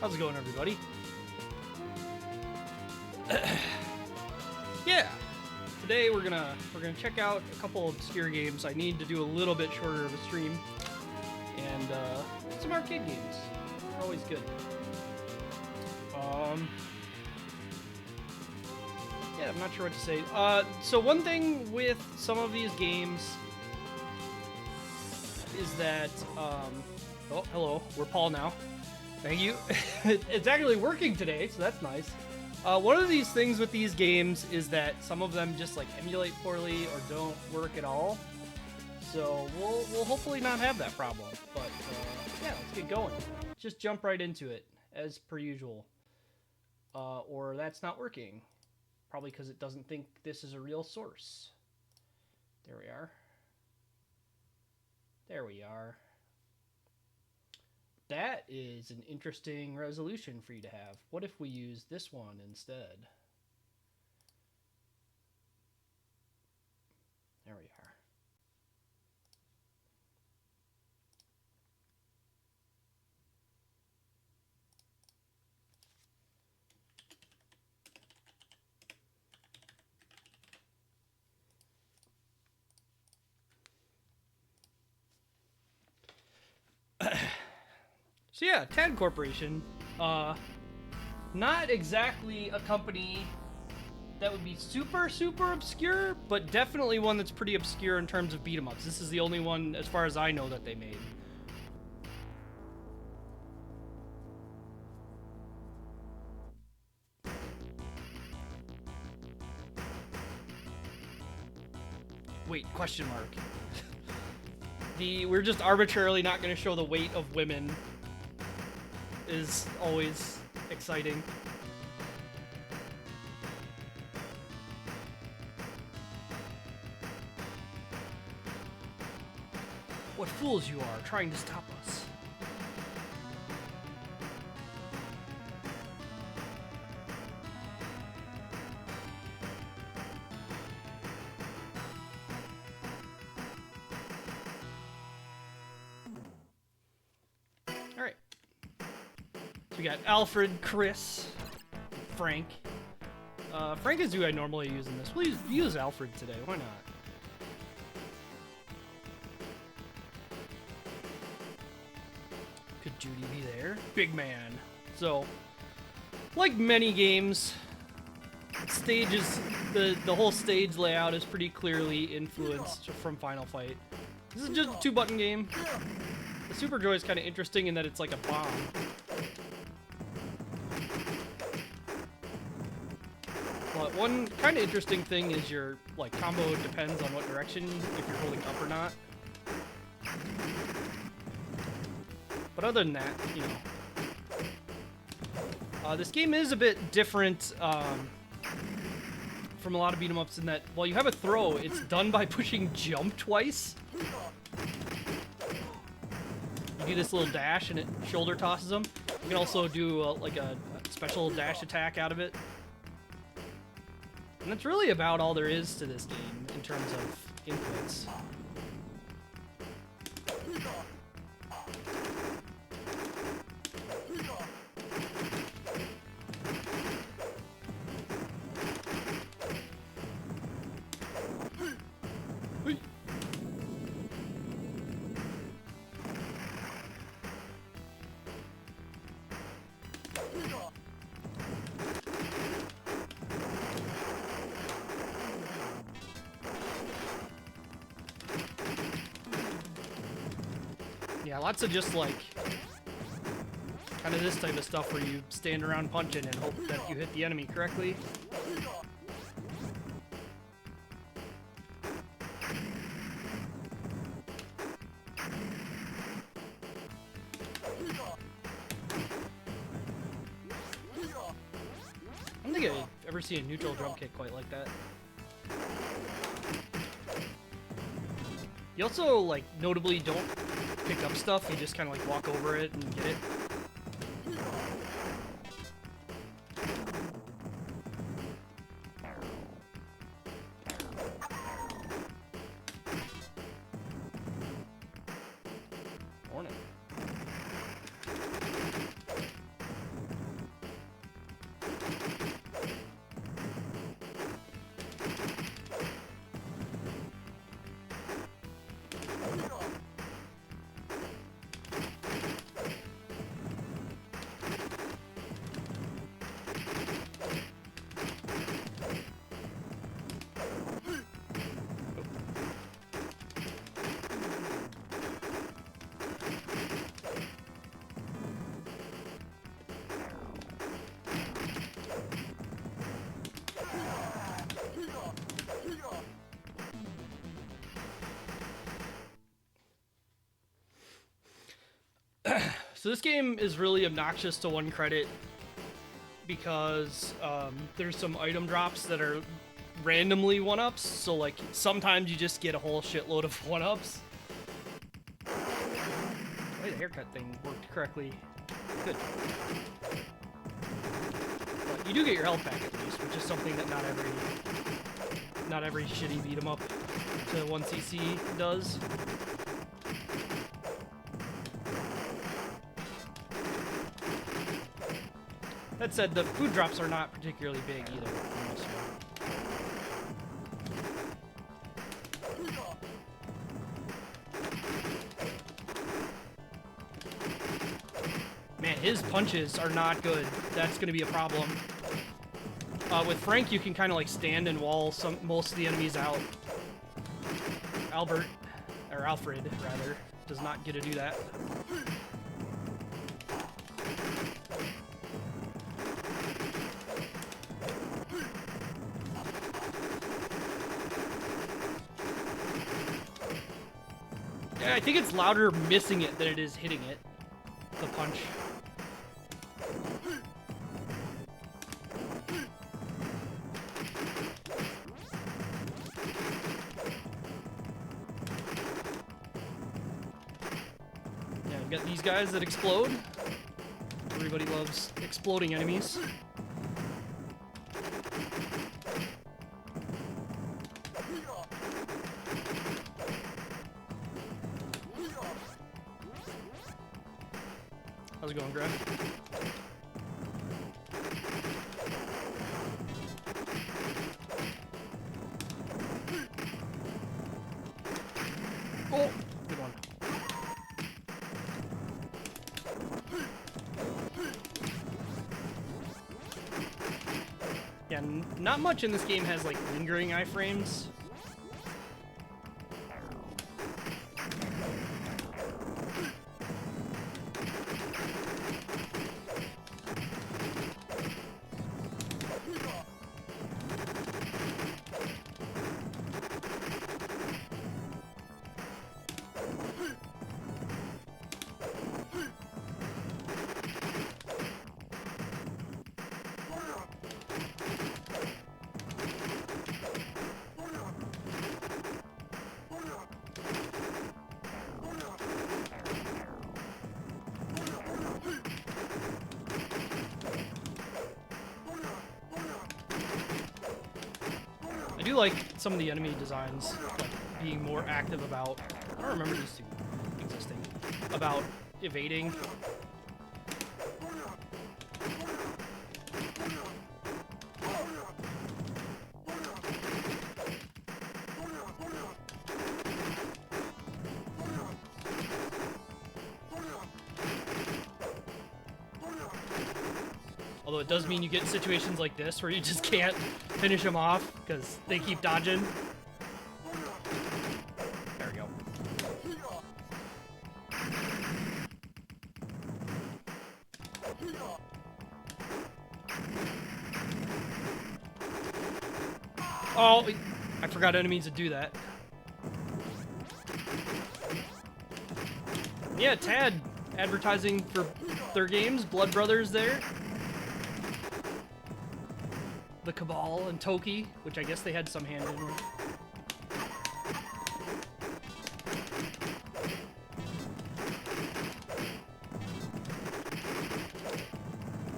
How's it going, everybody? Yeah, today we're gonna check out a couple obscure games. I need to do a little bit shorter of a stream, and some arcade games. They're always good. Yeah, I'm not sure what to say. So one thing with some of these games is that oh, hello, we're Paul now. Thank you. It's actually working today, so that's nice. One of these things with these games is that some of them just like emulate poorly or don't work at all. So we'll hopefully not have that problem. But yeah, let's get going. Just jump right into it as per usual. Or that's not working. Probably because it doesn't think this is a real source. There we are. There we are. That is an interesting resolution for you to have. What if we use this one instead? There we are. So yeah, TAD Corporation, not exactly a company that would be super obscure, but definitely one that's pretty obscure in terms of beat-em-ups. This is the only one, as far as I know, that they made. Wait, question mark. We're just arbitrarily not going to show the weight of women is always exciting. What fools you are, trying to stop us. Alright. So we got Alfred, Chris, Frank. Frank is who I normally use in this. We'll use Alfred today, why not? Could Judy be there? Big man. So, like many games, stages, the whole stage layout is pretty clearly influenced from Final Fight. This is just a 2-button game. The Super Joy is kind of interesting in that it's like a bomb. But one kind of interesting thing is your like combo depends on what direction, if you're holding up or not. But other than that, you know, this game is a bit different from a lot of beat 'em ups in that while you have a throw, it's done by pushing jump twice. You do this little dash and it shoulder tosses them. You can also do like a special dash attack out of it. And that's really about all there is to this game in terms of inputs. Yeah, lots of just like kind of this type of stuff where you stand around punching and hope that you hit the enemy correctly. I don't think I've ever seen a neutral drum kick quite like that. You also, like, notably don't pick up stuff, you just kind of, like, walk over it and get it. So this game is really obnoxious to 1 credit because there's some item drops that are randomly 1-ups. So like sometimes you just get a whole shitload of 1-ups. The haircut thing worked correctly. Good. But you do get your health back at least, which is something that not every shitty beat 'em up to 1cc does. That said, the food drops are not particularly big either in this one. Man, his punches are not good. That's going to be a problem. With Frank, you can kind of like stand and wall most of the enemies out. Alfred, rather, does not get to do that. Yeah, I think it's louder missing it than it is hitting it. The punch. Yeah, we got these guys that explode. Everybody loves exploding enemies. How's it going, Greg? Oh, good one. Yeah, not much in this game has like lingering iframes. I do like some of the enemy designs, like being more active about, I don't remember these two existing, about evading. Although it does mean you get situations like this where you just can't finish them off because they keep dodging. There we go. Oh, I forgot enemies to do that. Yeah, Tad advertising for their games, Blood Brothers there. The Cabal and Toki, which I guess they had some hand in with.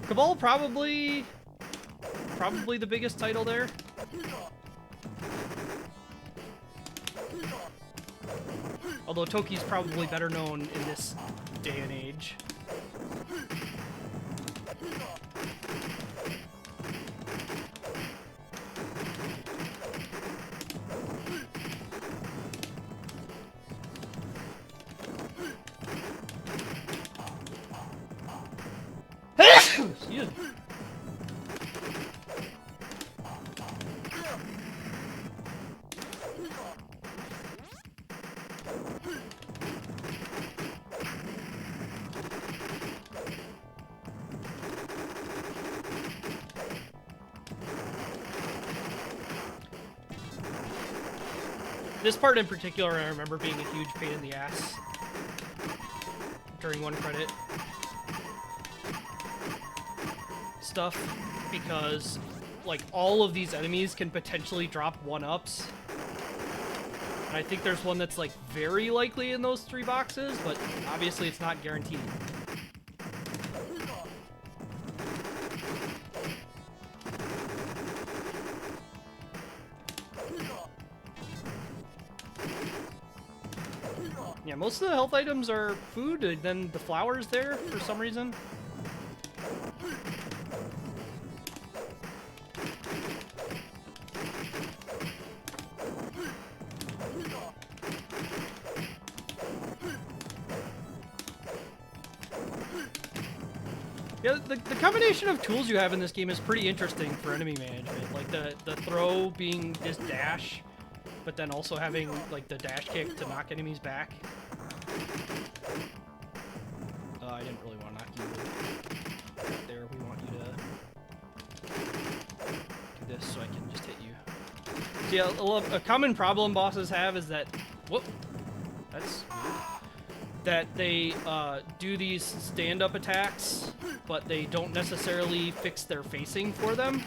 Cabal probably the biggest title there. Although Toki's probably better known in this day and age. Excuse me. This part in particular, I remember being a huge pain in the ass during 1 credit. stuff because, like, all of these enemies can potentially drop 1-ups. And I think there's one that's, like, very likely in those 3 boxes, but obviously it's not guaranteed. Yeah, most of the health items are food, and then the flowers there for some reason. Yeah, the combination of tools you have in this game is pretty interesting for enemy management. Like the throw being this dash, but then also having like the dash kick to knock enemies back. I didn't really want to knock you right there. We want you to do this so I can just hit you. So yeah, a common problem bosses have is that, whoop, that's weird, that they do these stand-up attacks, but they don't necessarily fix their facing for them.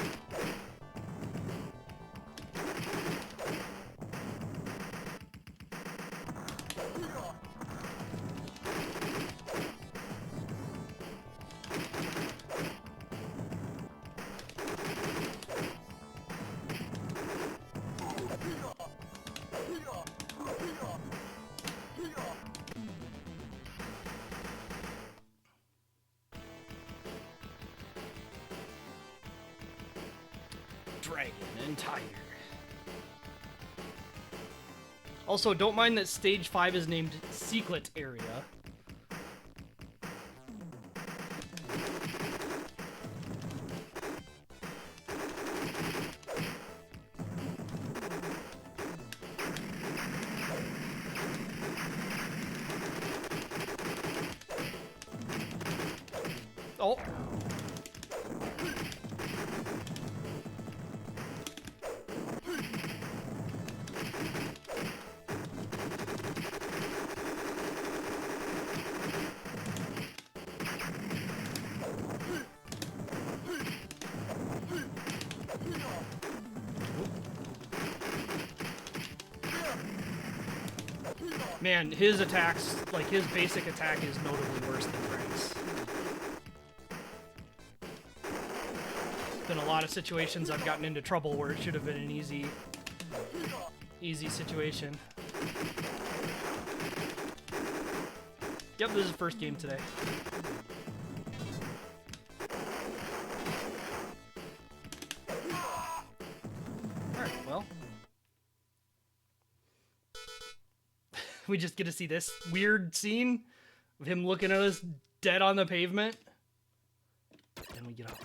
Dragon and Tiger. Also, don't mind that stage 5 is named Secret Area. Oh. Man, his attacks, like his basic attack is notably worse than Frank's. Been a lot of situations I've gotten into trouble where it should have been an easy situation. Yep, this is the first game today. Alright, well. We just get to see this weird scene of him looking at us dead on the pavement. Then we get off.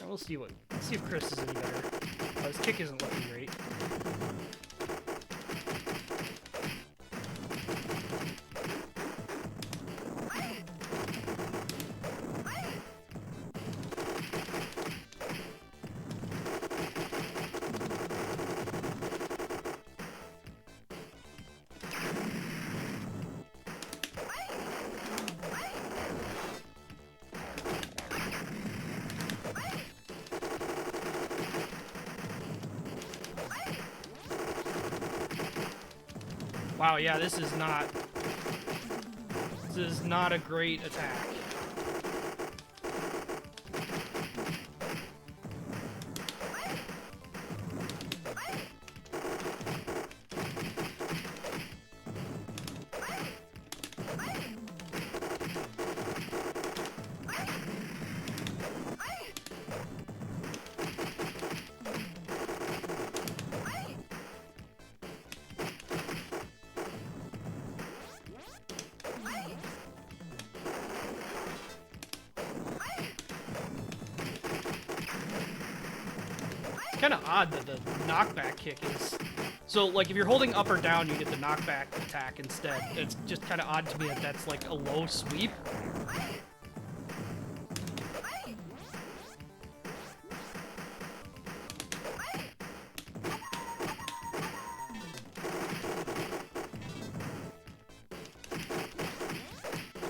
We'll see if Chris is any better. His kick isn't looking great. Wow, yeah, this is not a great attack. It's kind of odd that the knockback kick is... So, like, if you're holding up or down, you get the knockback attack instead. It's just kind of odd to me that that's, like, a low sweep.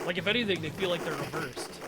Like, if anything, they feel like they're reversed.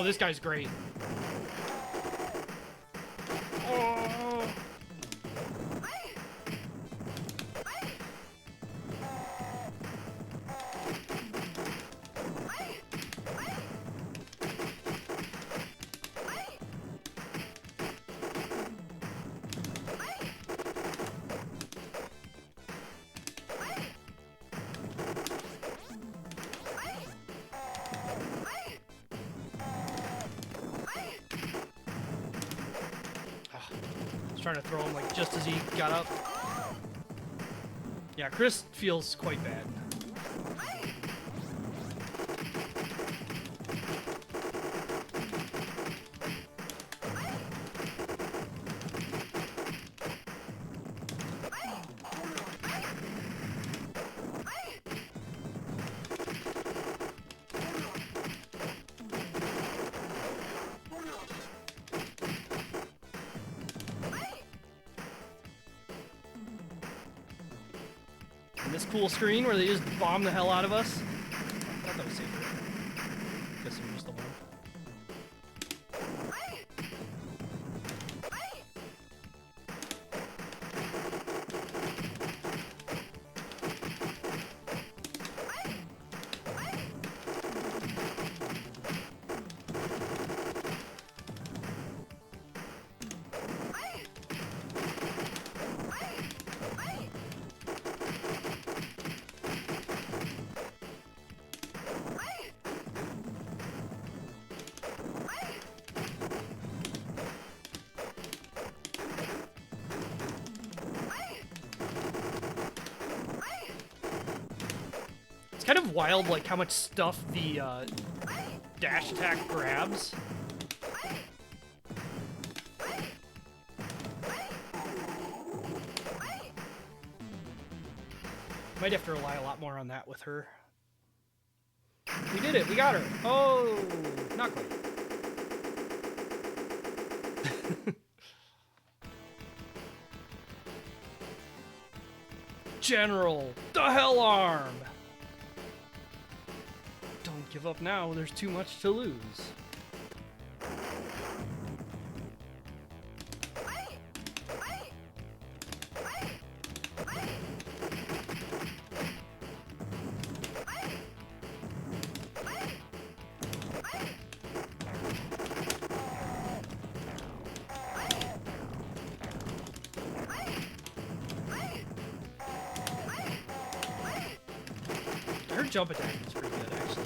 Oh, this guy's great. Oh. Trying to throw him like just as he got up. Yeah, Chris feels quite bad. This cool screen where they just bomb the hell out of us. I thought that was safer. Guess I'm just the one. It's kind of wild, like, how much stuff the dash attack grabs. Might have to rely a lot more on that with her. We did it! We got her! Oh, not quite. General, the Hell Arm! Don't give up now, there's too much to lose. Her jump attack is pretty good, actually. I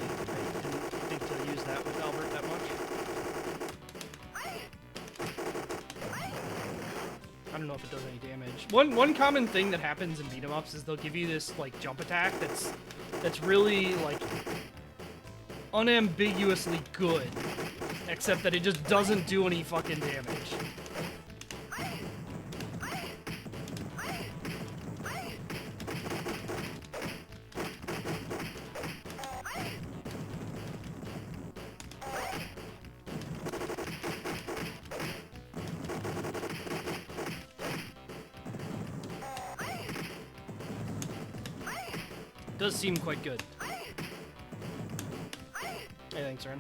didn't think to use that with Albert that much. I don't know if it does any damage. One common thing that happens in beat-em-ups is they'll give you this like jump attack that's really like unambiguously good, except that it just doesn't do any fucking damage. Does seem quite good. Hey, thanks, Ren.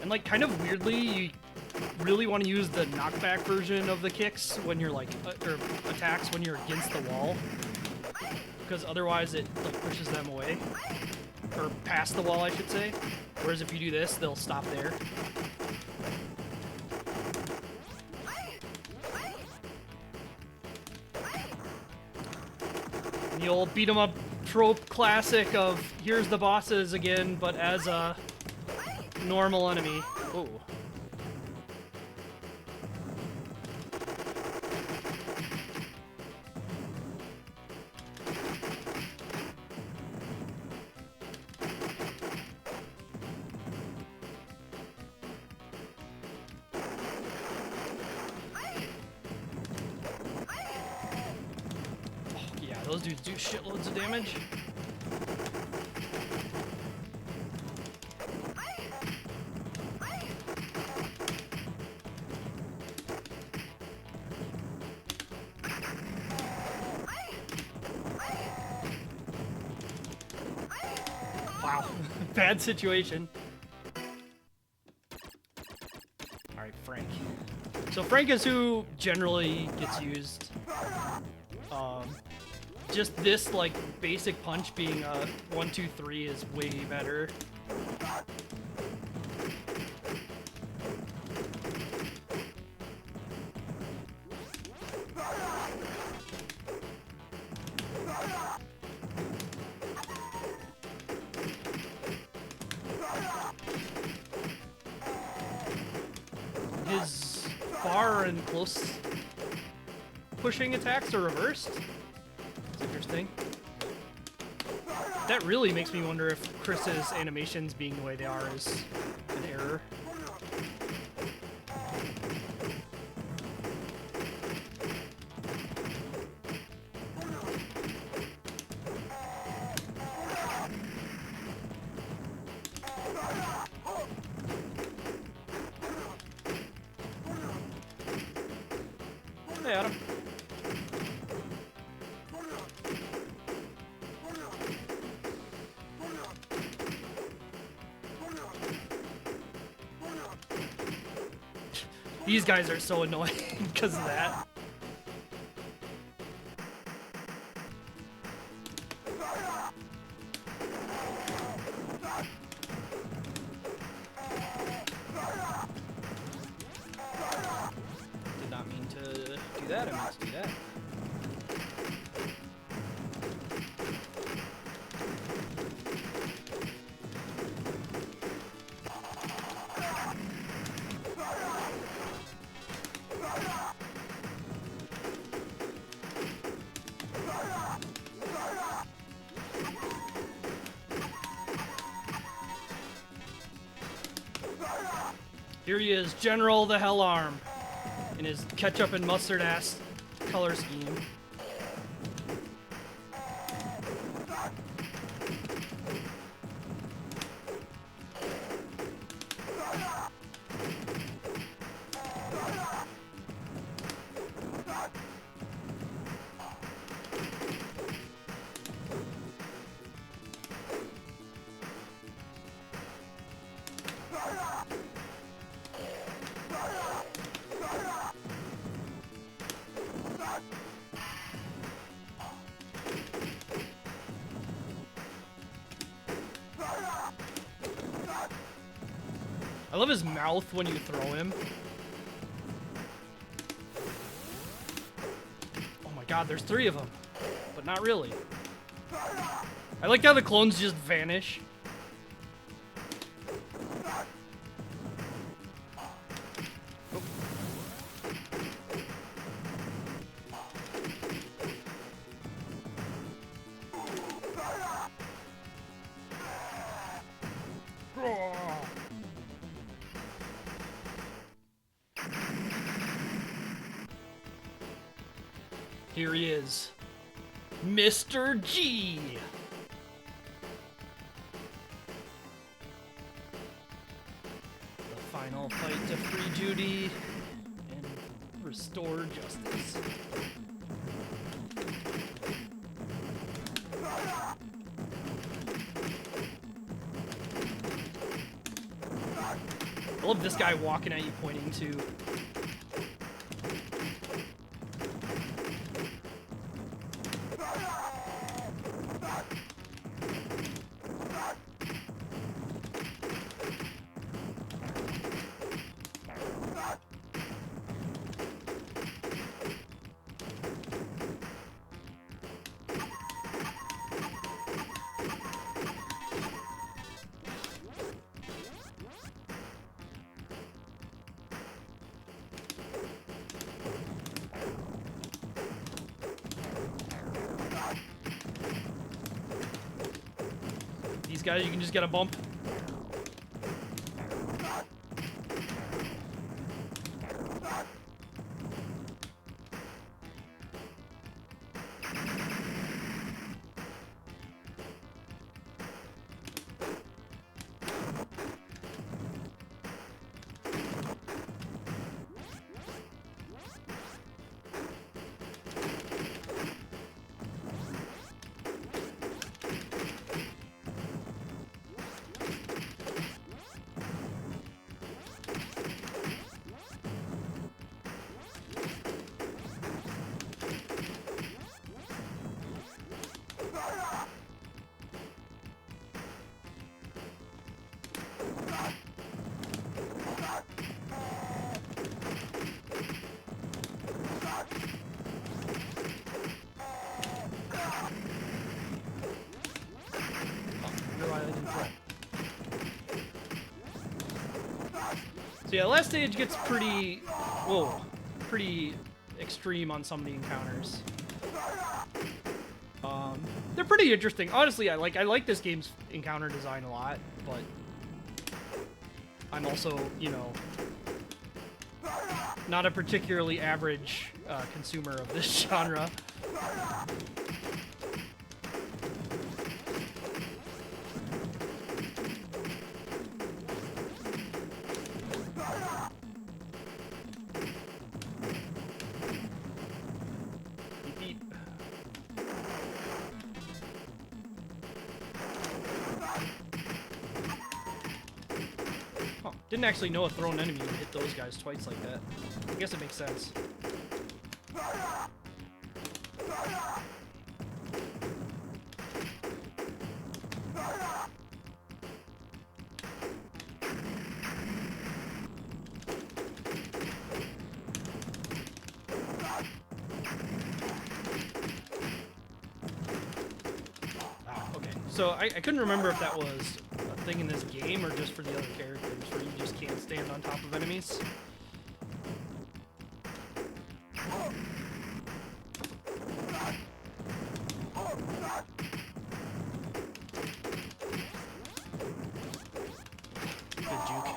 And like, kind of weirdly, you really want to use the knockback version of the kicks when you're like, or attacks when you're against the wall, because otherwise it like pushes them away, or past the wall, I should say. Whereas if you do this, they'll stop there. And the old beat 'em up trope classic of here's the bosses again, but as a normal enemy. Ooh. those dudes do shitloads of damage. Wow, bad situation. Alright, Frank. So Frank is who generally gets used. Just this, like, basic punch being a 1, 2, 3 is way better. His far and close pushing attacks are reversed. It's interesting. That really makes me wonder if Chris's animations being the way they are is an error. Hey, Adam. These guys are so annoying because of that. Did not mean to do that. I meant to do that. Here he is, General the Hell Arm, in his ketchup and mustard ass color scheme. I love his mouth when you throw him. Oh my god, there's 3 of them. But not really. I like how the clones just vanish. Oh. Here he is, Mr. G. The final fight to free Judy and restore justice. I love this guy walking at you pointing to. These guys, you can just get a bump. So yeah, last stage gets pretty, pretty extreme on some of the encounters. They're pretty interesting. Honestly, I like this game's encounter design a lot, but I'm also, you know, not a particularly average consumer of this genre. Beep, beep. Huh. Didn't actually know a thrown enemy would hit those guys twice like that. I guess it makes sense. So I couldn't remember if that was a thing in this game or just for the other characters, where you just can't stand on top of enemies. Good juke.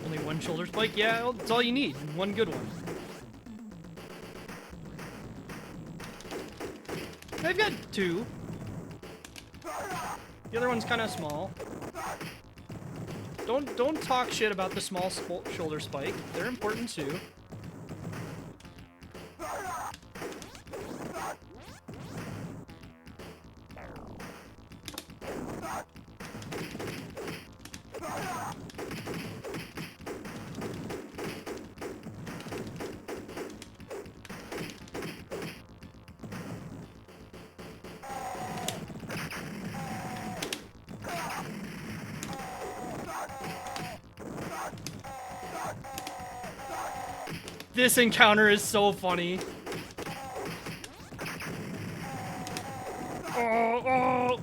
Only one shoulder spike? Yeah, that's all you need. One good one. I've got two. The other one's kind of small. Don't talk shit about the small shoulder spike. They're important too. This encounter is so funny. Oh.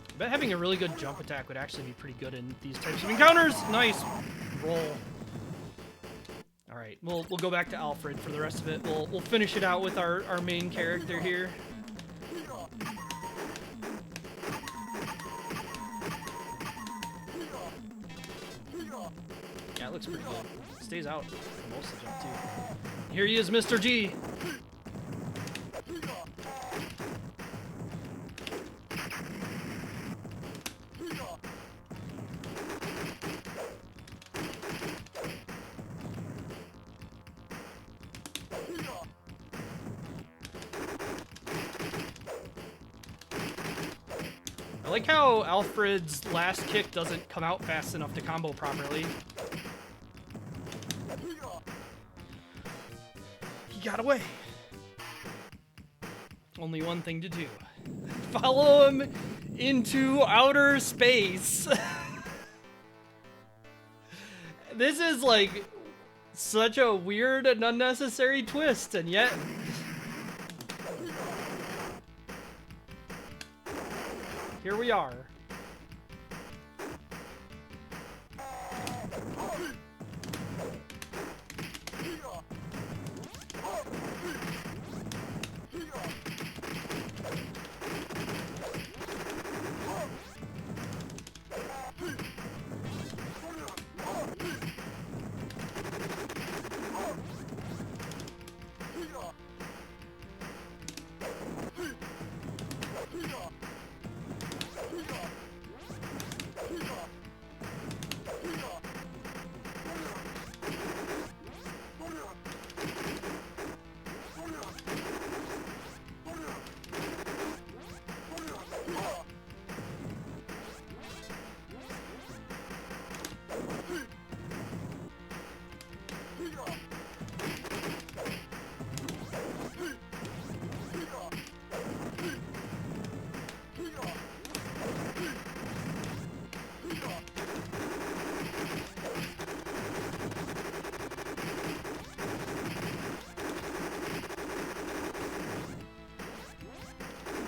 I bet having a really good jump attack would actually be pretty good in these types of encounters. Nice roll. All right, we'll go back to Alfred for the rest of it. We'll finish it out with our main character here. Yeah, it looks pretty good. Stays out for most of the jump, too. Here he is, Mr. G! I like how Alfred's last kick doesn't come out fast enough to combo properly. He got away. Only one thing to do. Follow him into outer space. This is like such a weird and unnecessary twist, and yet here we are.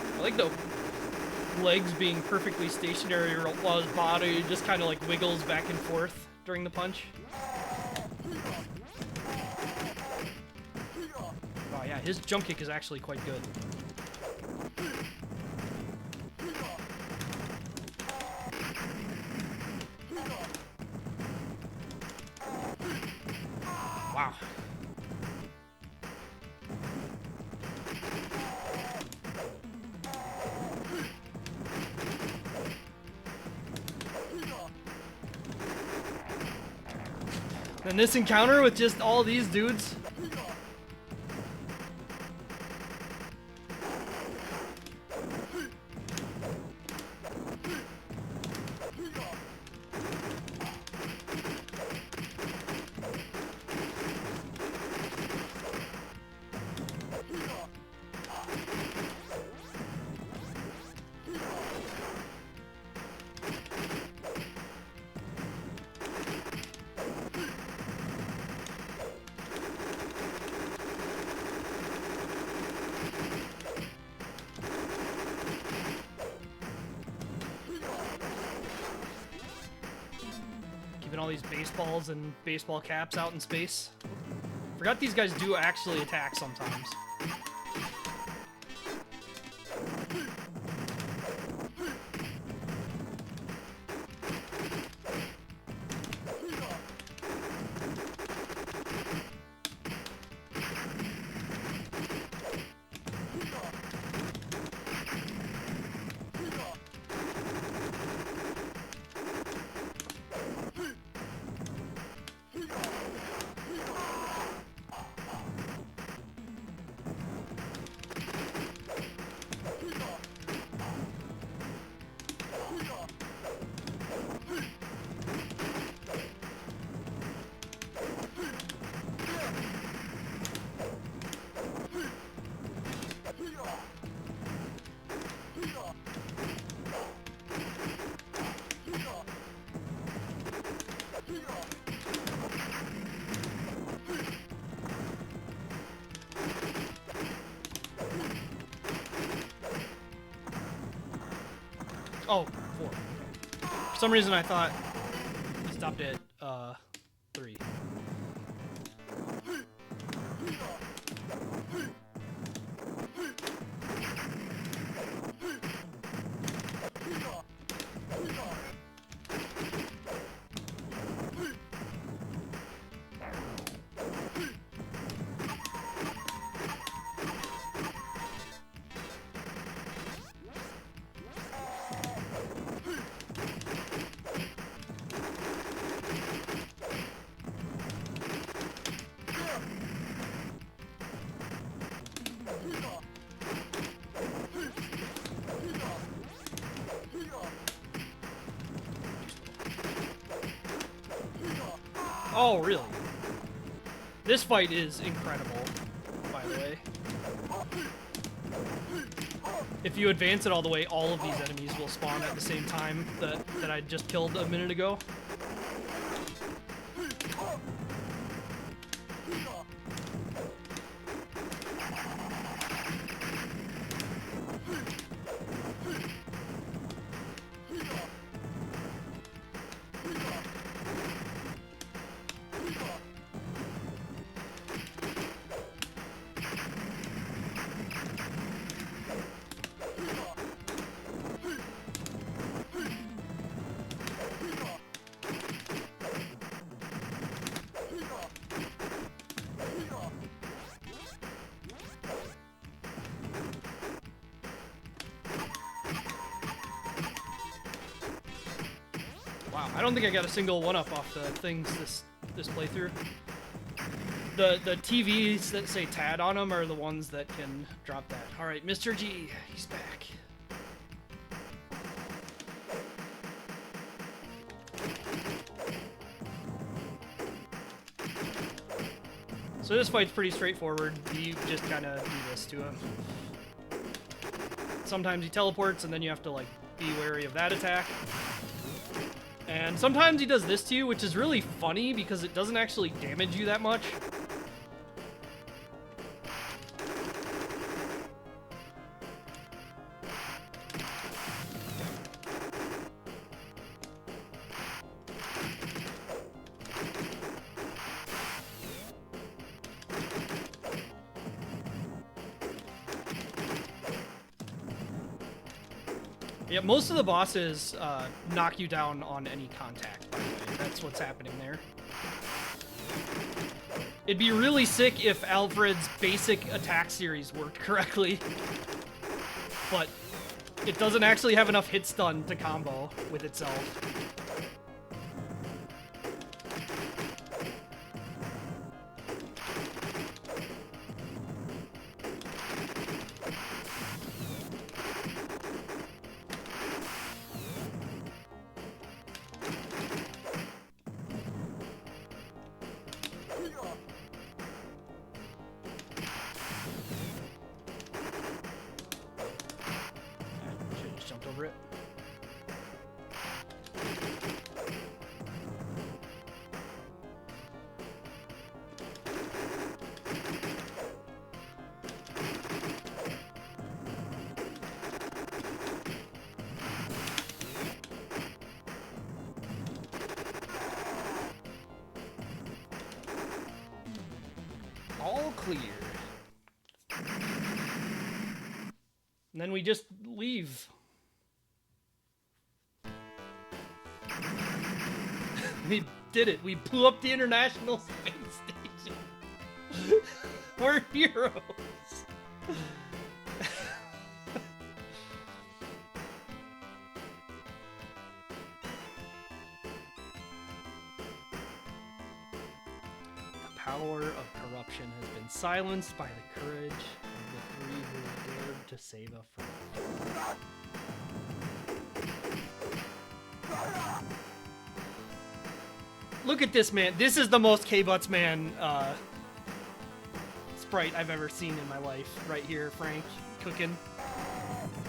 I like the legs being perfectly stationary while his body just kind of like wiggles back and forth during the punch. Oh yeah, his jump kick is actually quite good. Wow. And this encounter with just all these dudes. Keeping all these baseballs and baseball caps out in space. Forgot these guys do actually attack sometimes. Oh, 4. For some reason I thought he stopped at 3. Oh, really? This fight is incredible, by the way. If you advance it all the way, all of these enemies will spawn at the same time that I just killed a minute ago. Wow, I don't think I got a single one-up off the things this playthrough. The TVs that say TAD on them are the ones that can drop that. All right, Mr. G, he's back. So this fight's pretty straightforward. You just kind of do this to him. Sometimes he teleports, and then you have to like be wary of that attack. And sometimes he does this to you, which is really funny because it doesn't actually damage you that much. Yeah, most of the bosses knock you down on any contact, by the way. That's what's happening there. It'd be really sick if Alfred's basic attack series worked correctly. But it doesn't actually have enough hit stun to combo with itself. Over it. All clear. And then we just leave. We did it. We blew up the International Space Station. We're heroes. The power of corruption has been silenced by the courage of the three who dared to save a friend. Look at this man. This is the most K-Butts man sprite I've ever seen in my life. Right here, Frank, cooking.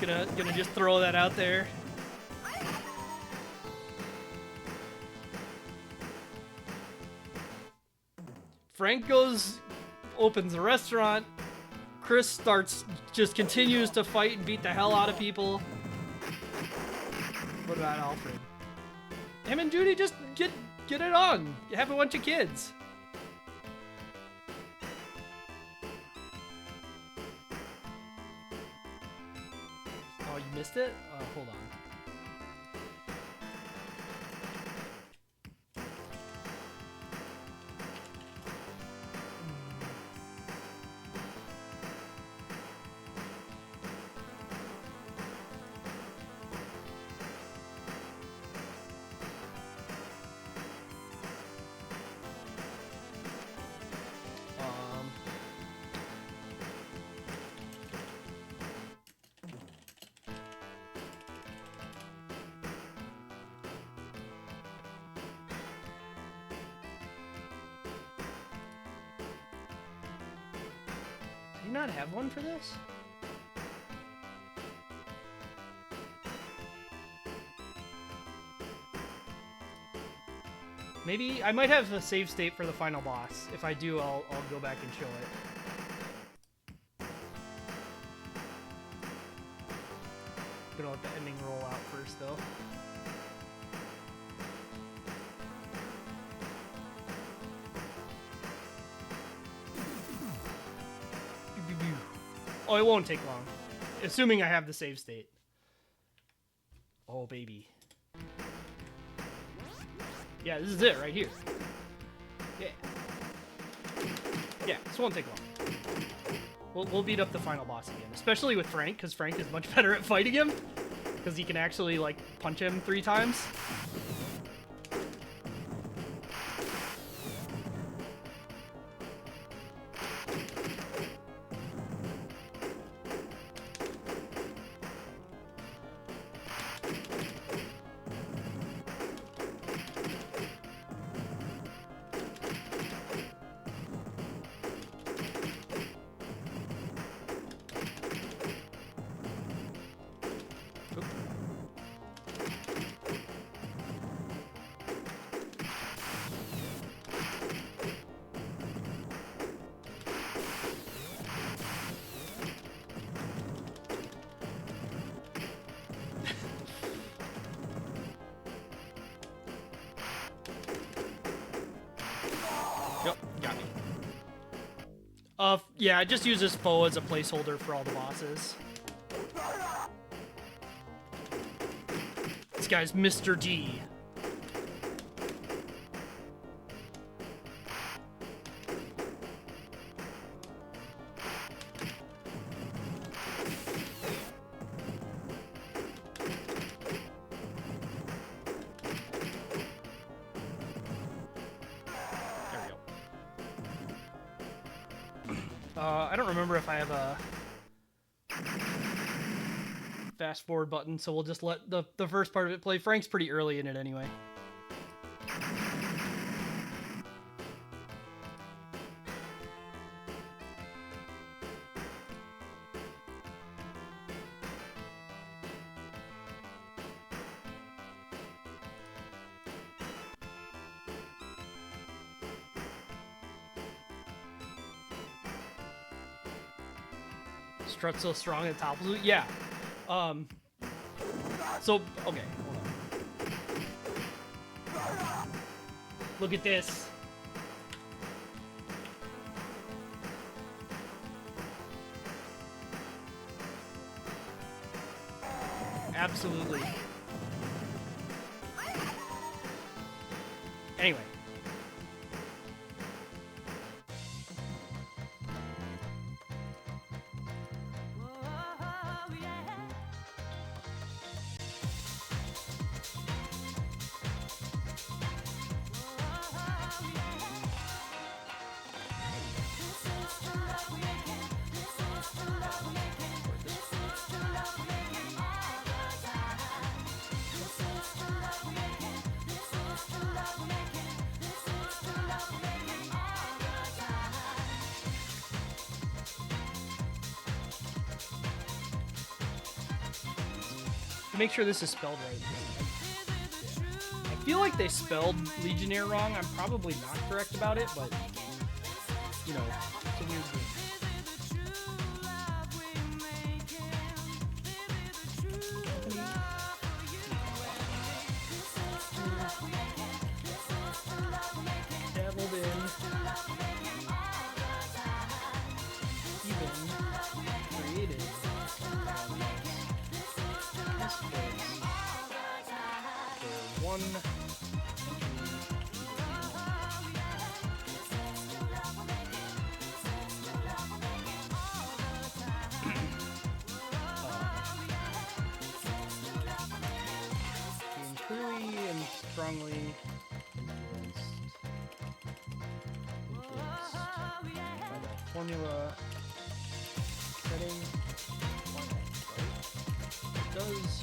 Gonna just throw that out there. Frank opens a restaurant. Chris just continues to fight and beat the hell out of people. What about Alfred? Him and Judy just get it on. You have a bunch of kids. Oh, you missed it? Hold on. you not have one for this? Maybe I might have a save state for the final boss. If I do, I'll go back and show it. Gonna let the ending roll out first, though. Oh, it won't take long. Assuming I have the save state. Oh, baby. Yeah, this is it right here. Yeah. Yeah, this won't take long. We'll beat up the final boss again. Especially with Frank, because Frank is much better at fighting him. Because he can actually, like, punch him 3 times. Yeah, I just use this foe as a placeholder for all the bosses. This guy's Mr. D. I don't remember if I have a fast forward button, so we'll just let the first part of it play. Frank's pretty early in it anyway. Strut so strong it topples it? Yeah. So, okay, hold on. Look at this. Absolutely. Anyway. Make sure this is spelled right. I feel like they spelled Legionnaire wrong. I'm probably not correct about it, but you know, it's a weird game. Dabbled in. Even created. One clearly and strongly influenced by that formula setting. It does.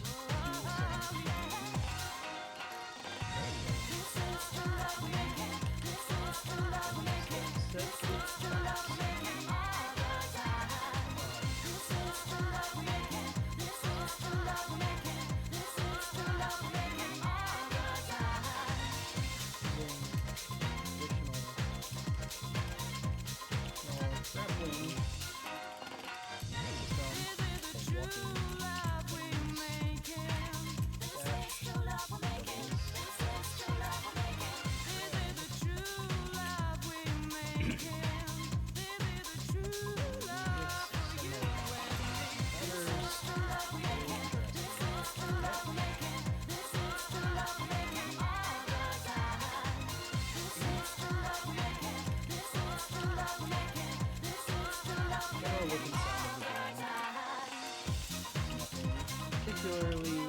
Particularly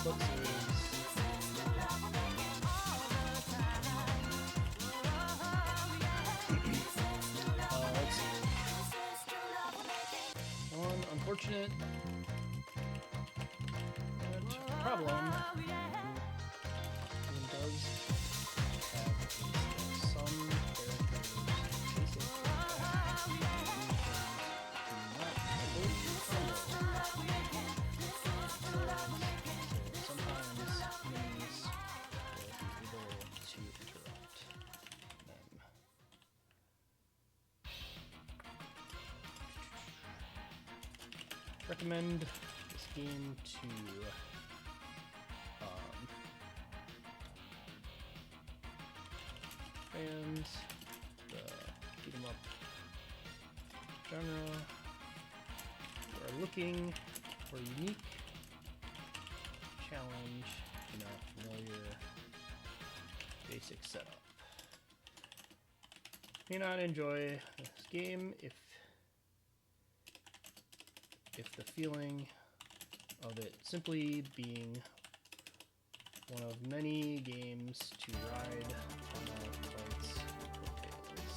book series. Let's see. One unfortunate problem does have some characters basic sometimes enemies will be able to interrupt them. Recommend this game to fans, the beat 'em up genre, who are looking for a unique challenge in a familiar basic setup. May not enjoy this game if the feeling of it simply being one of many games to ride on a fight's coattails.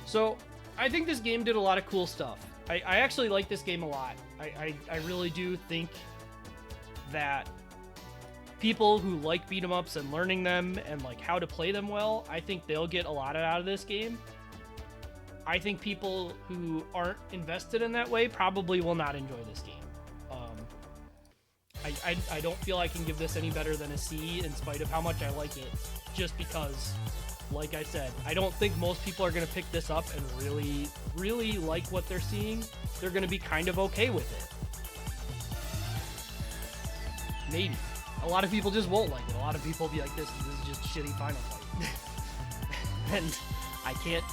So, I think this game did a lot of cool stuff. I actually like this game a lot. I really do think that people who like beat 'em ups and learning them and like how to play them well, I think they'll get a lot out of this game. I think people who aren't invested in that way probably will not enjoy this game. I don't feel I can give this any better than a C in spite of how much I like it, just because, like I said, I don't think most people are going to pick this up and really, really like what they're seeing. They're going to be kind of okay with it. Maybe. A lot of people just won't like it. A lot of people will be like, this is just shitty Final Fight. And I can't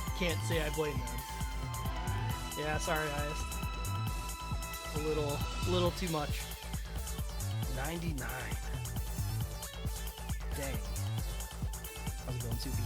say I blame them. Yeah, sorry, Highest. A little too much. 99. Dang. How's it going, Soupy?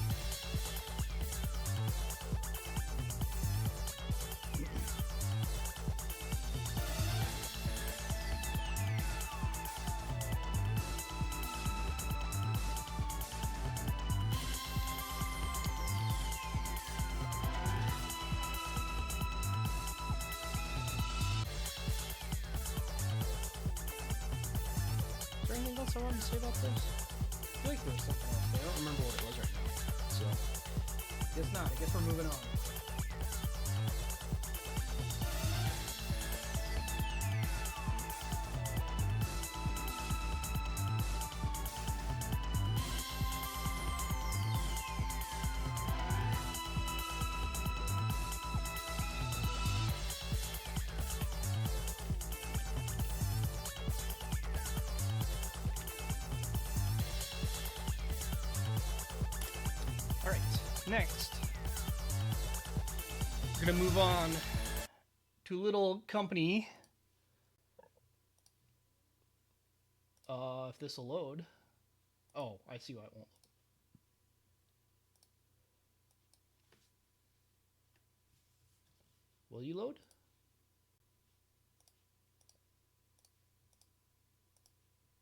Is there anything else I wanted to say about this? I feel like there was something else, but I don't remember what it was right now. So, guess not. I guess we're moving on. Alright, next, we're going to move on to a little company. If this will load. Oh, I see why it won't. Will you load?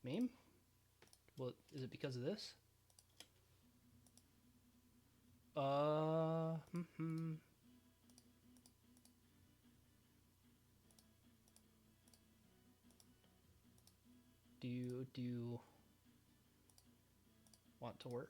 MAME? Well, is it because of this? Do want to work.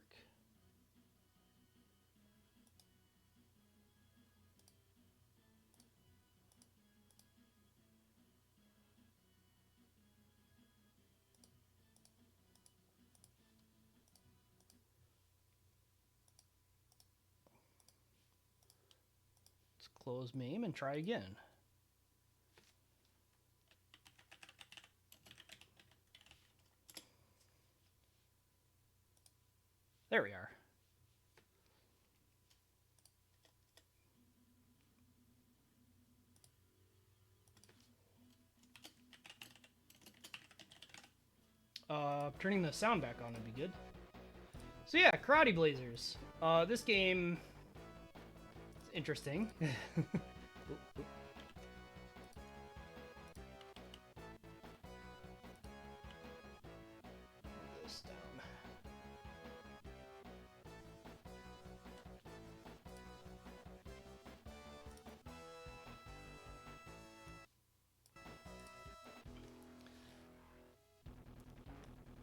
Let's close MAME and try again. There we are. Turning the sound back on would be good. So yeah, Karate Blazers. This game is interesting. This down.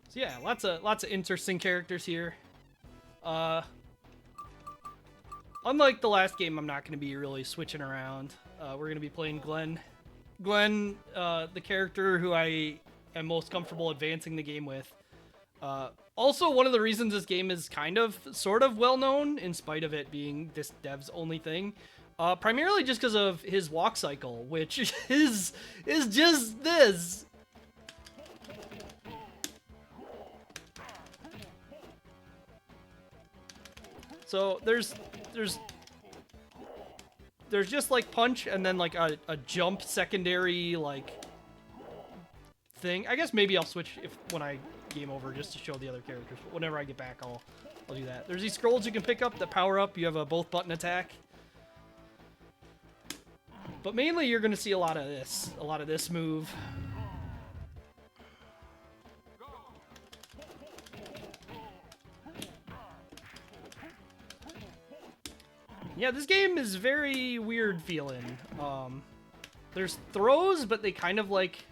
So yeah, lots of interesting characters here. Unlike the last game, I'm not going to be really switching around. We're going to be playing Glenn. Glenn, the character who I am most comfortable advancing the game with. Also, one of the reasons this game is sort of well-known, in spite of it being this dev's only thing, primarily just because of his walk cycle, which is just this. So there's just like punch and then like a jump secondary like thing. I guess maybe I'll switch when I game over just to show the other characters. But whenever I get back, I'll do that. There's these scrolls you can pick up that power up. You have a both button attack. But mainly you're gonna see a lot of this move. Yeah, this game is very weird feeling. There's throws, but they kind of like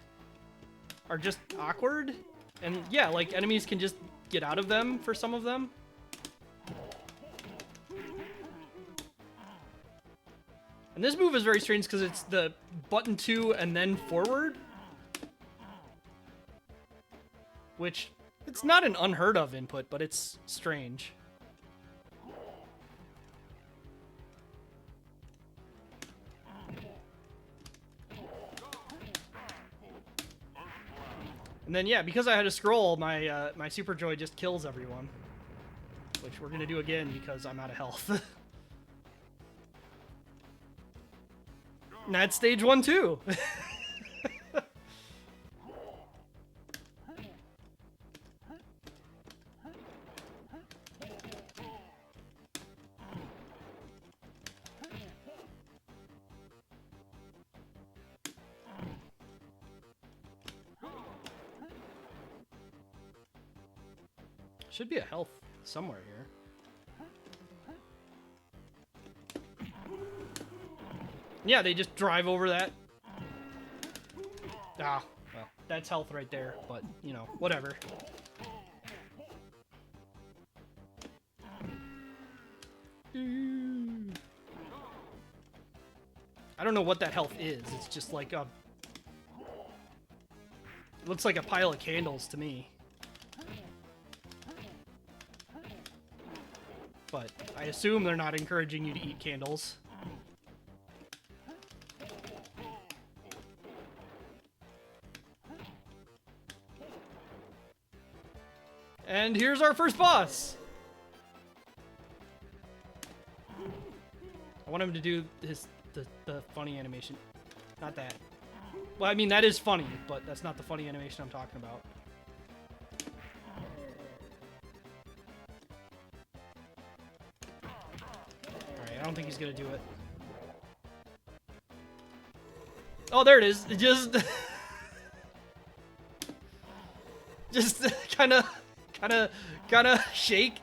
are just awkward. And yeah, like enemies can just get out of them for some of them. And this move is very strange because it's the button 2 and then forward. Which, it's not an unheard of input, but it's strange. And then yeah, because I had to scroll, my my Super Joy just kills everyone. Which we're gonna do again because I'm out of health. And that's stage 1 too. Should be a health somewhere here. Yeah, they just drive over that. Ah, well, that's health right there, but, you know, whatever. I don't know what that health is. It's just like a... It looks like a pile of candles to me. But I assume they're not encouraging you to eat candles. And here's our first boss! I want him to do the funny animation. Not that. Well, I mean, that is funny, but that's not the funny animation I'm talking about. Alright, I don't think he's gonna do it. Oh, there it is. It just... just kinda shake.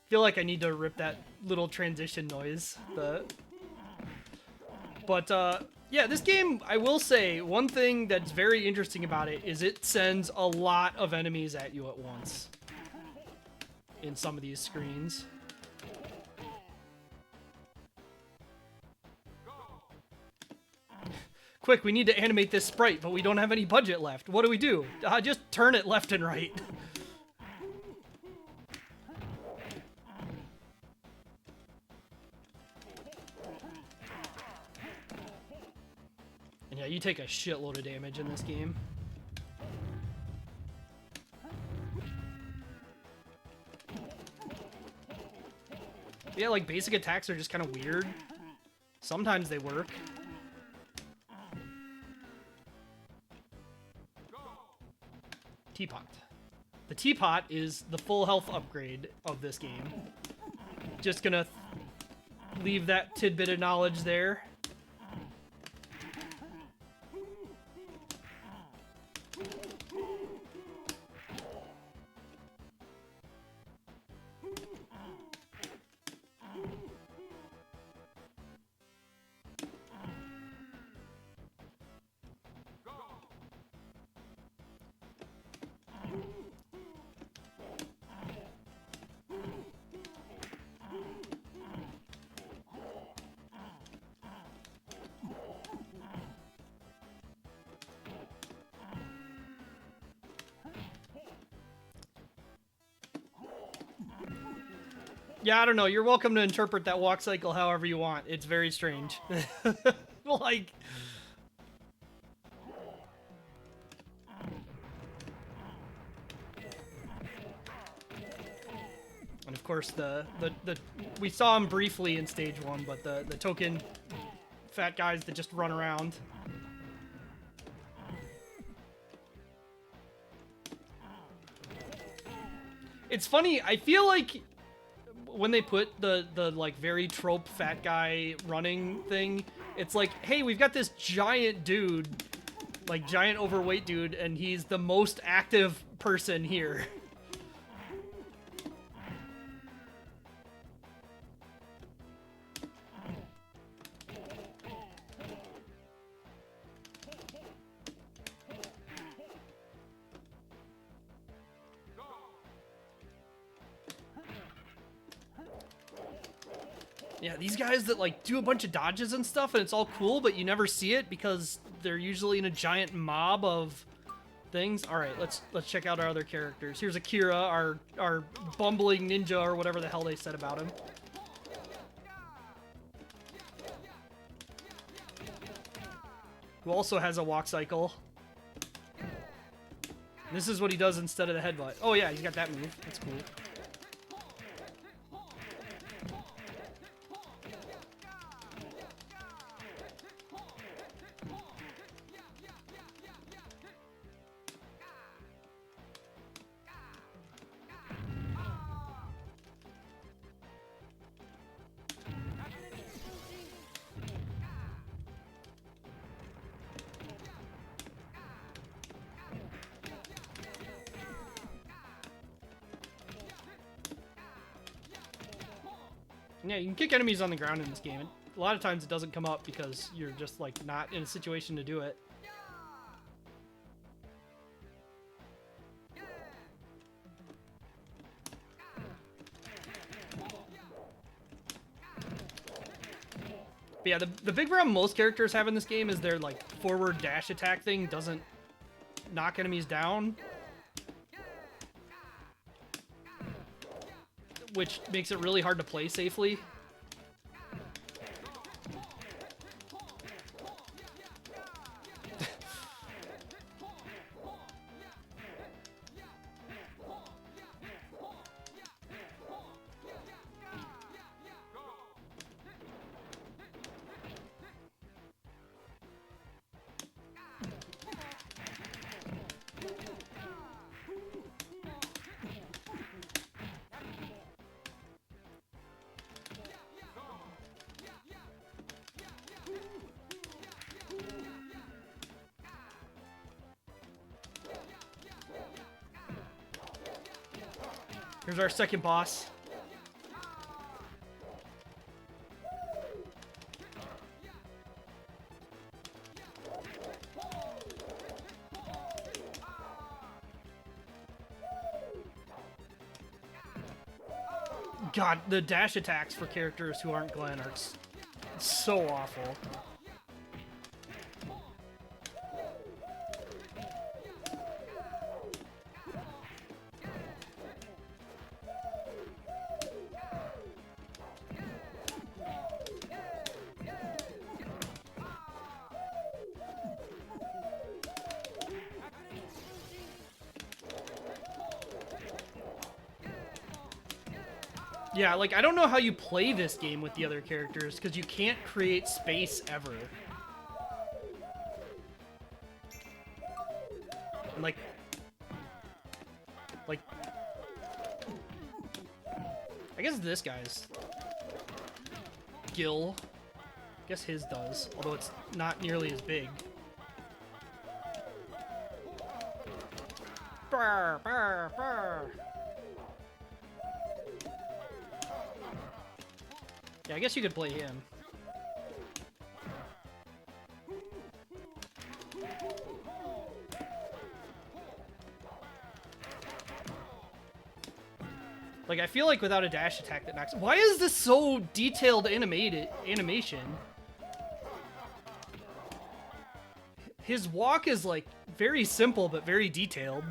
feel like I need to rip that little transition noise. Yeah, this game, I will say, one thing that's very interesting about it is it sends a lot of enemies at you at once in some of these screens. Quick, we need to animate this sprite, but we don't have any budget left. What do? Just turn it left and right. And yeah, you take a shitload of damage in this game. Yeah, like, basic attacks are just kind of weird. Sometimes they work. Teapot. The Teapot is the full health upgrade of this game. Just gonna leave that tidbit of knowledge there. Yeah, I don't know. You're welcome to interpret that walk cycle however you want. It's very strange. Like... And of course, we saw him briefly in stage 1, but the token fat guys that just run around. It's funny, I feel like when they put the like very trope fat guy running thing, it's like, hey, we've got this giant dude, like giant overweight dude, and he's the most active person here. Yeah, these guys that like do a bunch of dodges and stuff, and it's all cool, but you never see it because they're usually in a giant mob of things. All right, let's check out our other characters. Here's Akira, our bumbling ninja, or whatever the hell they said about him. Who also has a walk cycle. This is what he does instead of the headbutt. Oh yeah, he's got that move. That's cool. Yeah, you can kick enemies on the ground in this game. A lot of times it doesn't come up because you're just like not in a situation to do it. But yeah, the big problem most characters have in this game is their like forward dash attack thing doesn't knock enemies down, which makes it really hard to play safely. Here's our second boss. God, the dash attacks for characters who aren't Glenn are so awful. Yeah, like, I don't know how you play this game with the other characters, because you can't create space ever. And, like... I guess this guy's... Gil. I guess his does, although it's not nearly as big. Brr, brr, brr. Yeah, I guess you could play him. Like, I feel like without a dash attack that knocks... Why is this so detailed animation? His walk is, like, very simple, but very detailed.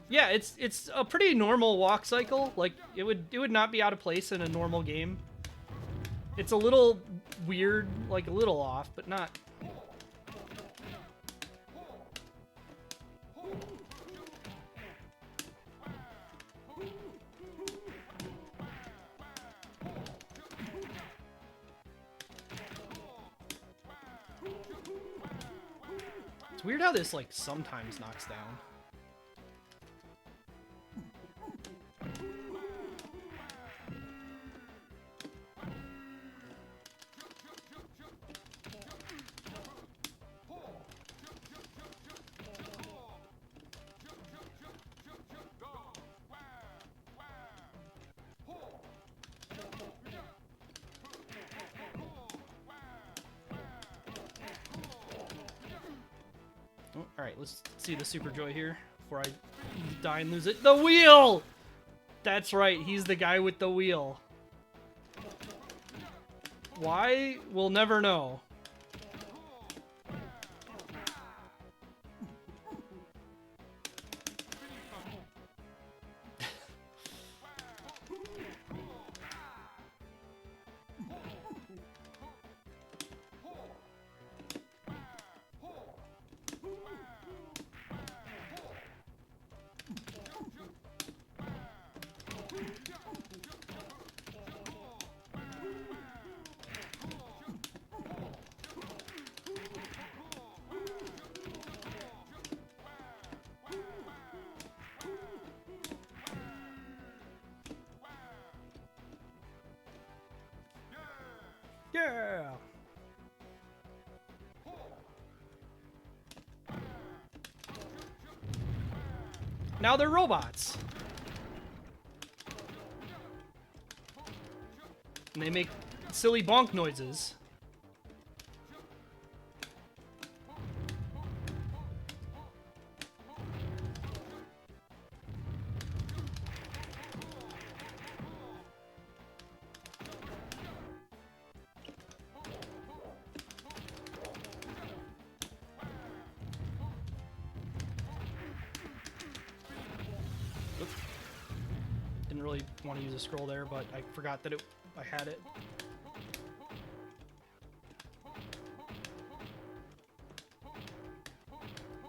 Yeah, it's a pretty normal walk cycle. Like, it would not be out of place in a normal game. It's a little weird, like a little off, but not. It's weird how this, like, sometimes knocks down. Alright, let's see the Super Joy here before I die and lose it. The wheel! That's right, he's the guy with the wheel. Why? We'll never know. Yeah! Now they're robots. And they make silly bonk noises. Didn't really want to use a scroll there, but I forgot that I had it.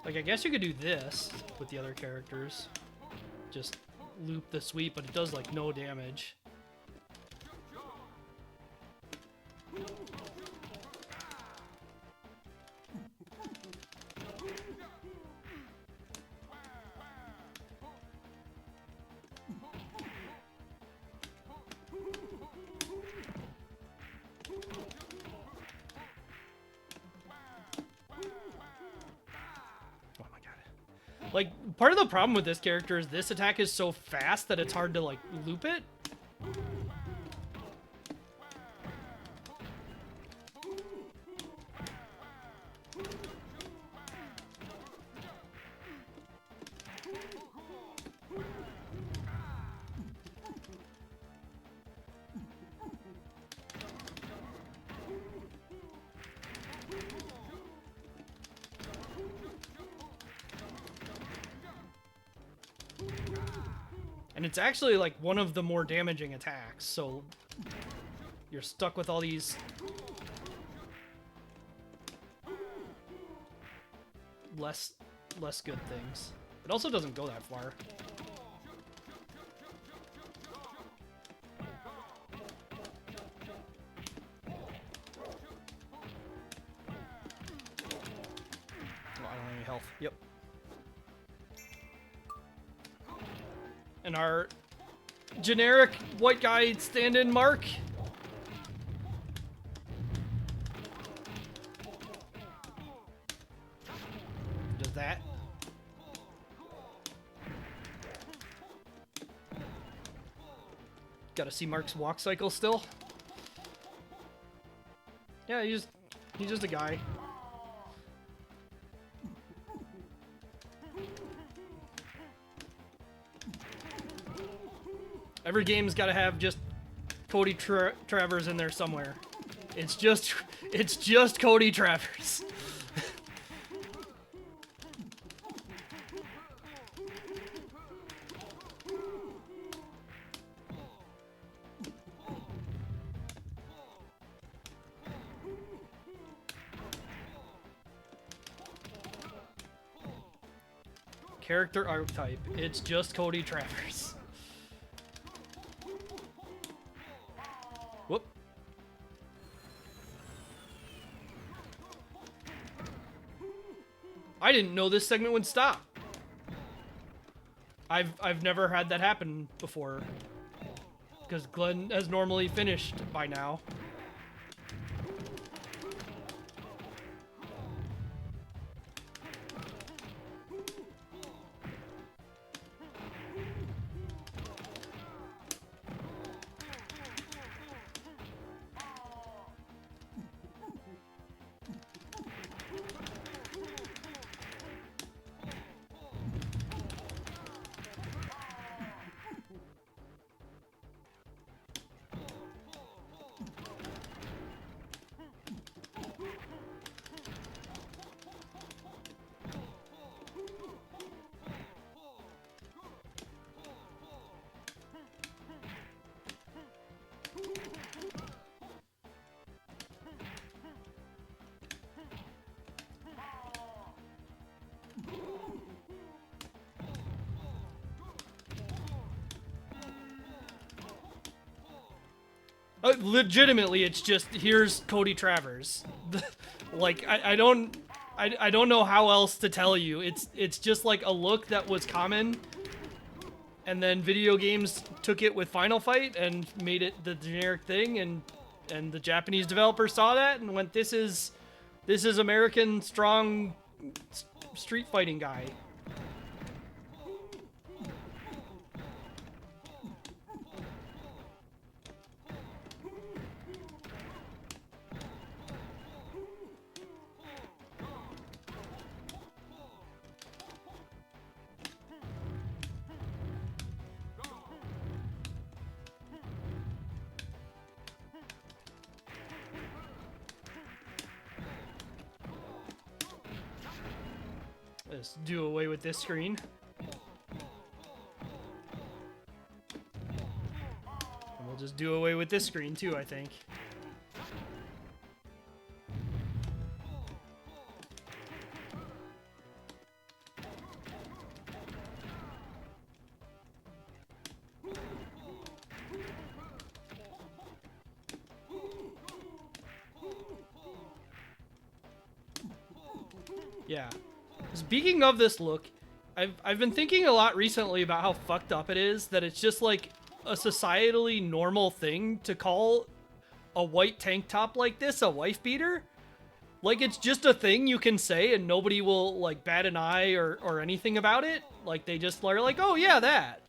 Like, I guess you could do this with the other characters. Just loop the sweep, but it does, like, no damage. Like, part of the problem with this character is this attack is so fast that it's hard to, like, loop it. And it's actually like one of the more damaging attacks, so you're stuck with all these less good things. It also doesn't go that far. Oh, I don't have any health. Yep. And our generic white guy stand-in Mark. Does that. Gotta see Mark's walk cycle still. Yeah, he's just a guy. Every game's got to have just Cody Travers in there somewhere. It's just Cody Travers. Character archetype. It's just Cody Travers. Whoop. I didn't know this segment would stop. I've never had that happen before. Because Glenn has normally finished by now. Legitimately, it's just, here's Cody Travers. Like, I don't know how else to tell you. It's just like a look that was common, and then video games took it with Final Fight and made it the generic thing, and the Japanese developer saw that and went, this is American strong street fighting guy. Let's do away with this screen. And we'll just do away with this screen too, I think. Yeah. Speaking of this look, I've been thinking a lot recently about how fucked up it is that it's just like a societally normal thing to call a white tank top like this a wife beater. Like, it's just a thing you can say and nobody will like bat an eye or anything about it. Like, they just are like, oh yeah, that.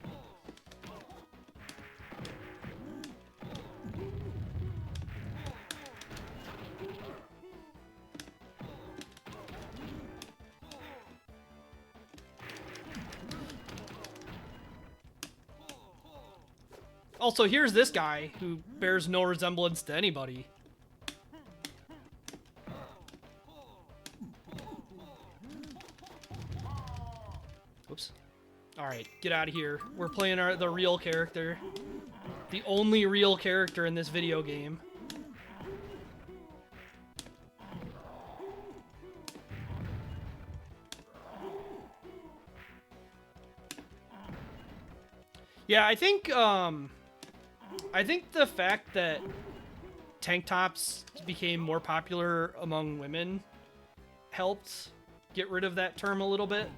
Also, here's this guy who bears no resemblance to anybody. Whoops. All right, get out of here. We're playing the real character. The only real character in this video game. Yeah, I think the fact that tank tops became more popular among women helped get rid of that term a little bit.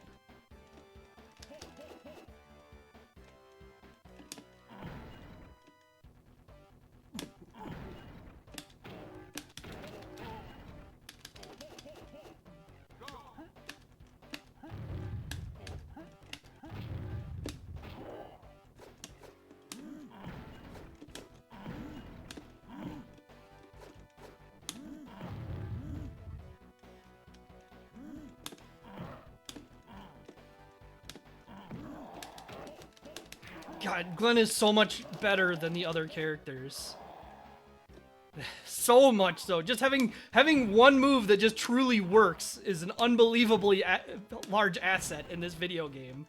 God, Glenn is so much better than the other characters. So much so. Just having one move that just truly works is an unbelievably large asset in this video game.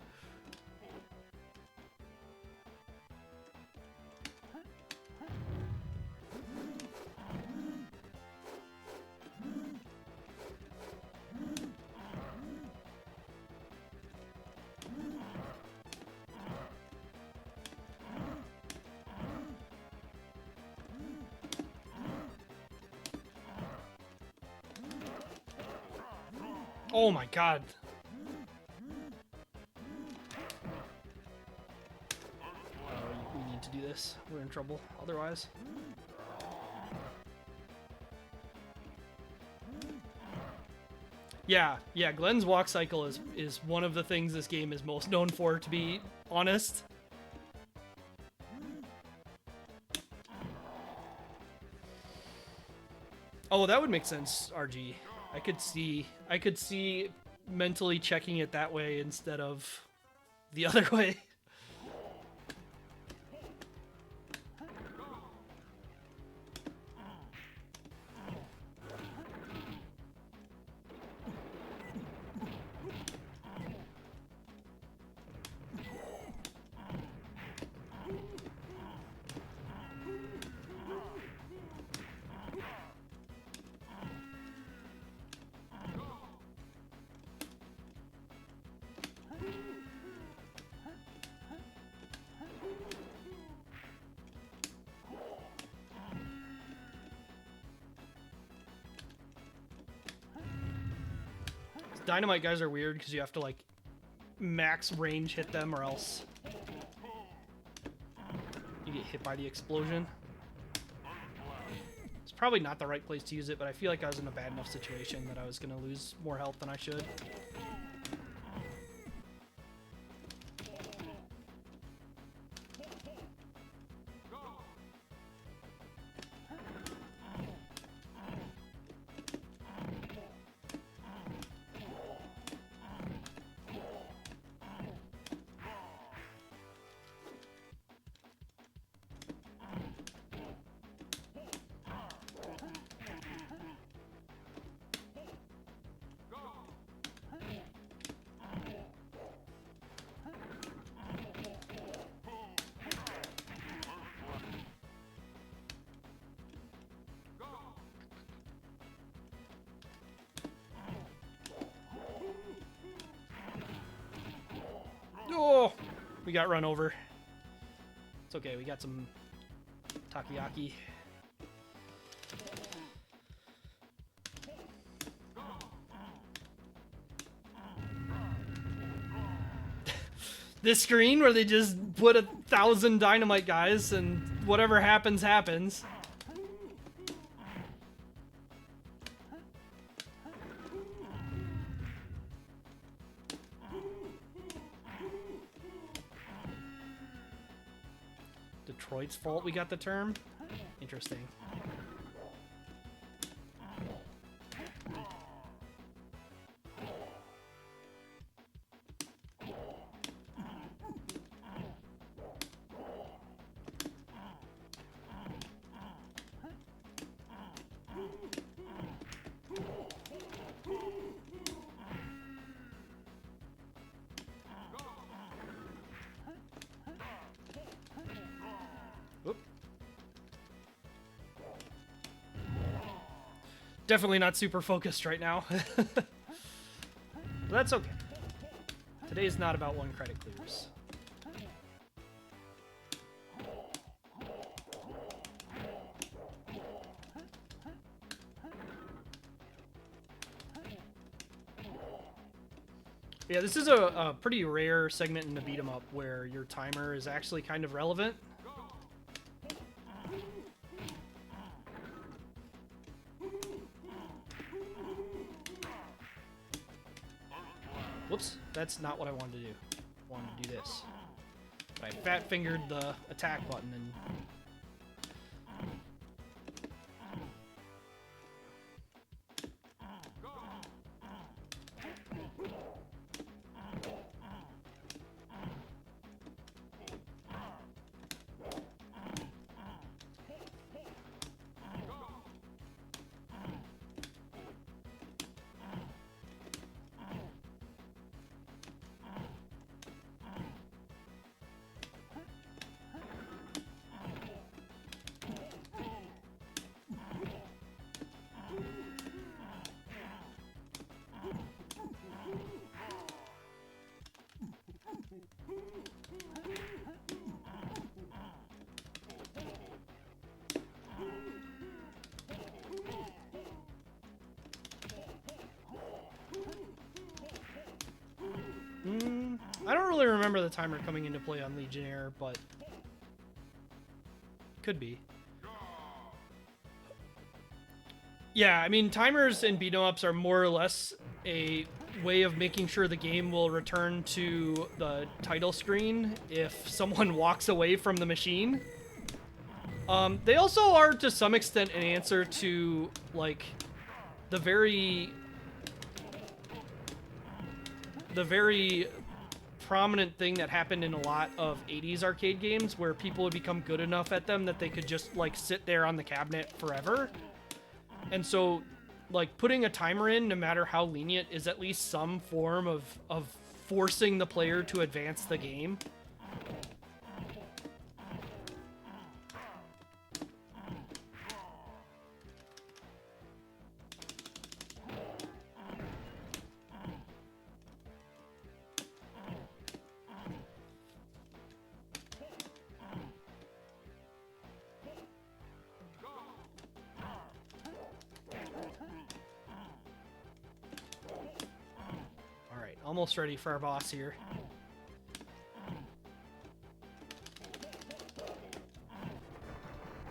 Oh my god. We need to do this. We're in trouble otherwise. Yeah, Glenn's walk cycle is one of the things this game is most known for, to be honest. Oh, that would make sense, RG. I could see mentally checking it that way instead of the other way. Dynamite guys are weird because you have to like max range hit them or else you get hit by the explosion. It's probably not the right place to use it, but I feel like I was in a bad enough situation that I was going to lose more health than I should. Oh, we got run over. It's okay, we got some takoyaki. This screen where they just put 1,000 dynamite guys and whatever happens, happens. Detroit's fault we got the term? Interesting. Definitely not super focused right now. But that's okay. Today's not about 1 credit clears. Yeah, this is a pretty rare segment in the beat 'em up where your timer is actually kind of relevant. Whoops, that's not what I wanted to do. I wanted to do this. But I fat-fingered the attack button and... I don't really remember the timer coming into play on Legionnaire, but could be. Yeah, I mean, timers in beat-em-ups are more or less a way of making sure the game will return to the title screen if someone walks away from the machine. They also are, to some extent, an answer to, like, the very prominent thing that happened in a lot of 80s arcade games where people would become good enough at them that they could just, like, sit there on the cabinet forever. And so, like, putting a timer in, no matter how lenient, is at least some form of forcing the player to advance the game. Almost ready for our boss here.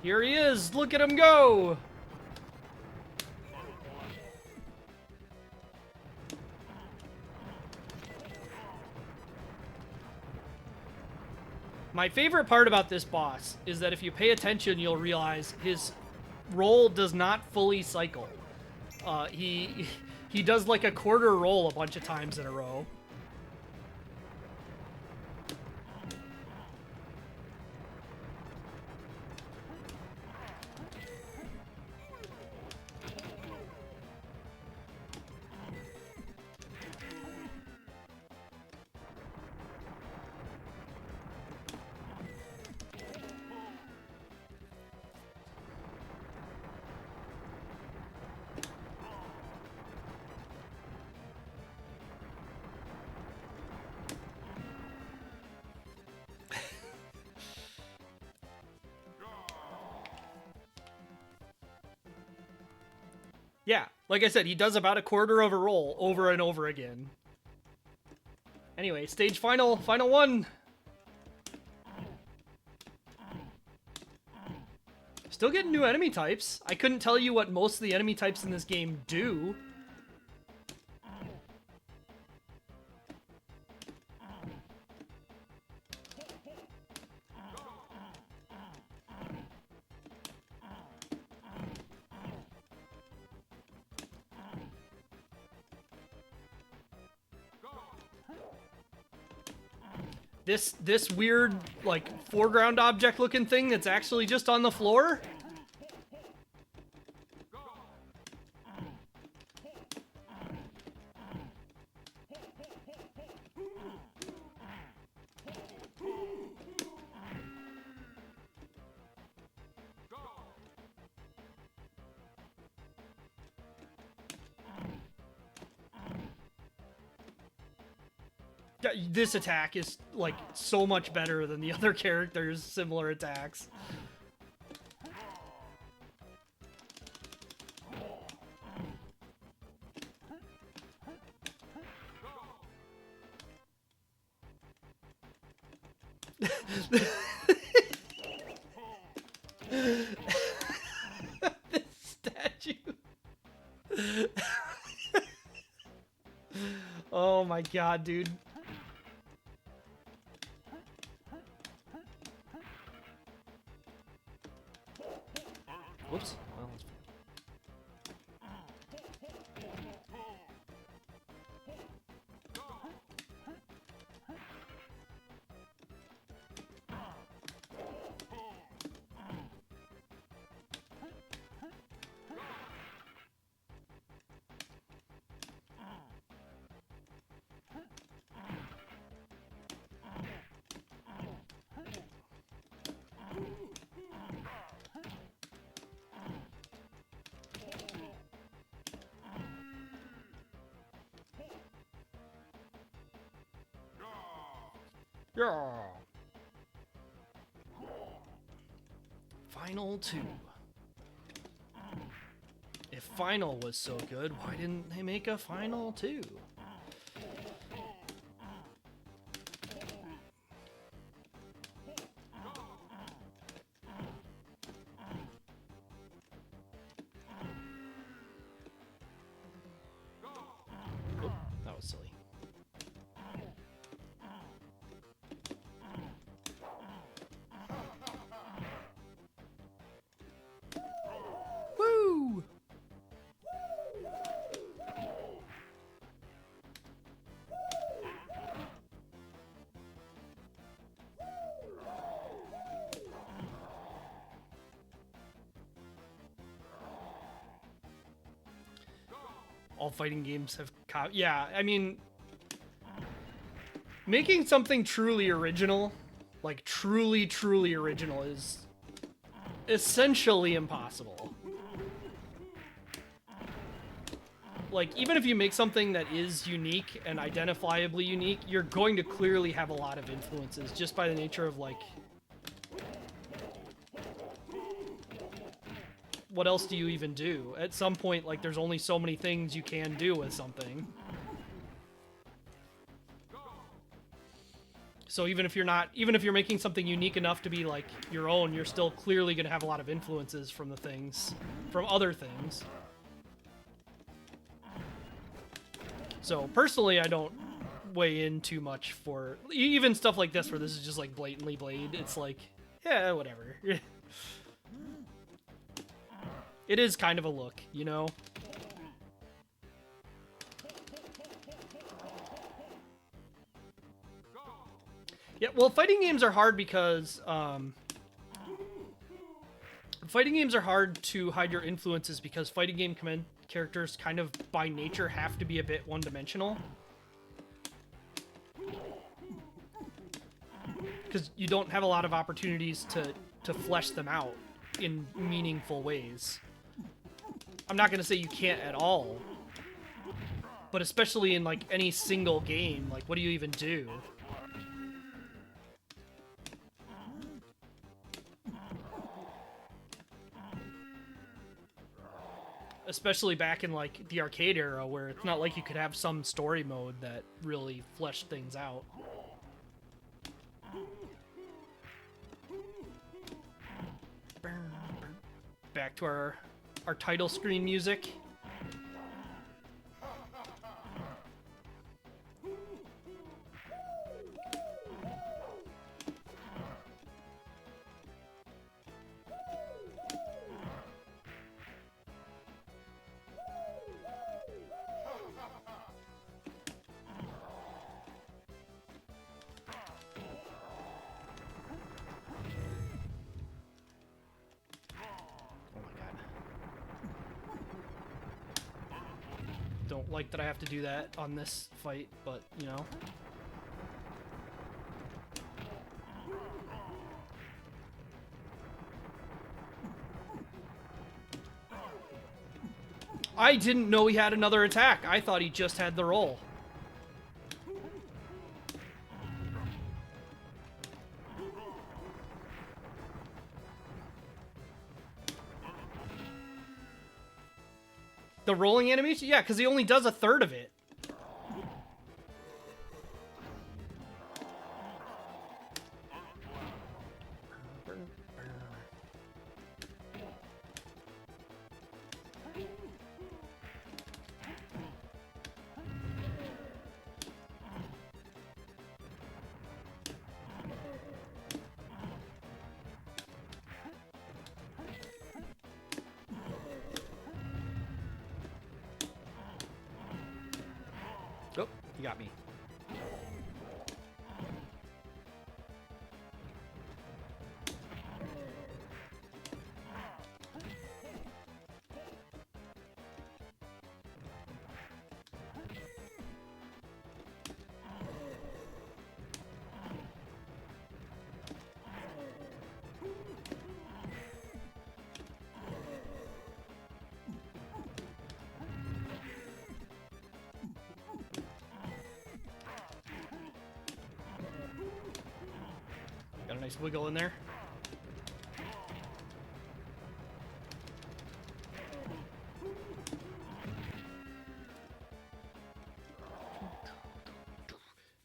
Here he is! Look at him go! My favorite part about this boss is that if you pay attention, you'll realize his roll does not fully cycle. He does like a quarter roll a bunch of times in a row. Yeah, like I said, he does about a quarter of a roll over and over again. Anyway, stage final 1. Still getting new enemy types. I couldn't tell you what most of the enemy types in this game do. This weird, like, foreground object looking thing that's actually just on the floor? This attack is, like, so much better than the other characters' similar attacks. This statue. Oh my god, dude. Whoops. Well, that's fine. Yeah. Final 2. If Final was so good, why didn't they make a Final 2? Oh, that was silly. Woo! All fighting games have yeah, I mean, making something truly original, like truly original, is essentially impossible. Like, even if you make something that is unique and identifiably unique, you're going to clearly have a lot of influences just by the nature of, like, what else do you even do? At some point, like, there's only so many things you can do with something. So even if you're making something unique enough to be, like, your own, you're still clearly going to have a lot of influences from from other things. So personally, I don't weigh in too much for even stuff like this, where this is just, like, blatantly Blade. It's like, yeah, whatever. It is kind of a look, you know? Yeah, well, fighting games are hard because, fighting games are hard to hide your influences because fighting game characters kind of, by nature, have to be a bit one-dimensional. Because you don't have a lot of opportunities to flesh them out in meaningful ways. I'm not going to say you can't at all, but especially in, like, any single game, like, what do you even do? Especially back in, like, the arcade era, where it's not like you could have some story mode that really fleshed things out. Back to our title screen music. Don't like that I have to do that on this fight, but, you know. I didn't know he had another attack. I thought he just had the roll. The rolling animation? Yeah, because he only does a third of it. Oh, you got me. Got a nice wiggle in there.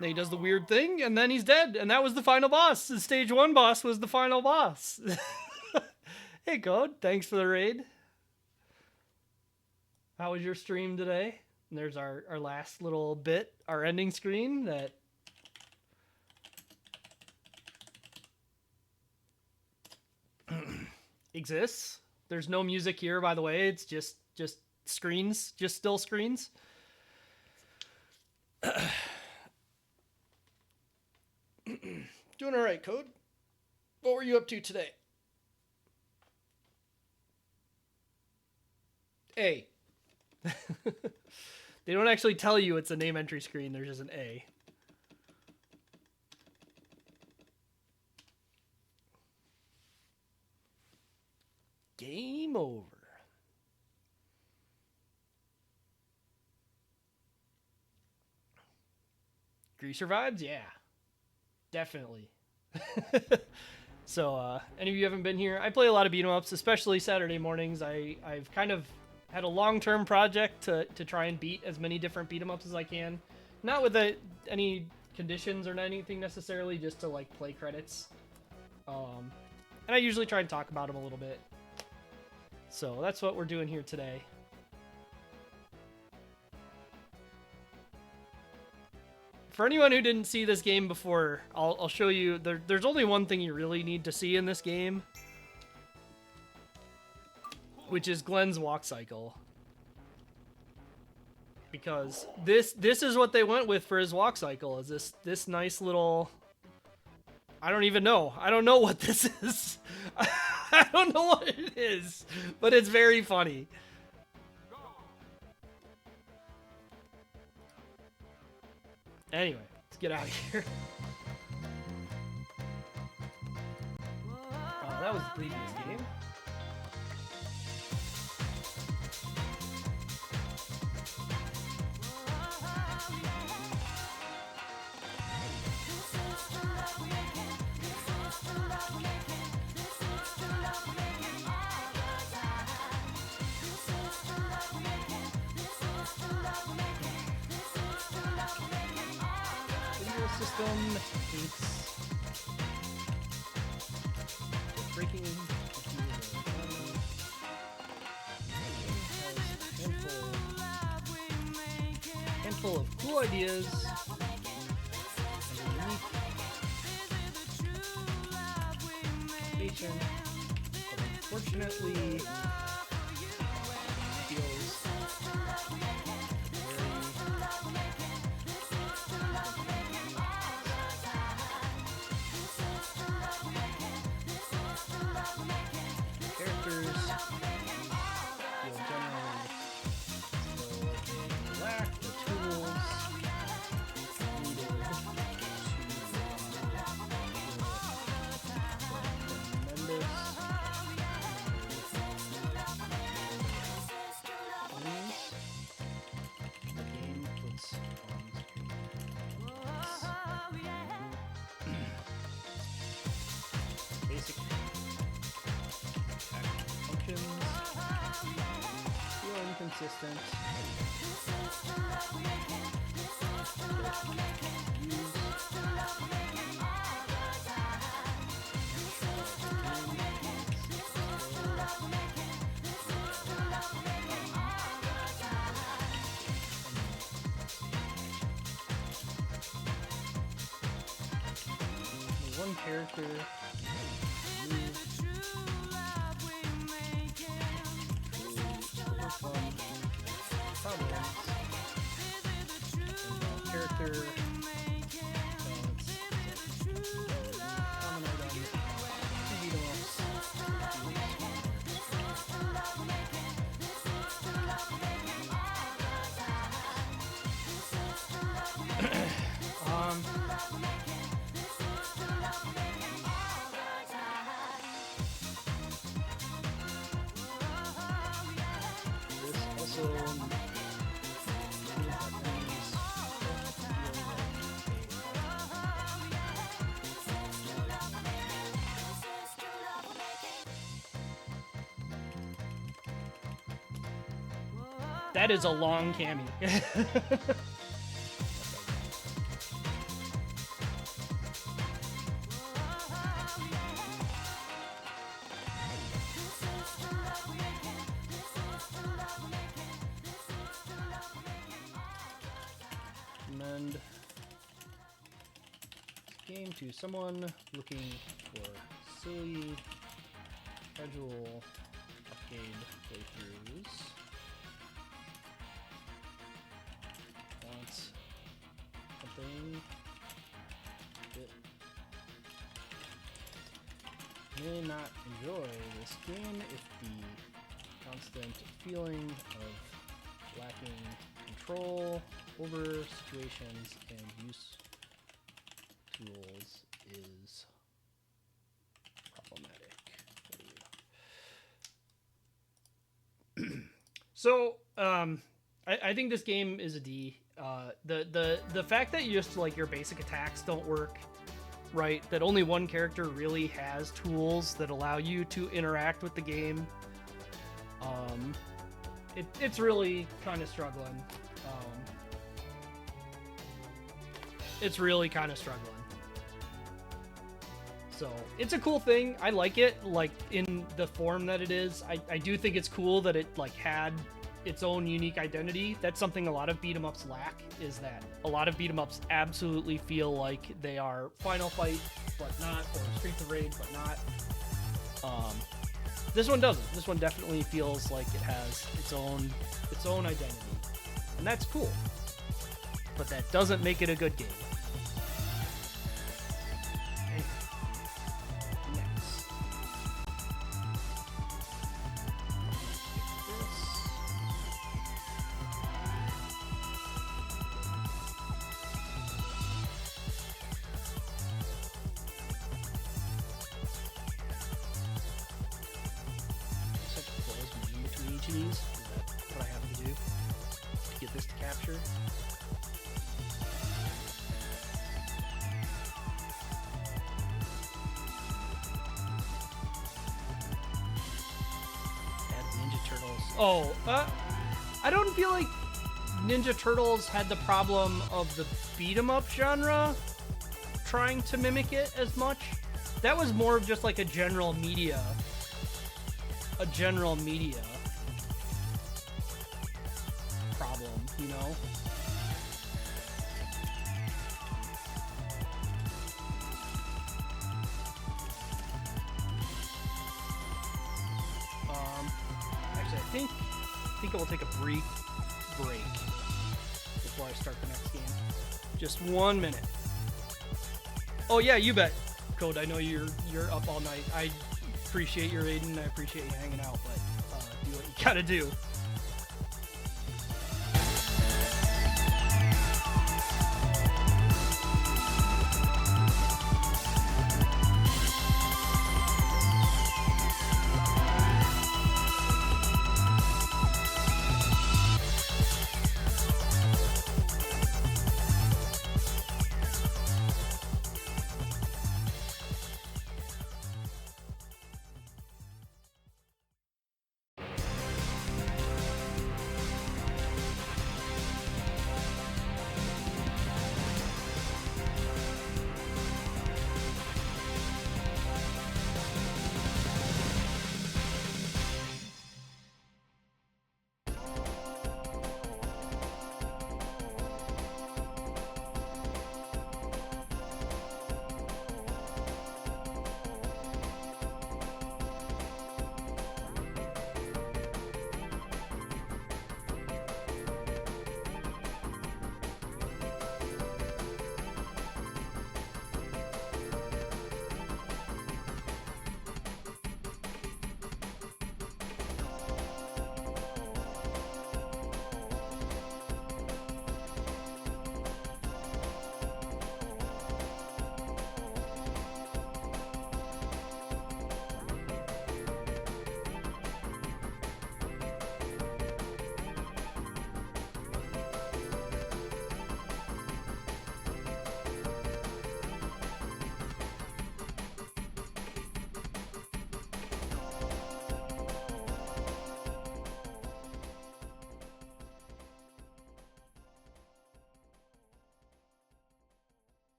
Then he does the weird thing, and then he's dead, and that was the final boss. The stage 1 boss was the final boss. Hey, Code, thanks for the raid. How was your stream today? And there's our last little bit, our ending screen that... exists. There's no music here, by the way. It's just screens, just still screens. Doing all right, Code. What were you up to today? A. They don't actually tell you it's a name entry screen. There's just an A. Game over. Greaser vibes? Yeah. Definitely. So, any of you haven't been here, I play a lot of beat-em-ups, especially Saturday mornings. I've kind of had a long-term project to try and beat as many different beat-em-ups as I can. Not with any conditions or anything necessarily, just to, like, play credits. And I usually try and talk about them a little bit. So that's what we're doing here today. For anyone who didn't see this game before, I'll show you. There's only one thing you really need to see in this game, which is Glenn's walk cycle. Because this is what they went with for his walk cycle, is this nice little... I don't even know. I don't know what this is. I don't know what it is, but it's very funny. Anyway, let's get out of here. Oh, that was the previous game. System hates breaking handful of cool ideas and unique innovation, but unfortunately feels consistent. One character. Character. That is a long cami. Recommend this game to someone looking for silly, casual arcade playthroughs. Wants something that may not enjoy this game if the constant feeling of lacking control over situations and use tools is problematic. So, I think this game is a D. The fact that you just like your basic attacks don't work, right? That only one character really has tools that allow you to interact with the game. It's really kind of struggling. It's really kind of struggling. So it's a cool thing. I like it, like in the form that it is. I do think it's cool that it like had its own unique identity. That's something a lot of beat 'em ups lack, is that a lot of beat 'em ups absolutely feel like they are Final Fight but not, or Streets of Rage but not. This one doesn't. This one definitely feels like it has its own identity, and that's cool. But that doesn't make it a good game. Is that what I have to do to get this to capture? Add Ninja Turtles. Oh, I don't feel like Ninja Turtles had the problem of the beat 'em up genre trying to mimic it as much. That was more of just like a general media problem, you know? Actually, I think I will take a brief break before I start the next game. Just 1 minute. Oh yeah, you bet, Code. I know you're up all night. I appreciate your aiding. I appreciate you hanging out, but do what you gotta do.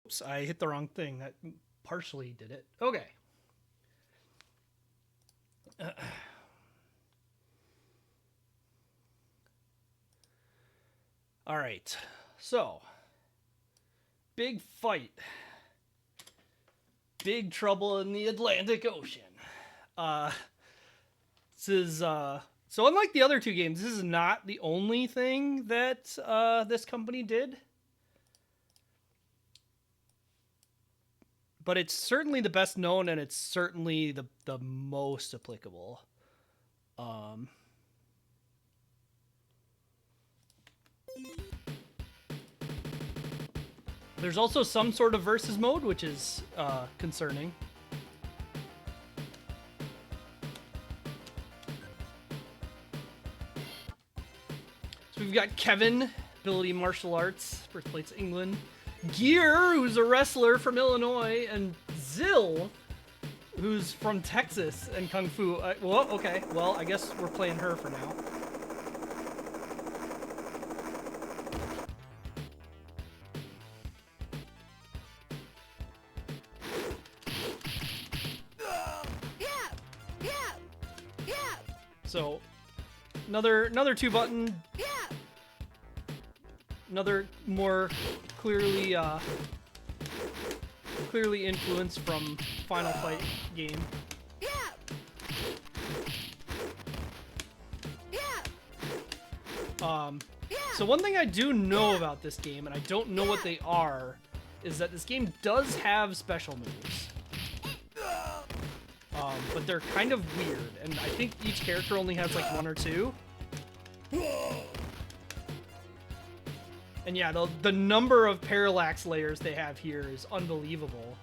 Oops, I hit the wrong thing. That partially did it. Okay. All right. So, big fight. Big trouble in the Atlantic Ocean. This is so unlike the other two games, this is not the only thing that this company did. But it's certainly the best known, and it's certainly the most applicable. There's also some sort of versus mode, which is concerning. So we've got Kevin, ability martial arts, birthplace England. Gear, who's a wrestler from Illinois, and Zill, who's from Texas and Kung Fu. Well, okay. Well, I guess we're playing her for now. So, another 2-button. Another more clearly influenced from Final Fight game. So one thing I do know about this game, and I don't know what they are, is that this game does have special moves. But they're kind of weird, and I think each character only has like 1 or 2. And yeah, the number of parallax layers they have here is unbelievable.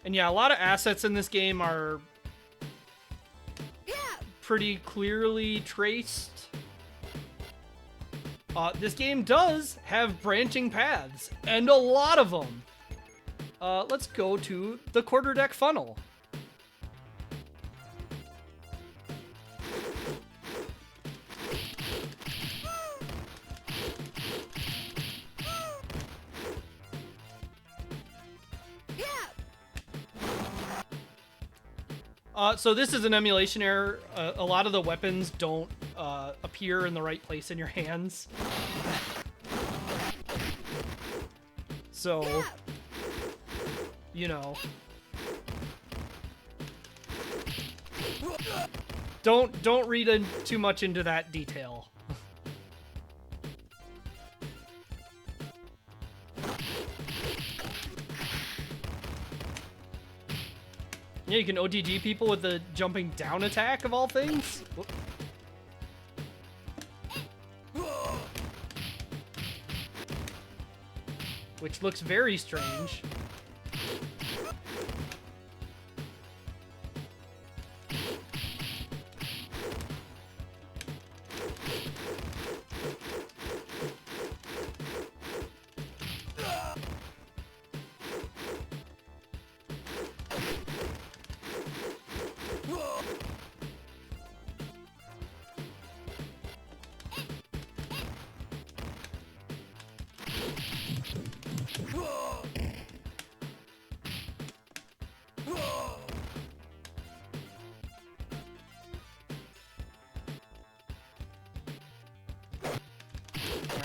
And yeah, a lot of assets in this game are pretty clearly traced. This game does have branching paths, and a lot of them. Let's go to the quarterdeck funnel. So this is an emulation error. A lot of the weapons don't appear in the right place in your hands. So, you know, don't read too much into that detail. Yeah, you can OTG people with the jumping down attack of all things. Whoop. Which looks very strange.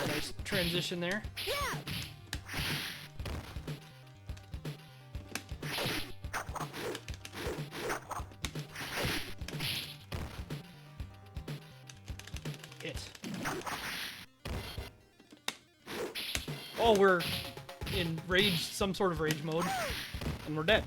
Nice transition there. Hit. Oh, we're in rage, some sort of rage mode, and we're dead.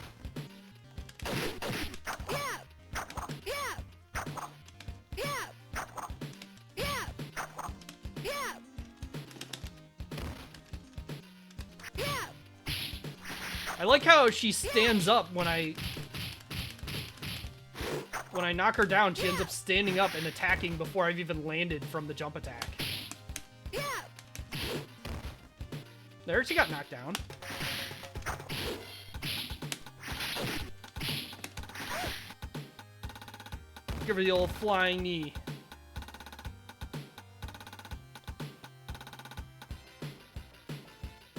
I like how she stands up when I when I knock her down, she ends up standing up and attacking before I've even landed from the jump attack. There, she got knocked down. Give her the old flying knee.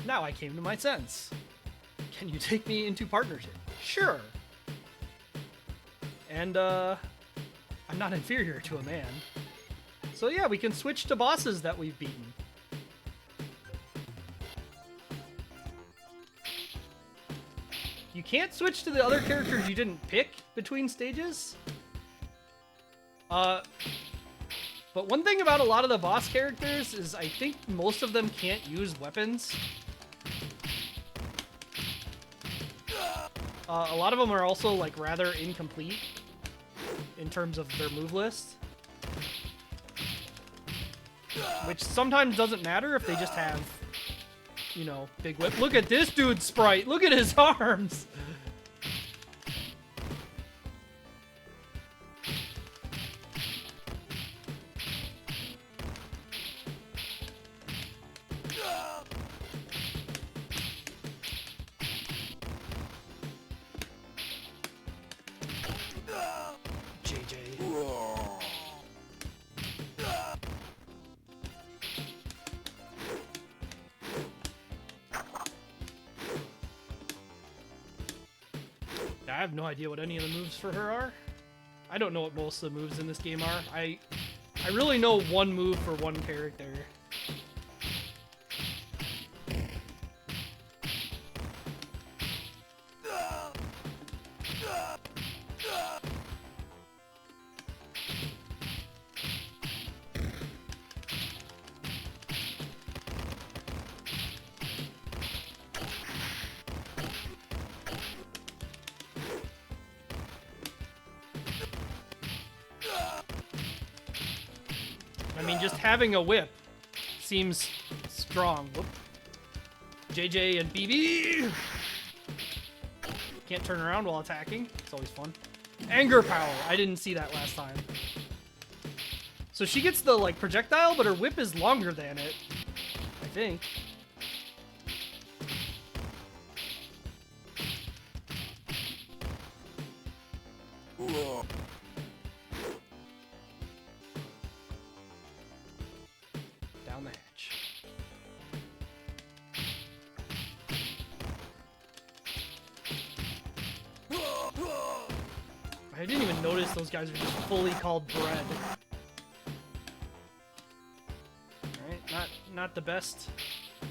Now I came to my sense. Can you take me into partnership? Sure. And, I'm not inferior to a man. So yeah, we can switch to bosses that we've beaten. You can't switch to the other characters you didn't pick between stages. But one thing about a lot of the boss characters is I think most of them can't use weapons. A lot of them are also, like, rather incomplete in terms of their move list. Which sometimes doesn't matter if they just have, you know, big whip. Look at this dude's sprite! Look at his arms! I have no idea what any of the moves for her are. I don't know what most of the moves in this game are. I really know one move for one character. I mean, just having a whip seems strong. Whoop. JJ and BB! Can't turn around while attacking. It's always fun. Anger power. I didn't see that last time. So she gets the, like, projectile, but her whip is longer than it. I think. Down the hatch. I didn't even notice those guys are just fully called bread. Alright, not the best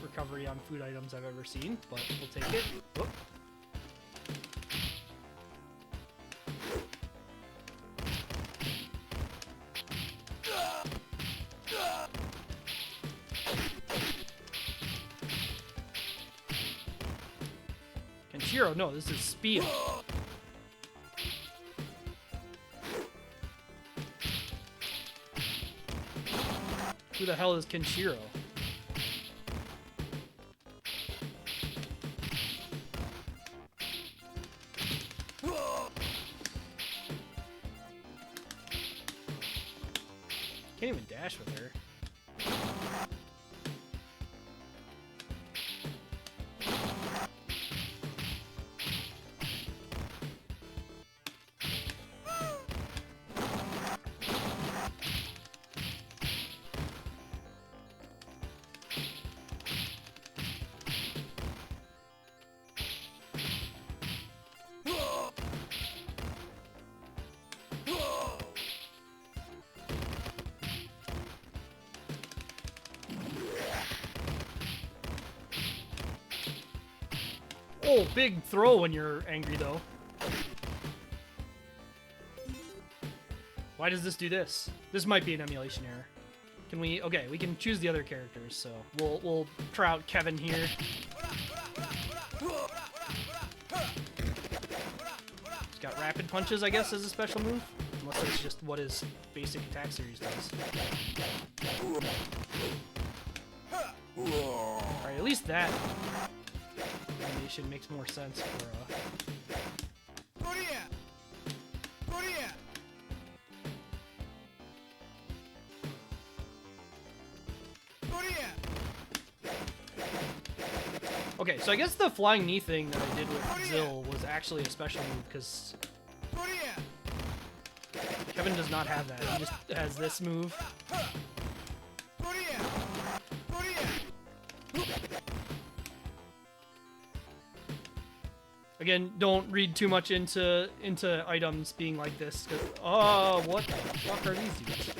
recovery on food items I've ever seen, but we'll take it. Whoop. Kenshiro, no, this is Spia. Who the hell is Kenshiro? Can't even dash with her. Oh, big throw when you're angry, though. Why does this do this? This might be an emulation error. Can we... Okay, we can choose the other characters, so we'll try out Kevin here. He's got rapid punches, I guess, as a special move. Unless it's just what his basic attack series does. Alright, at least that animation makes more sense for Okay, so I guess the flying knee thing that I did with Zill was actually a special move, because Kevin does not have that. He just has this move. Again, don't read too much into items being like this. Oh, what the fuck are these dudes?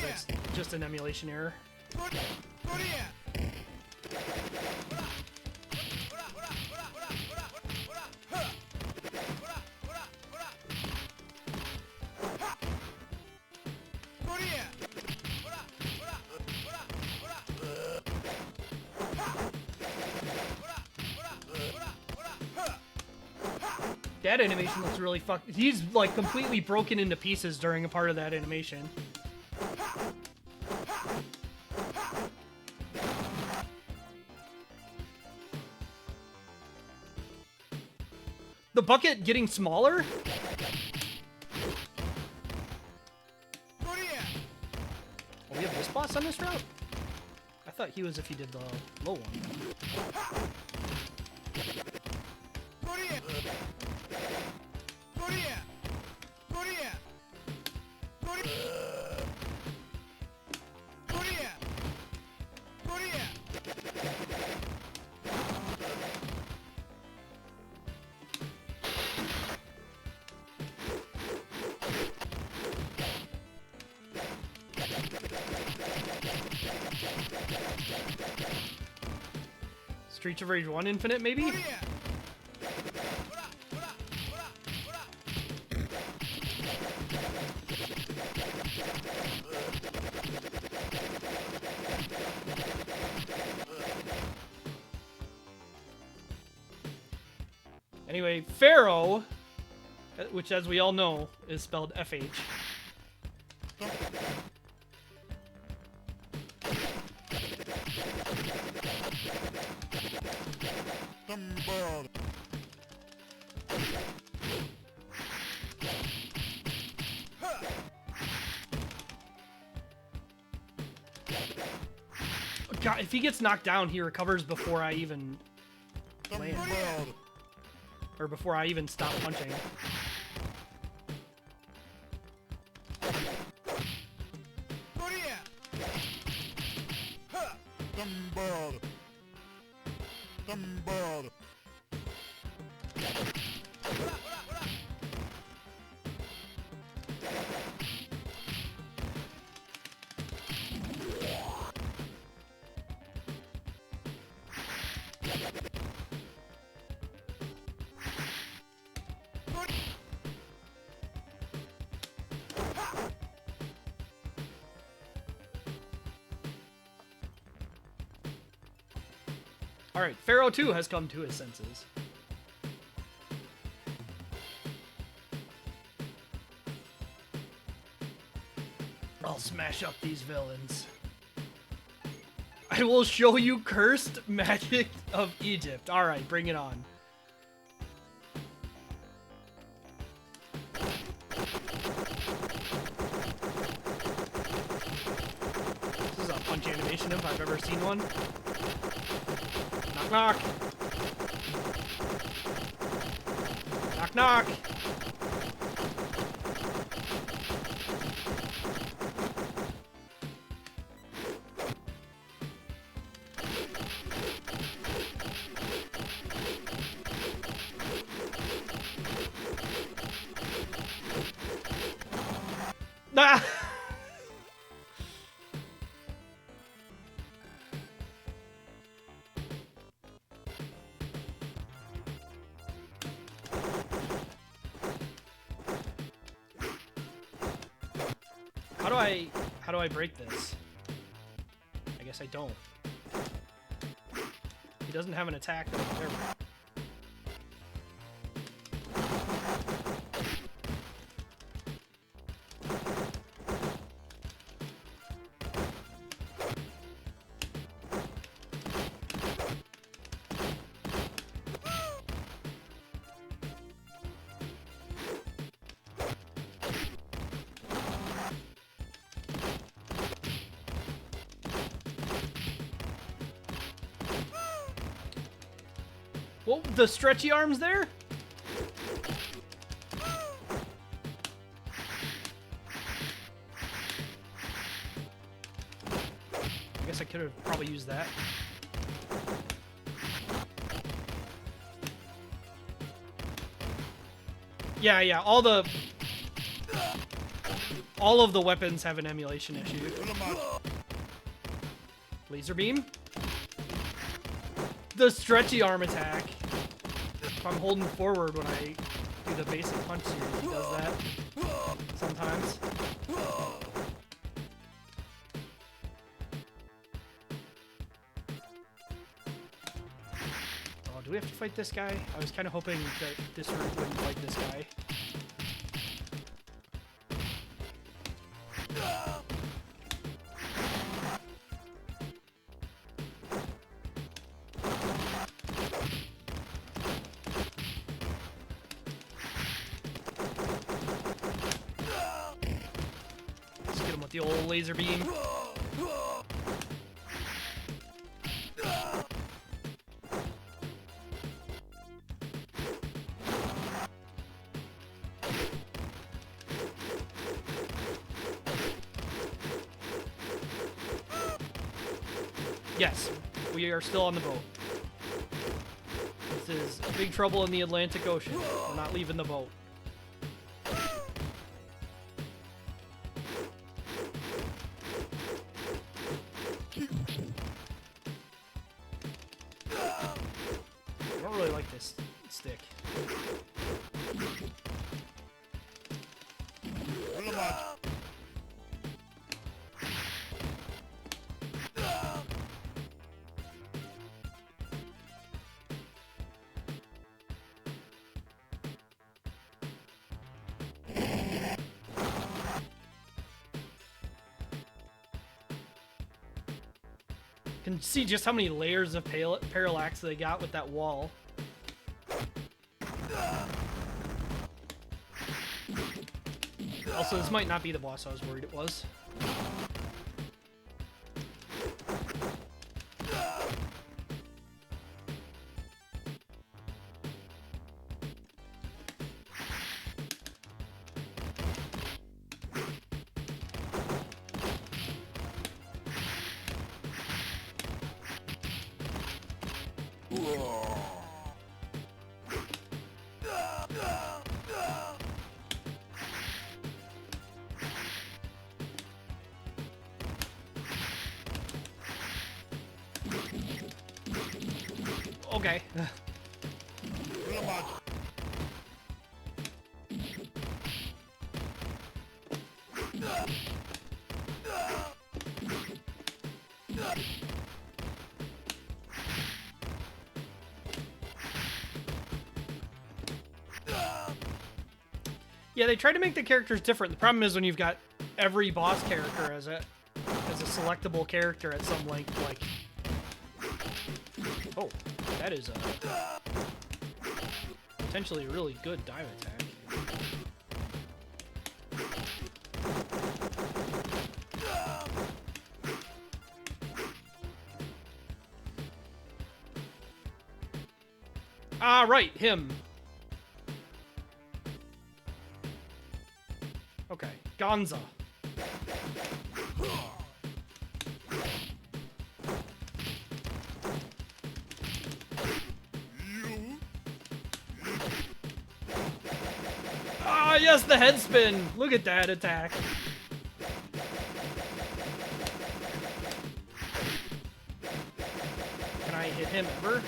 That's just an emulation error. That animation looks really fucked. He's like completely broken into pieces during a part of that animation. The bucket getting smaller? Oh, we have this boss on this route? I thought he was if he did the low one. Streets of Rage 1 Infinite, maybe? Anyway, Pharaoh, which as we all know is spelled FH. God, if he gets knocked down, he recovers before I even land. Or before I even stop punching. Alright, Pharaoh 2 has come to his senses. I'll smash up these villains. I will show you cursed magic of Egypt. Alright, bring it on. This is a punch animation if I've ever seen one. Knock, knock. Knock, knock. Ah! How do I break this? I guess I don't. He doesn't have an attack that I care about. Well, the stretchy arms there? I guess I could have probably used that. Yeah, all of the weapons have an emulation issue. Laser beam? The stretchy arm attack. If I'm holding forward when I do the basic punch series, he does that sometimes. Oh, do we have to fight this guy? I was kind of hoping that this route wouldn't fight this guy. The old laser beam. Yes, we are still on the boat. This is big trouble in the Atlantic Ocean. We're not leaving the boat. Stick. Can see just how many layers of parallax they got with that wall. Also, this might not be the boss I was worried it was. Okay. Yeah, they try to make the characters different. The problem is when you've got every boss character as a selectable character at some length, like... Oh, that is a potentially a really good dive attack. Ah, right, him. Okay, Gonza. Ah, yes, the head spin. Look at that attack. Can I hit him ever?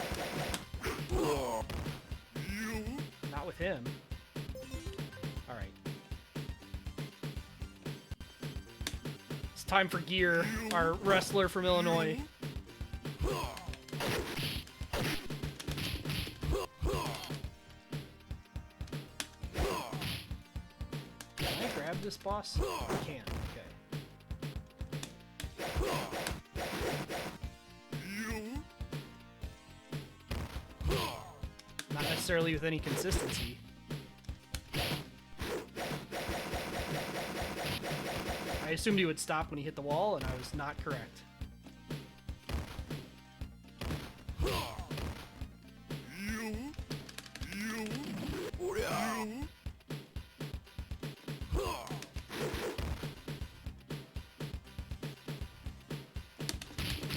Not with him. All right. It's time for Gear, our wrestler from Illinois. Can I grab this boss? I can. Okay. Not necessarily with any consistency. I assumed he would stop when he hit the wall, and I was not correct.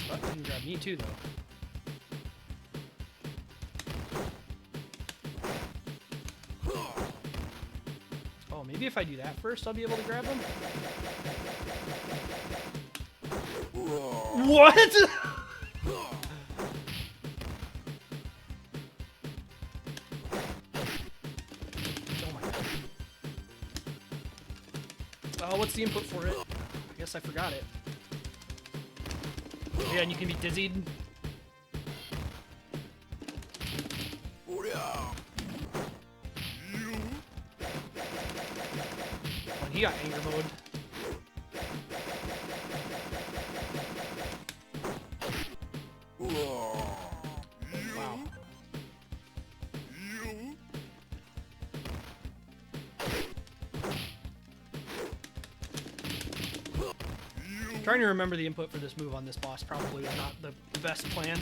But you can grab me too, though. Oh, maybe if I do that first, I'll be able to grab him? What? What's the input for it? I guess I forgot it. Yeah, and you can be dizzied. Oh, and he got anger mode. Wow. Trying to remember the input for this move on this boss probably was not the best plan.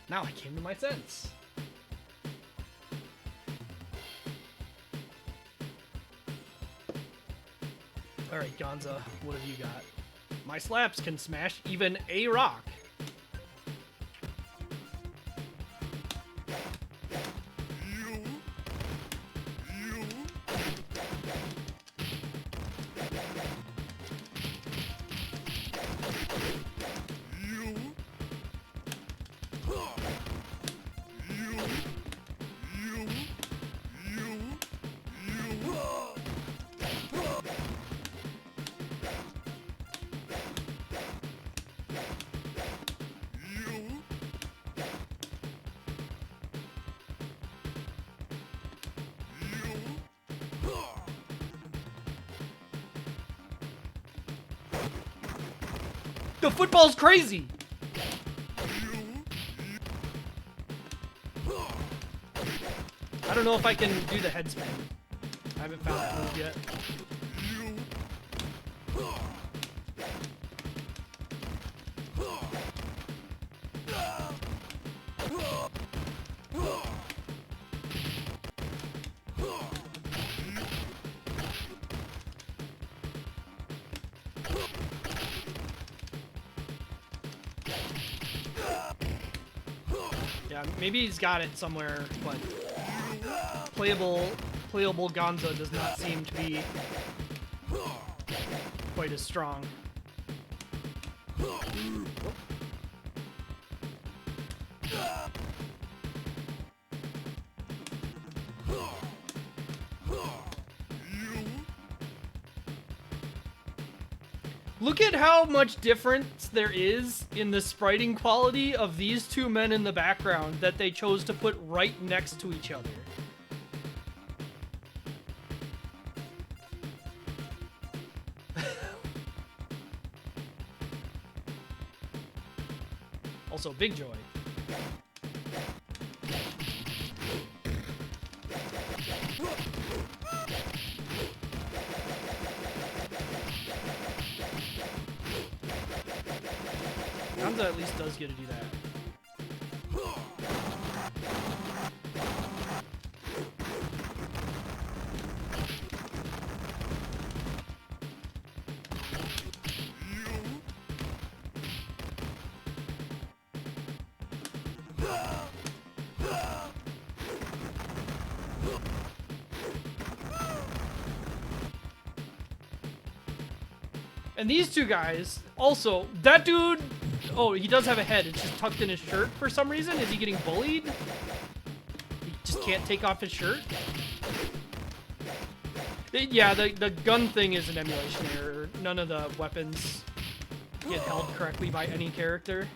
Now I came to my sense. Alright, Gonza, what have you got? My slaps can smash even a rock. The football's crazy! I don't know if I can do the head spin. I haven't found that move yet. Yeah, maybe he's got it somewhere, but playable Gonza does not seem to be quite as strong. Look at how much difference there is in the spriting quality of these two men in the background that they chose to put right next to each other. Also, Big Joy. Gonza at least does get to do that. And these two guys, also, that dude, oh, he does have a head. It's just tucked in his shirt for some reason. Is he getting bullied? He just can't take off his shirt? Yeah, the gun thing is an emulation error. None of the weapons get held correctly by any character.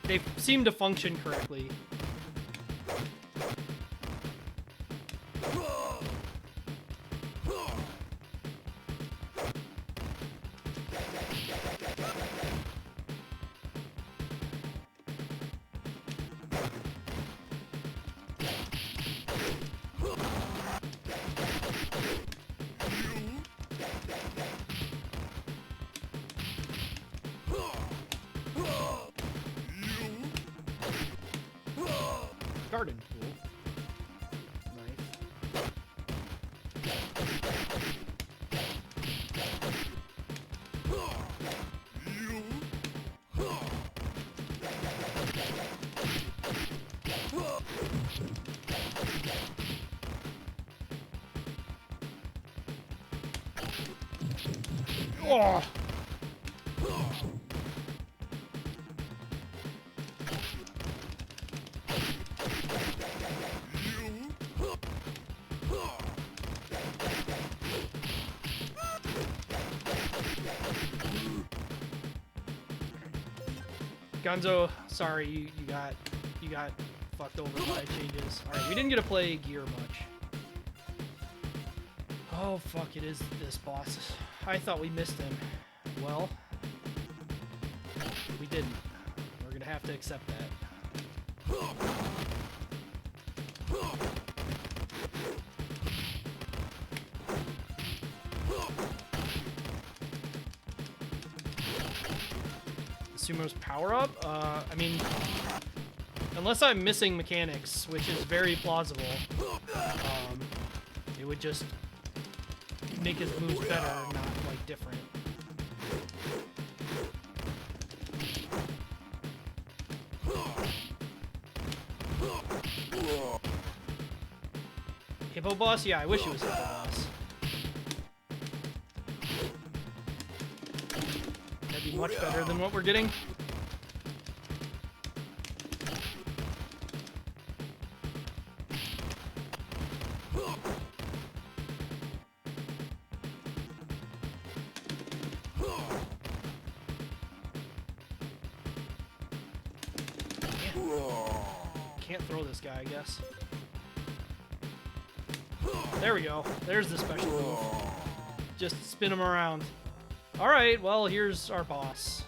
They seem to function correctly. garden. Cool. Nice. Oh! Gonzo, sorry, you got fucked over by changes. Alright, we didn't get to play gear much. Oh fuck, it is this boss. I thought we missed him. Well, we didn't. We're gonna have to accept that. Sumo's power-up? I mean, unless I'm missing mechanics, which is very plausible, it would just make his moves better, not, like, different. Hippo Boss? Yeah, I wish it was Hippo Boss. That'd be much better than what we're getting. Can't throw this guy, I guess. There we go. There's the special move. Just spin him around. Alright, well, here's our boss.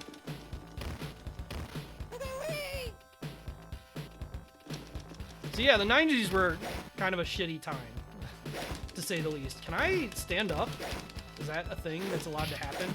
So yeah, the 90s were kind of a shitty time, to say the least. Can I stand up? Is that a thing that's allowed to happen?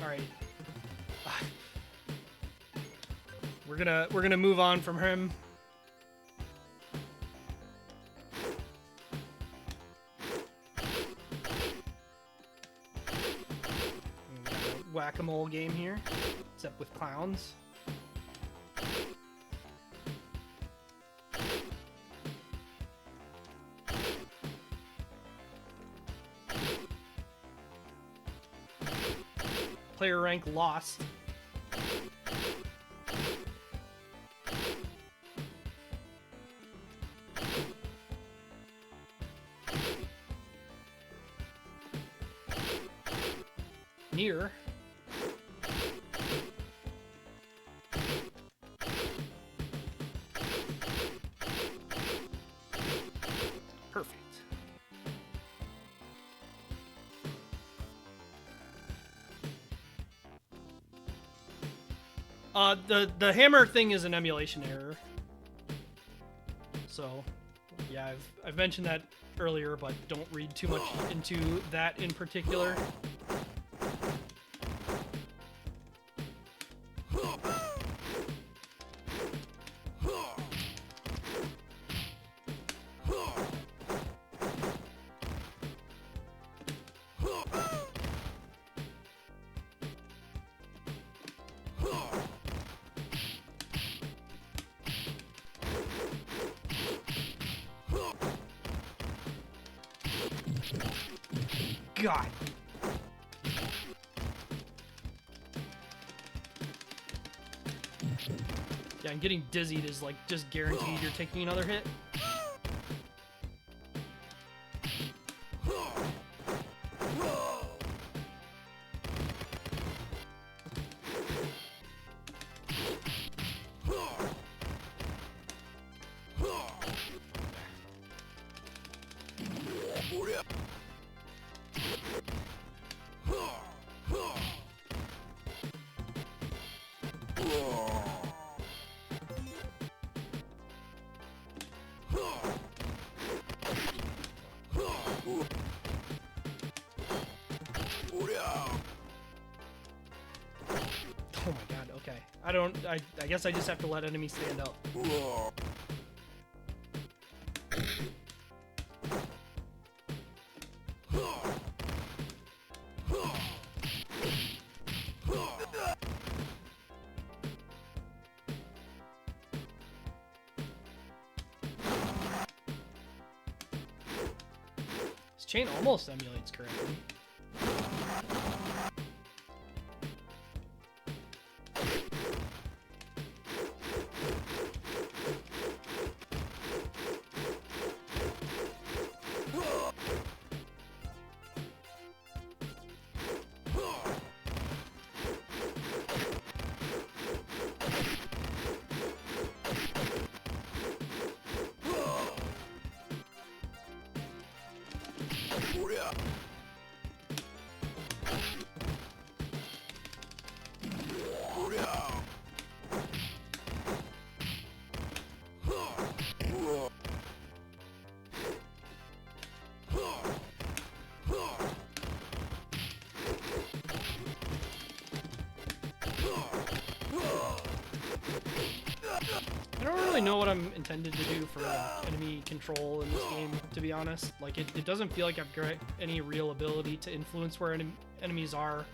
Alright. We're gonna move on from him. Whack-a-mole game here, except with clowns. Player rank lost. Near. Perfect. The hammer thing is an emulation error. So, Yeah, I've mentioned that earlier, but don't read too much into that in particular. God. Yeah, and getting dizzied is like just guaranteed you're taking another hit. Oh my god, okay. I guess I just have to let enemies stand up. This chain almost emulates correctly. I don't really know what I'm intended to do for enemy control in this game, to be honest. Like, it doesn't feel like I've got any real ability to influence where enemies are.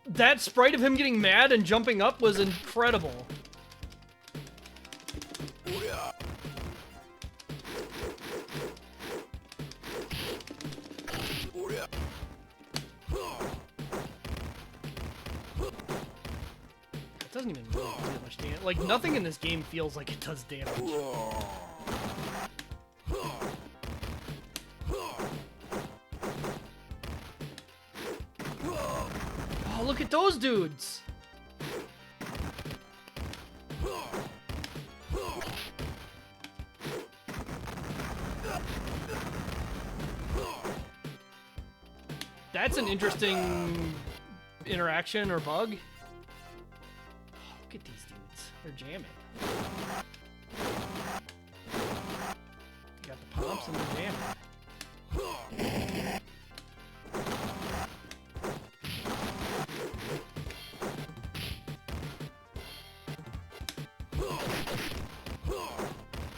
That sprite of him getting mad and jumping up was incredible. It doesn't even really do that much damage. Like, nothing in this game feels like it does damage. Oh, look at those dudes! That's an interesting interaction or bug. Oh, look at these dudes. They're jamming. Got the pumps and they're jamming.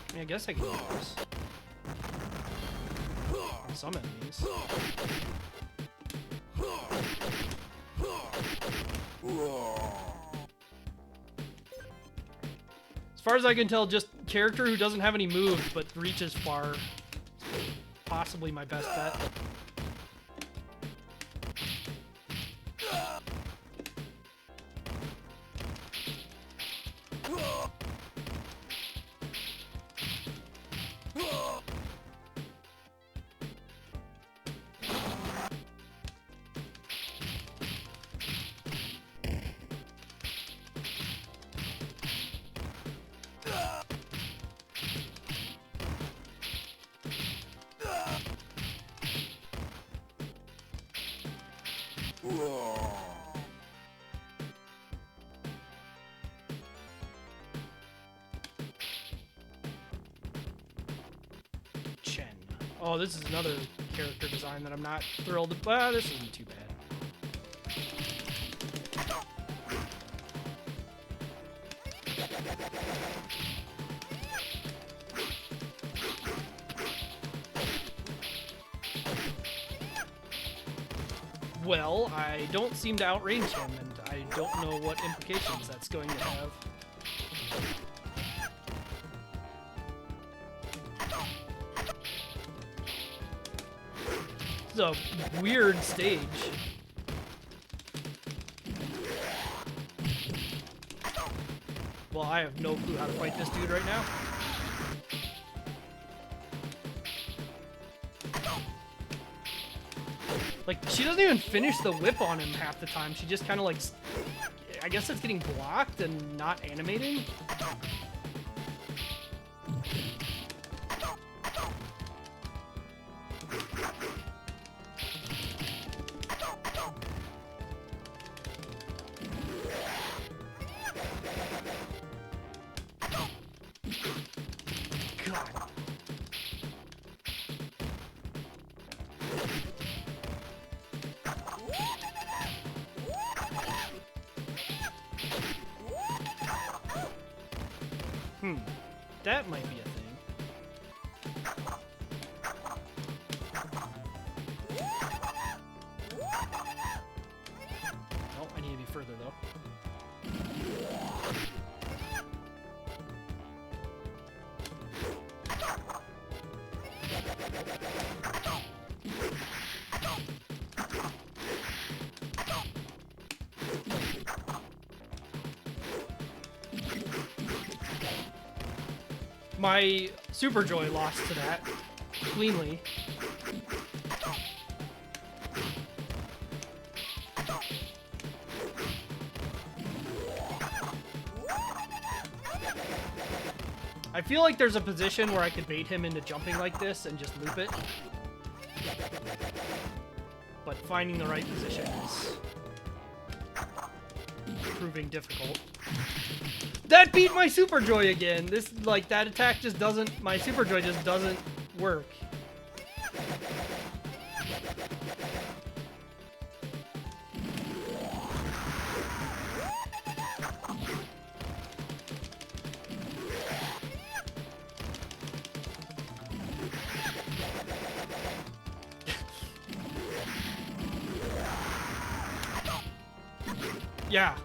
I mean, I guess I can do this. On some enemies. As far as I can tell, just character who doesn't have any moves but reaches far. Possibly my best bet. Chen. Oh, this is another character design that I'm not thrilled about. This isn't too bad. Well, I don't seem to outrange him, and I don't know what implications that's going to have. This is a weird stage. Well, I have no clue how to fight this dude right now. Like, she doesn't even finish the whip on him half the time. She just kind of like, I guess it's getting blocked and not animating. God. That might be a thing. Oh, I need to be further though. My Super Joy lost to that cleanly. I feel like there's a position where I could bait him into jumping like this and just loop it. But finding the right position is proving difficult. That beat my Super Joy again! This, like, that attack just doesn't... My Super Joy just doesn't work. Yeah.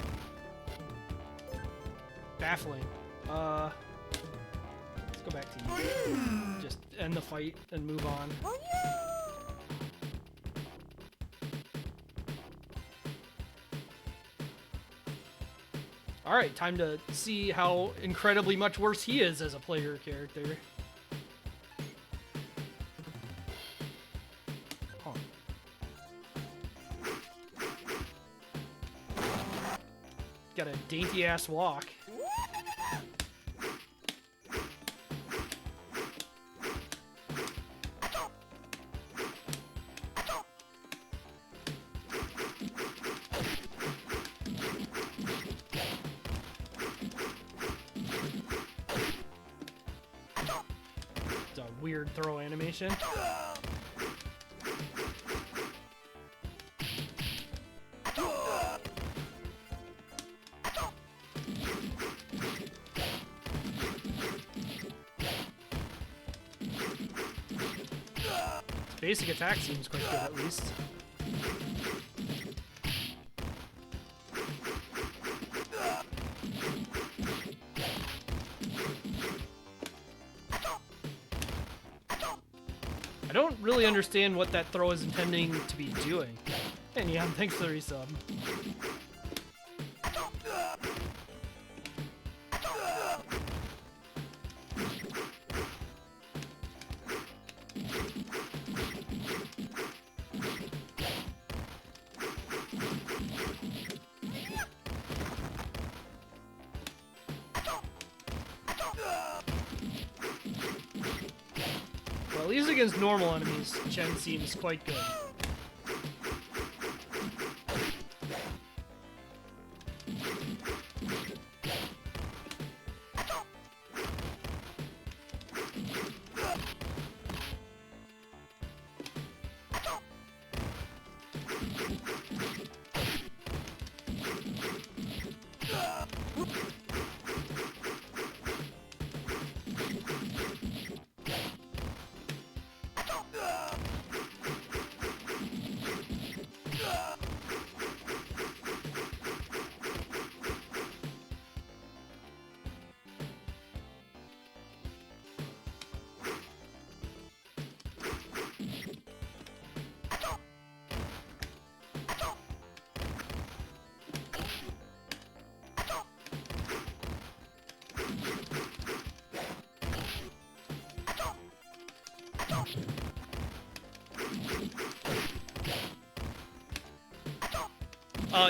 Baffling. Let's go back to you. Just end the fight and move on. Alright, time to see how incredibly much worse he is as a player character. Huh. Got a dainty-ass walk. It's a weird throw animation. Basic attack seems quite good, at least. I don't really understand what that throw is intending to be doing. And yeah, thanks for the resub. Well, at least against normal enemies, Chen seems quite good.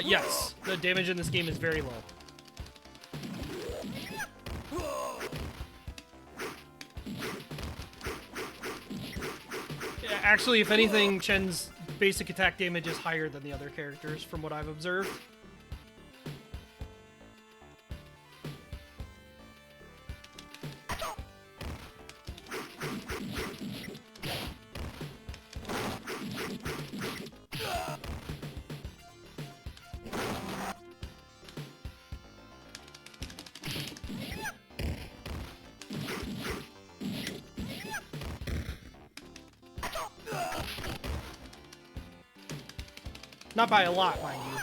Yes, the damage in this game is very low. Yeah, actually, if anything, Chen's basic attack damage is higher than the other characters from what I've observed. Not by a lot, mind you,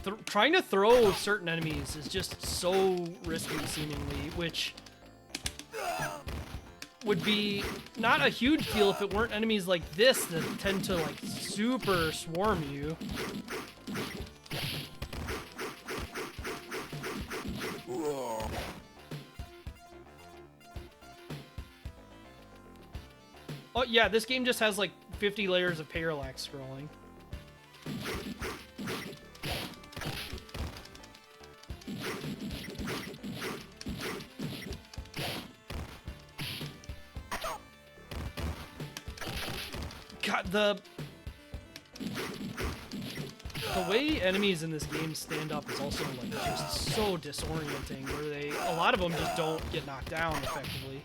but... trying to throw certain enemies is just so risky, seemingly, which would be not a huge deal if it weren't enemies like this that tend to, like, super swarm you. Oh, yeah, this game just has, like, 50 layers of parallax scrolling. God, the way enemies in this game stand up is also, like, just so disorienting, where a lot of them just don't get knocked down effectively.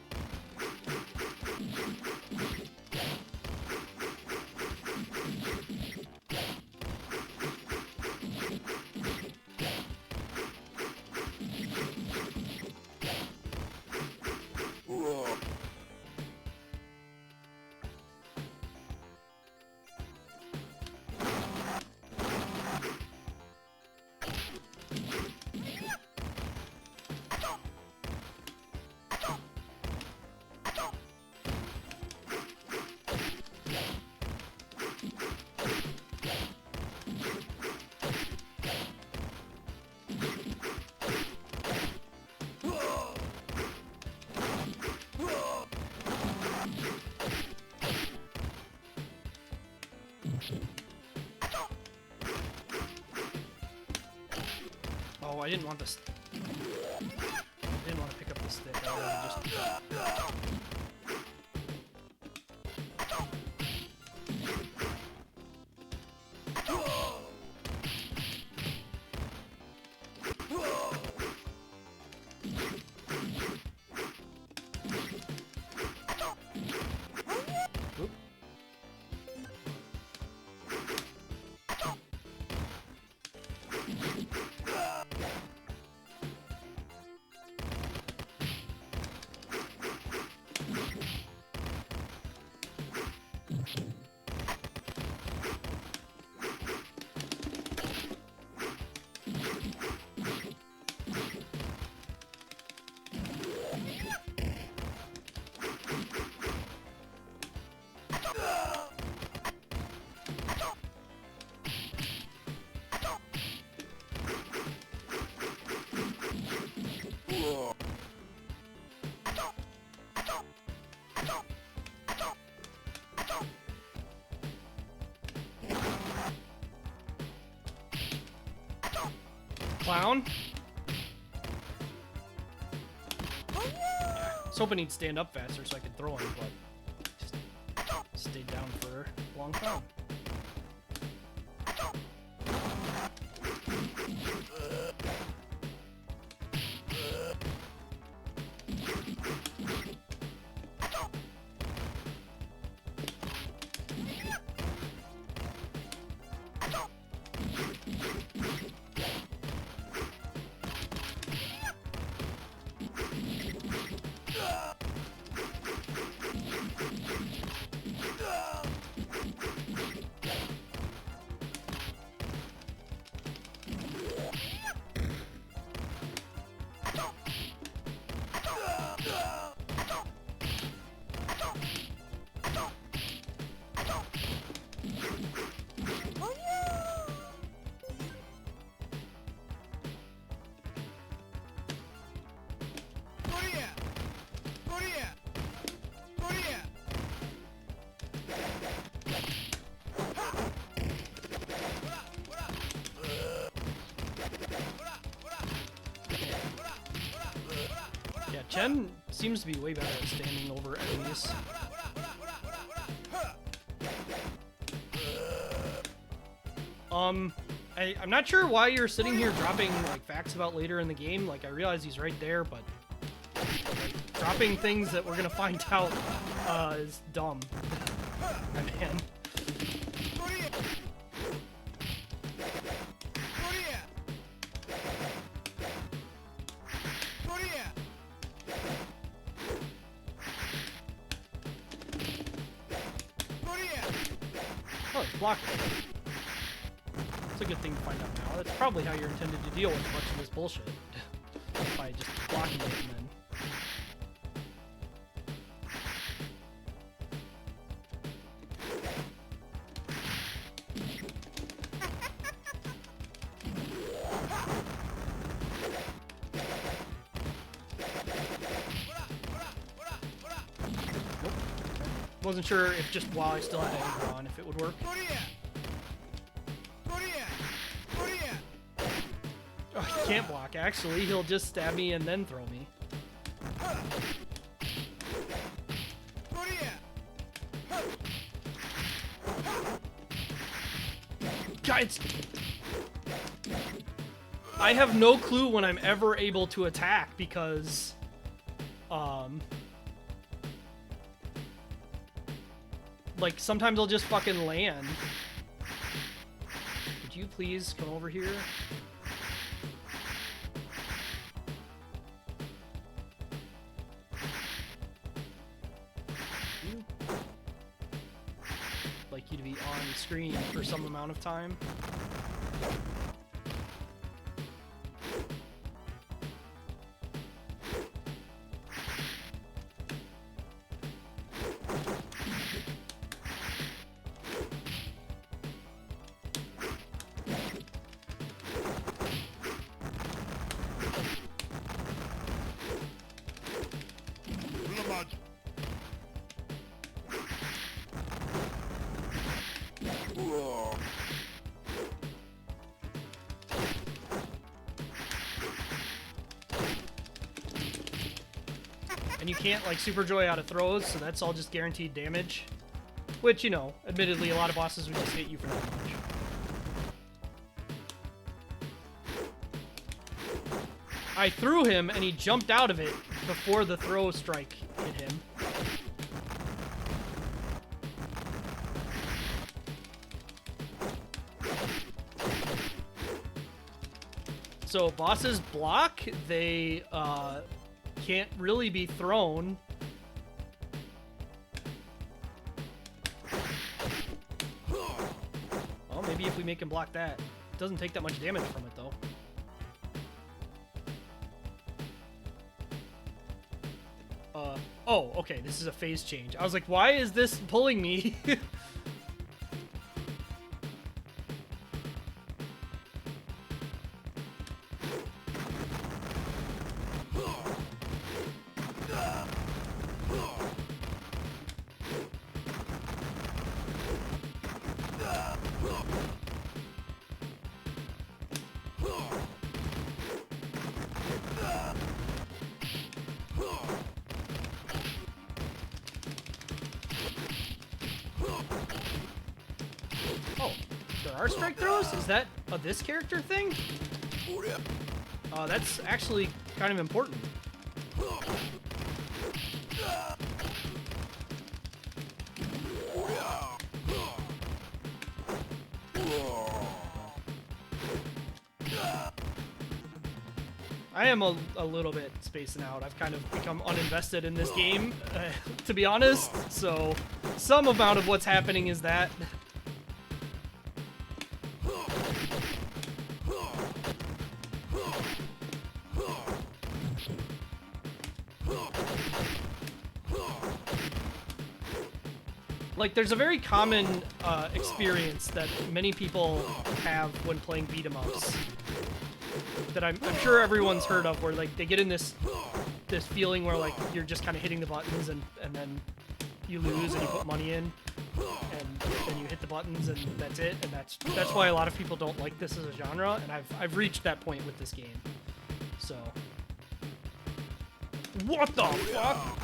Oh, I didn't want this. I didn't want to pick up the stick. I wanted to just... Clown? I was hoping he'd stand up faster so I could throw him, but just stayed down for a long time. Chen seems to be way better at standing over enemies. I'm not sure why you're sitting here dropping like facts about later in the game. Like, I realize he's right there, but like, dropping things that we're gonna find out is dumb. Man. Oh, it's blocked. It's a good thing to find out now. That's probably how you're intended to deal with much of this bullshit. By just blocking it and then... Nope. Wasn't sure if just while I still had anger on, if it would work. Oh, he can't block, actually. He'll just stab me and then throw me. Guys! I have no clue when I'm ever able to attack because... like, sometimes I'll just fucking land. Would you please come over here? Like you to be on screen for some amount of time. And you can't, like, Super Joy out of throws, so that's all just guaranteed damage. Which, you know, admittedly, a lot of bosses would just hit you for that much. I threw him, and he jumped out of it before the throw strike hit him. So bosses block, they can't really be thrown. Well, maybe if we make him block that. It doesn't take that much damage from it, though. Oh, okay, this is a phase change. I was like, why is this pulling me? There are strike throws? Is that a this character thing? That's actually kind of important. I am a little bit spacing out. I've kind of become uninvested in this game, to be honest, so some amount of what's happening is that. Like, there's a very common experience that many people have when playing beat-em-ups that I'm sure everyone's heard of, where like they get in this feeling where like you're just kind of hitting the buttons and then you lose and you put money in and then you hit the buttons and that's it, and that's why a lot of people don't like this as a genre, and I've reached that point with this game. So What the fuck?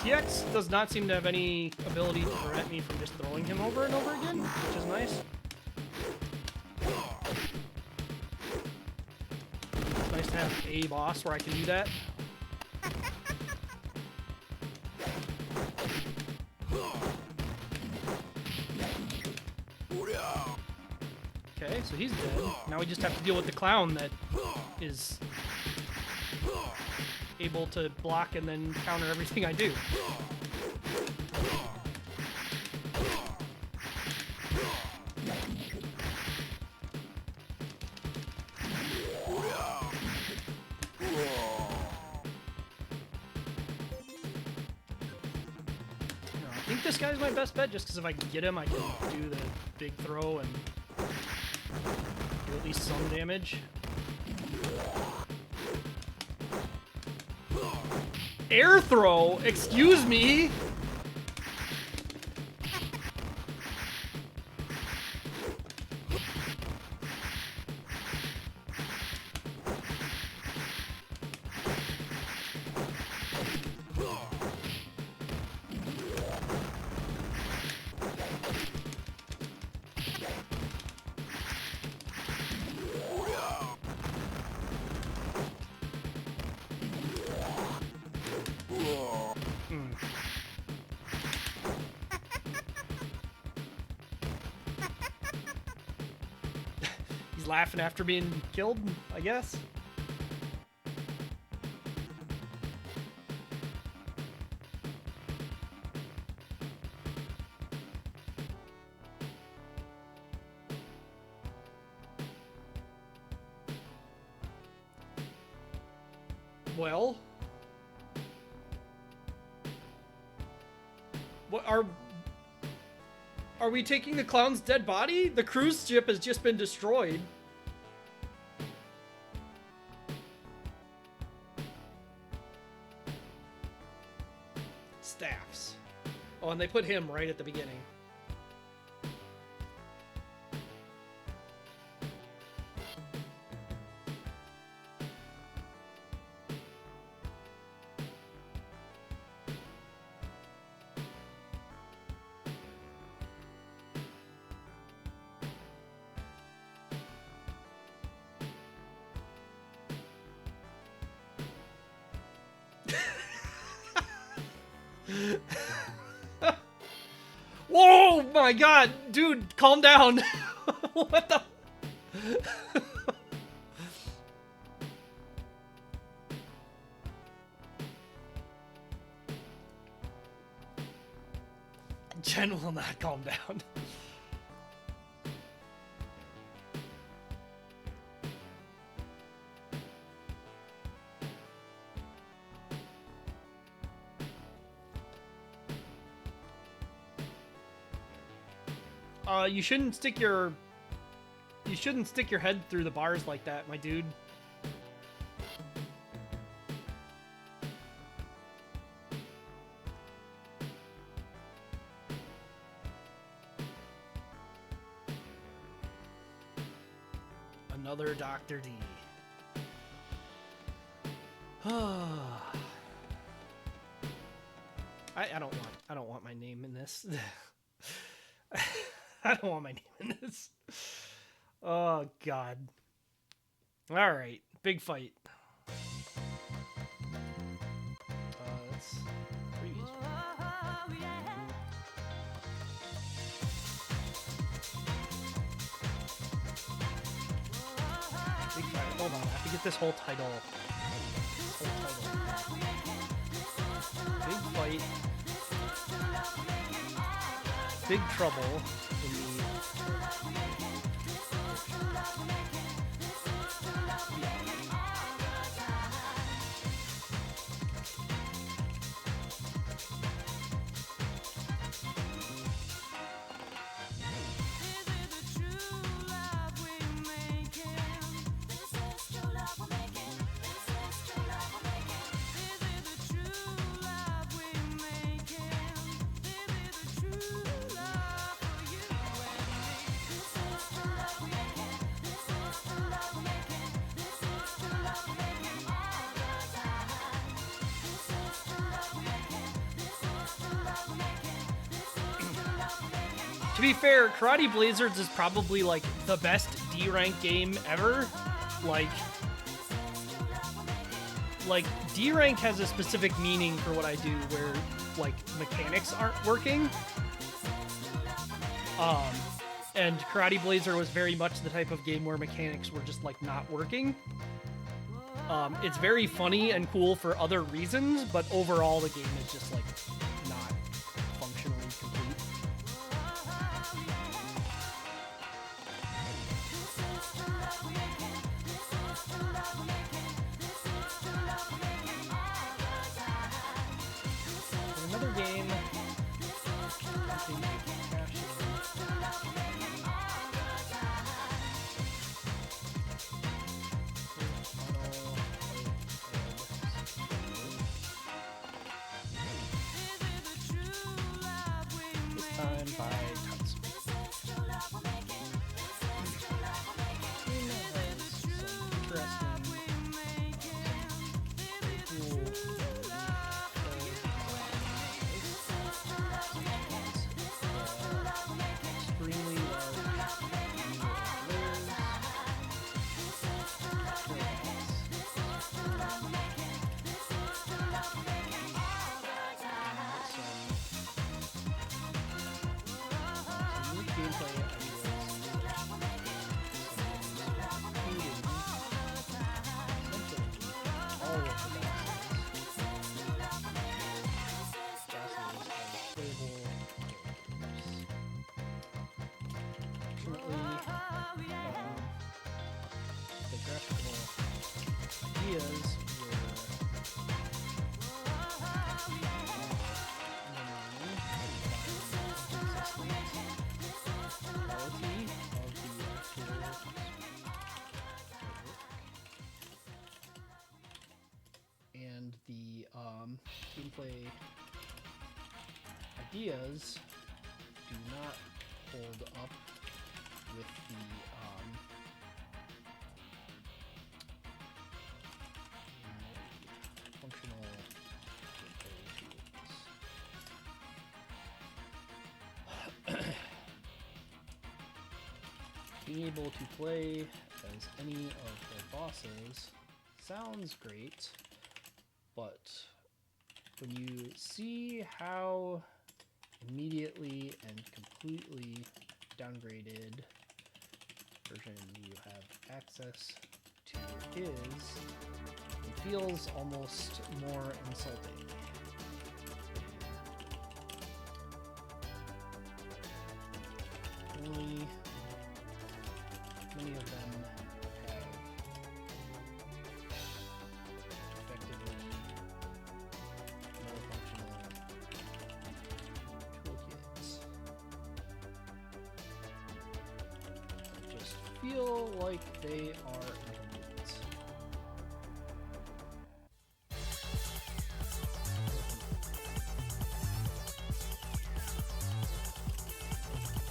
TX does not seem to have any ability to prevent me from just throwing him over and over again, which is nice. It's nice to have a boss where I can do that. Okay, so he's dead. Now we just have to deal with the clown that is able to block and then counter everything I do. I think this guy's my best bet just because if I can get him, I can do the big throw and do at least some damage. Air throw? Excuse me? He's laughing after being killed, I guess. Well, what are we taking the clown's dead body? The cruise ship has just been destroyed. Staffs. Oh, and they put him right at the beginning. Whoa, my God, dude, calm down. What the? Jen will not calm down. You shouldn't stick your head through the bars like that, my dude. Another Dr. D. I don't want my name in this. I don't want my name in this. Oh, God. All right. Big fight. to get this whole title. Big fight. Big trouble in the... To be fair, Karate Blazers is probably like the best D rank game ever. Like D rank has a specific meaning for what I do where like mechanics aren't working. And Karate Blazer was very much the type of game where mechanics were just like not working. It's very funny and cool for other reasons, but overall the game is just like not functionally complete. Another game. This time by Tatsu. And the gameplay ideas do not hold up with the functional gameplay tools. Being able to play as any of the bosses sounds great, but when you see how immediately and completely downgraded version you have access to his, it feels almost more insulting. Only many of them have effectively more functional toolkits that just feel like they are intermediates.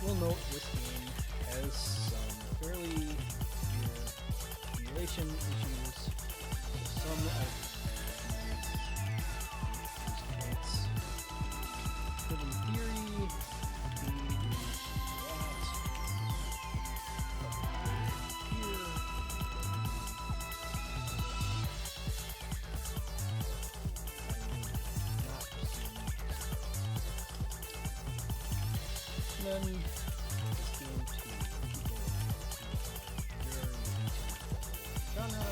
You'll note this game has some fairly severe emulation issues. Some of these traits could, in theory, be lost. Here, then this game to people who are very into the genre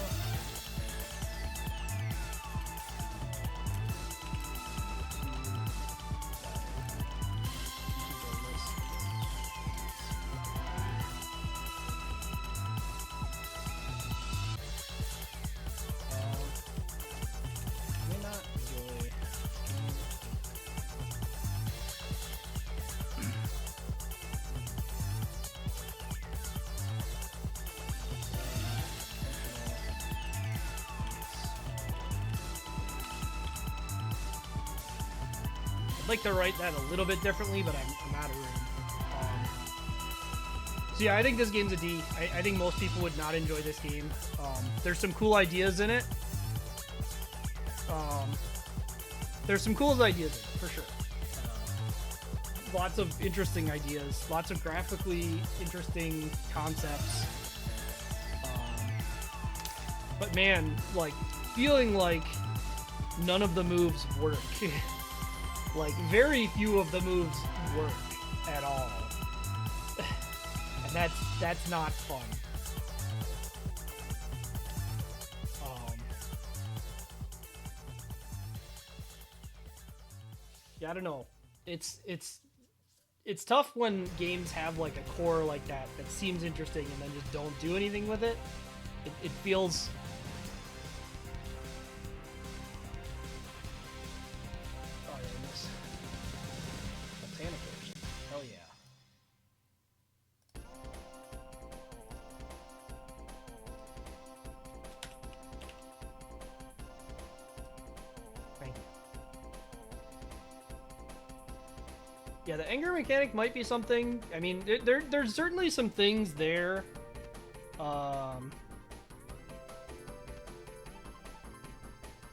like to write that a little bit differently, but I'm out of room. So yeah, I think this game's a D. I think most people would not enjoy this game. There's some cool ideas in it. There's some cool ideas in it, for sure. Lots of interesting ideas. Lots of graphically interesting concepts. But man, like, feeling like none of the moves work. Like, very few of the moves work at all. And that's not fun. Yeah, I don't know. It's tough when games have like a core like that seems interesting and then just don't do anything with it. It feels... Oh, yeah, this. Botanic Ocean. Hell yeah. Thank you. Yeah, the anger mechanic might be something. I mean, there's certainly some things there.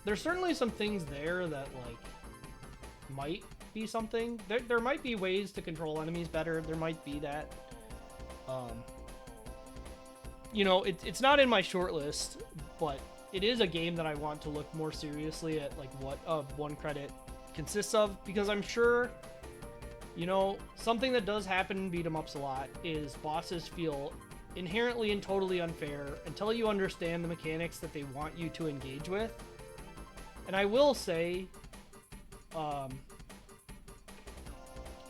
There's certainly some things there that, like, might be something. There might be ways to control enemies better. There might be that. You know, it's not in my short list, but it is a game that I want to look more seriously at, like, what one credit consists of, because I'm sure, you know, something that does happen in beat 'em ups a lot is bosses feel inherently and totally unfair until you understand the mechanics that they want you to engage with. And I will say, I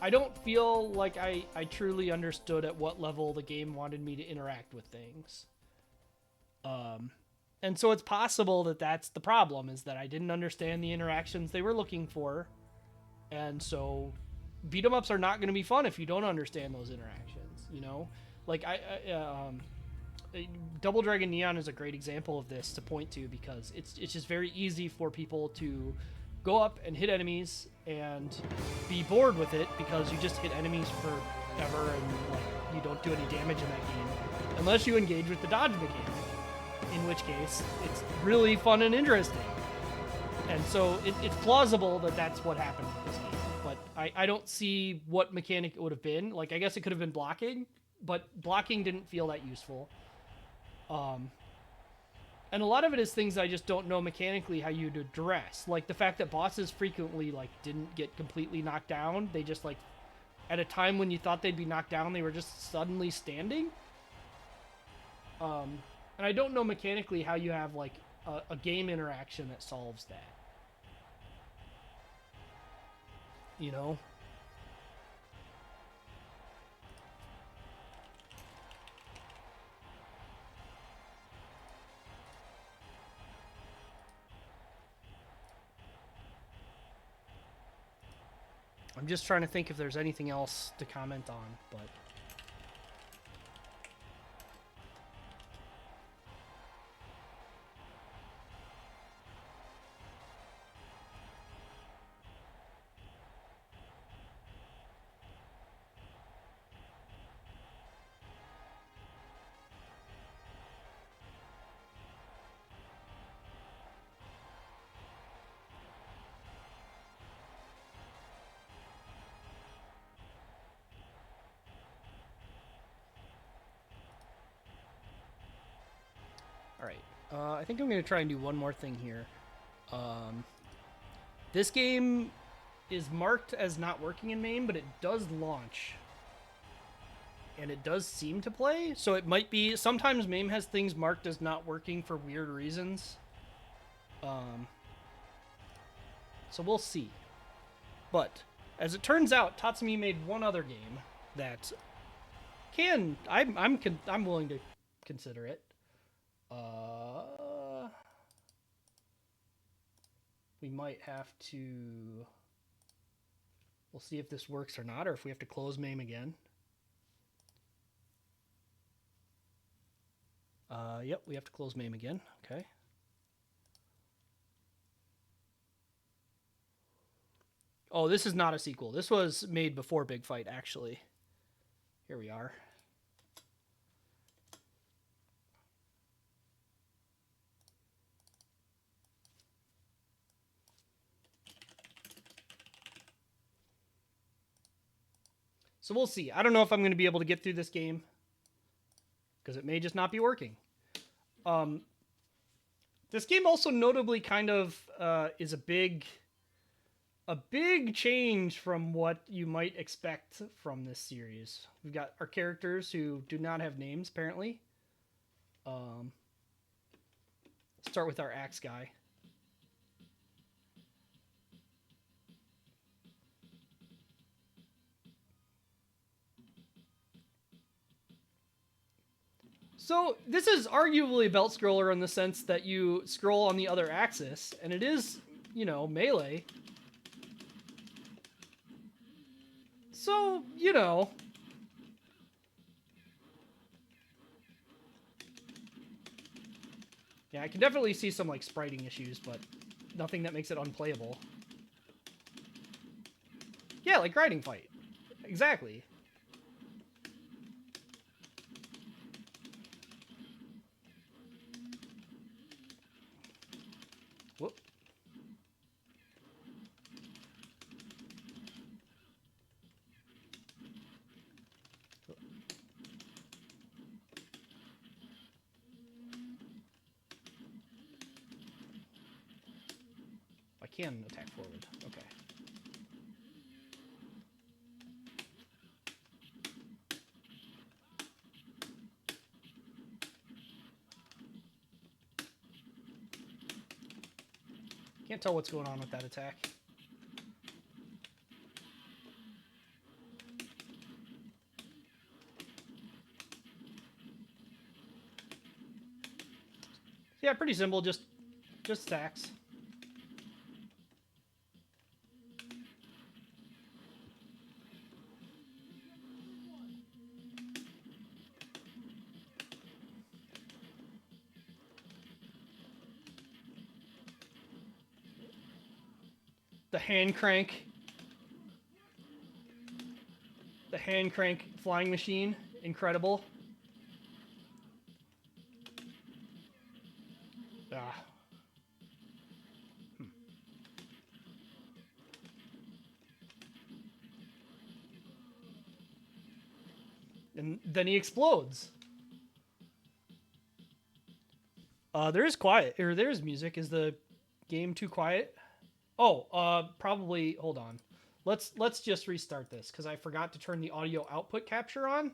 don't feel like I truly understood at what level the game wanted me to interact with things. And so it's possible that that's the problem, is that I didn't understand the interactions they were looking for. And so beat 'em ups are not going to be fun if you don't understand those interactions, you know? Like, Double Dragon Neon is a great example of this to point to, because it's just very easy for people to go up and hit enemies and be bored with it because you just hit enemies forever and, like, you don't do any damage in that game unless you engage with the dodge mechanic, in which case it's really fun and interesting. And so it's plausible that that's what happened with this game, but I don't see what mechanic it would have been. Like, I guess it could have been blocking, but blocking didn't feel that useful. And a lot of it is things I just don't know mechanically how you'd address. Like the fact that bosses frequently, like, didn't get completely knocked down. They just, like, at a time when you thought they'd be knocked down, they were just suddenly standing. And I don't know mechanically how you have, like, a game interaction that solves that. You know? I'm just trying to think if there's anything else to comment on, but... Alright, I think I'm going to try and do one more thing here. This game is marked as not working in MAME, but it does launch. And it does seem to play, so it might be... Sometimes MAME has things marked as not working for weird reasons. So we'll see. But, as it turns out, Tatsumi made one other game that can... I'm willing to consider it. We might have to... We'll see if this works or not, or if we have to close MAME again. Yep, we have to close MAME again. Okay. Oh, this is not a sequel. This was made before Big Fight, actually. Here we are. So we'll see. I don't know if I'm going to be able to get through this game because it may just not be working. This game also notably kind of is a big change from what you might expect from this series. We've got our characters who do not have names, apparently. Start with our axe guy. So this is arguably a belt scroller in the sense that you scroll on the other axis, and it is, you know, melee. So, you know. Yeah, I can definitely see some, like, spriting issues, but nothing that makes it unplayable. Yeah, like Grinding Fight. Exactly. Whoop. I can attack forward. Okay. Can't tell what's going on with that attack. Yeah, pretty simple, just stacks. The hand crank. The hand crank flying machine. Incredible. Ah. And then he explodes. There is quiet, or there's music. Is the game too quiet? Oh, probably. Hold on. Let's just restart this because I forgot to turn the audio output capture on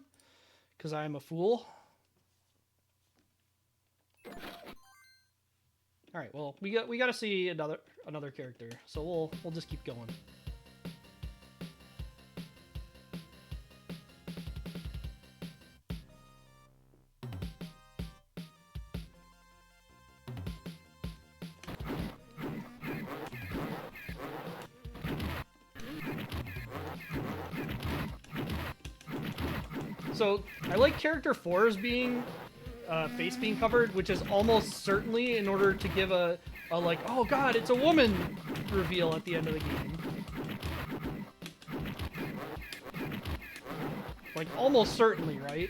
because I am a fool. All right. Well, we got to see another character, so we'll just keep going. So I like character 4's being face being covered, which is almost certainly in order to give a like, oh god, it's a woman reveal at the end of the game. Like almost certainly, right?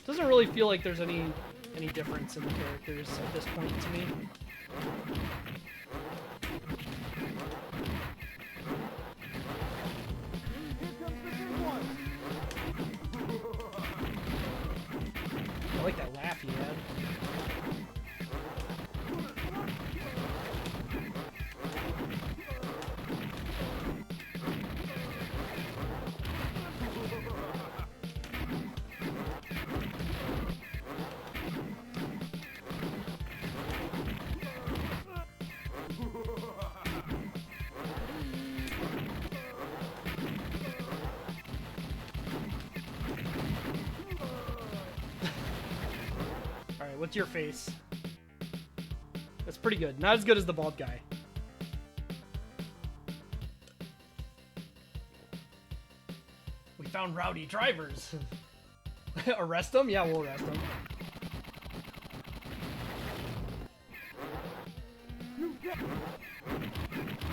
Doesn't really feel like there's any difference in the characters at this point to me. I like that laugh he had. Alright, what's your face? That's pretty good. Not as good as the bald guy. We found rowdy drivers. Arrest them? Yeah, we'll arrest them.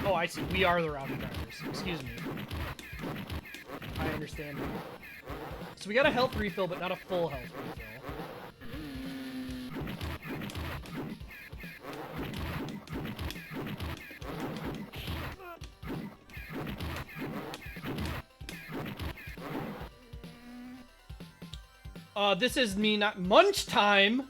Oh, I see. We are the rowdy drivers. Excuse me. I understand. So we got a health refill, but not a full health refill. This is me not munch time.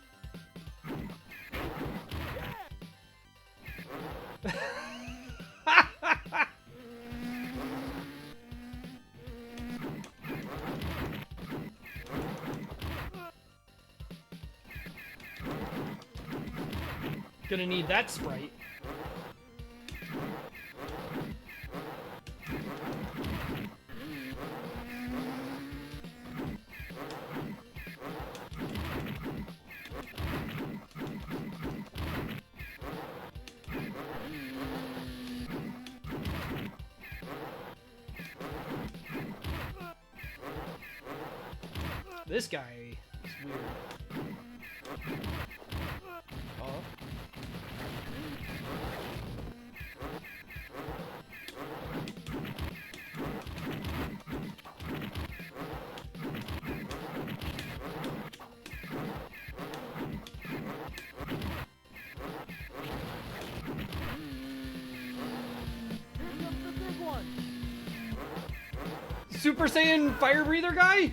Gonna need that Sprite. This guy is weird. Oh. Super Saiyan fire breather guy?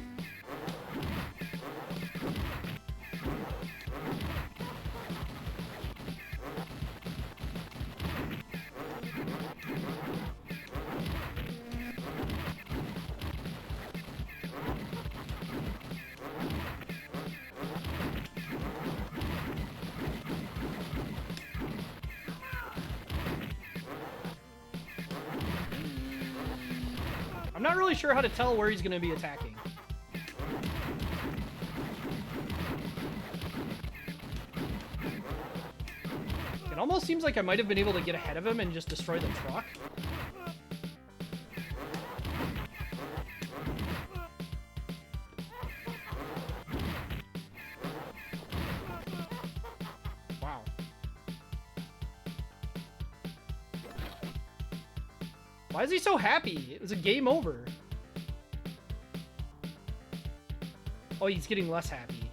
I'm not really sure how to tell where he's going to be attacking. It almost seems like I might have been able to get ahead of him and just destroy the truck. Wow. Why is he so happy? It was a game over. Oh, he's getting less happy.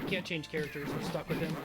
Can't change characters, we're stuck with him.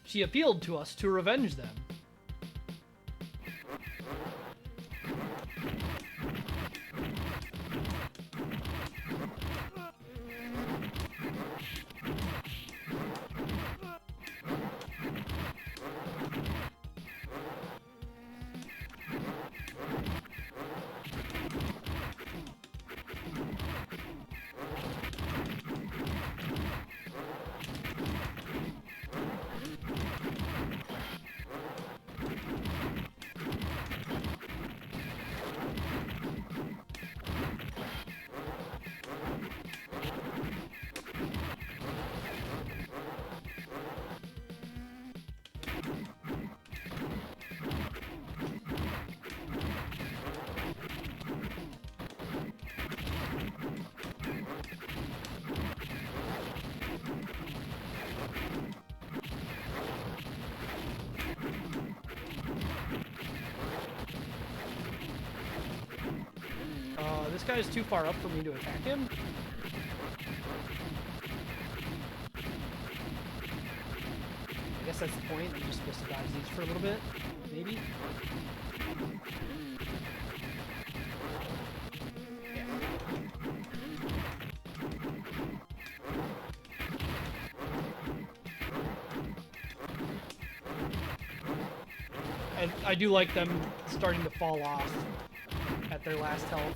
She appealed to us to revenge them. This guy is too far up for me to attack him. I guess that's the point. I'm just supposed to dodge these for a little bit. Maybe? I do like them starting to fall off at their last health.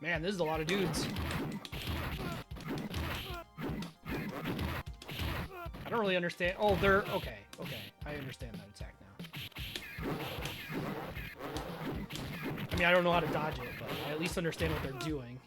Man, this is a lot of dudes. I don't really understand. Oh, they're... Okay, okay. I understand that attack now. I mean, I don't know how to dodge it, but I at least understand what they're doing.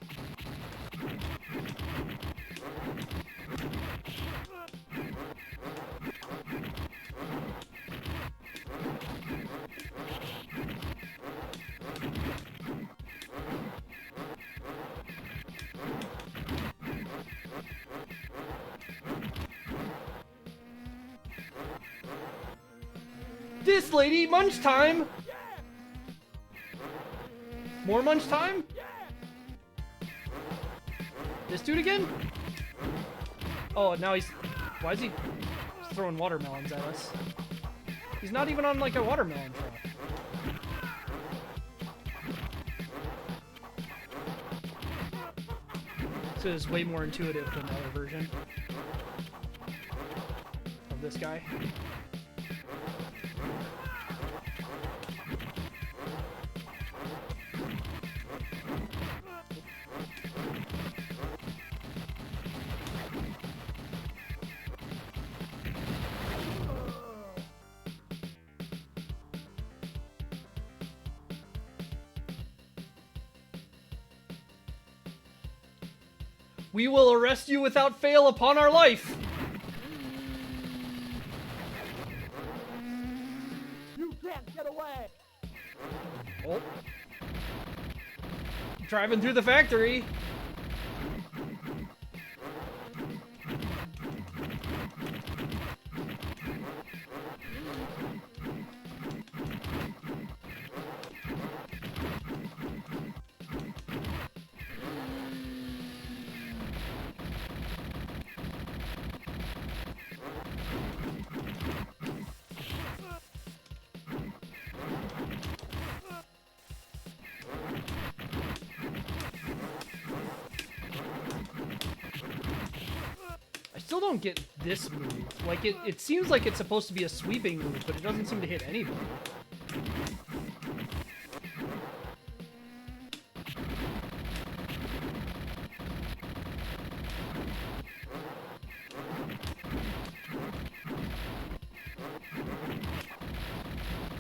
This lady, munch time! More munch time? This dude again? Oh, now he's... Why is he throwing watermelons at us? He's not even on, like, a watermelon truck. So it's way more intuitive than the other version of this guy. We will arrest you without fail upon our life. You can't get away. Oh. Driving through the factory. Still don't get this move. Like, it seems like it's supposed to be a sweeping move, but it doesn't seem to hit anybody.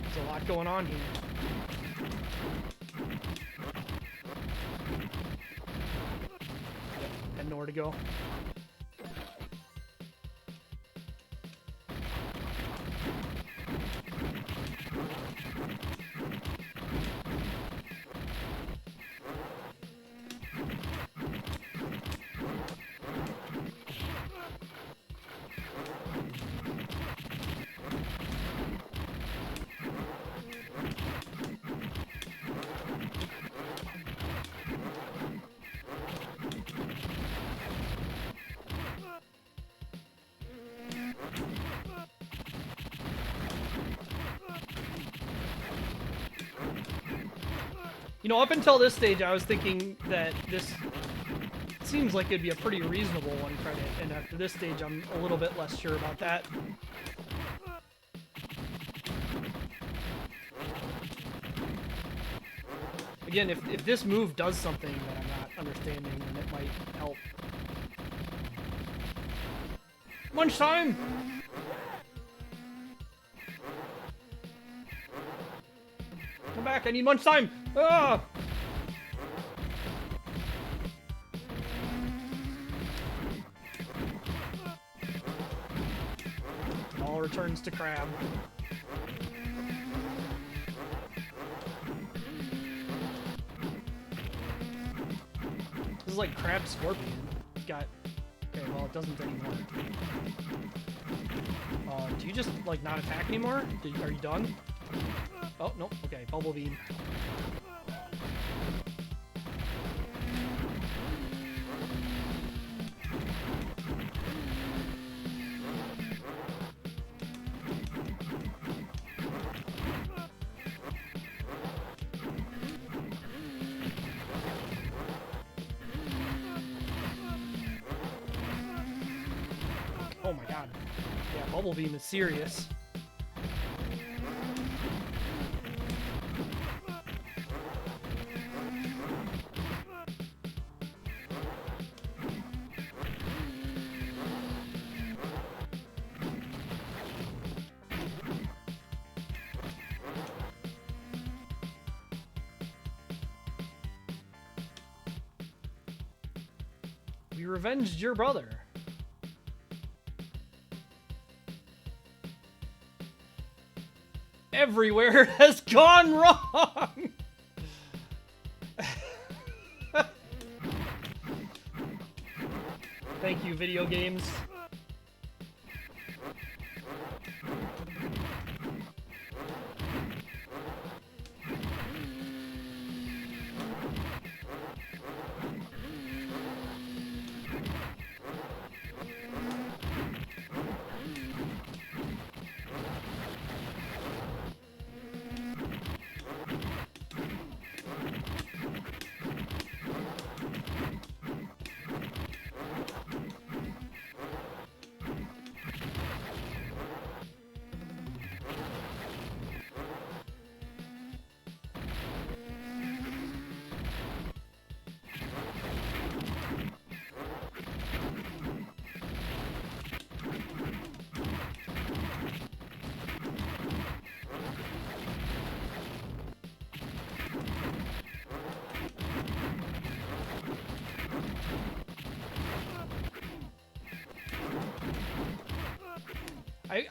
There's a lot going on here. Yep, had nowhere to go. You know, up until this stage, I was thinking that this seems like it'd be a pretty reasonable 1 credit, and after this stage, I'm a little bit less sure about that. Again, if this move does something that I'm not understanding, then it might help. Munch time! Come back, I need munch time! Ah! channel returns to Crab. This is like Crab Scorpion. Got... Okay, well, it doesn't anymore. Do you just, like, not attack anymore? Are you done? Oh, nope. Okay, Bubble Beam. Oh my god. Yeah, Bubble Beam is serious. We revenged your brother. Everywhere has gone wrong! Thank you, video games.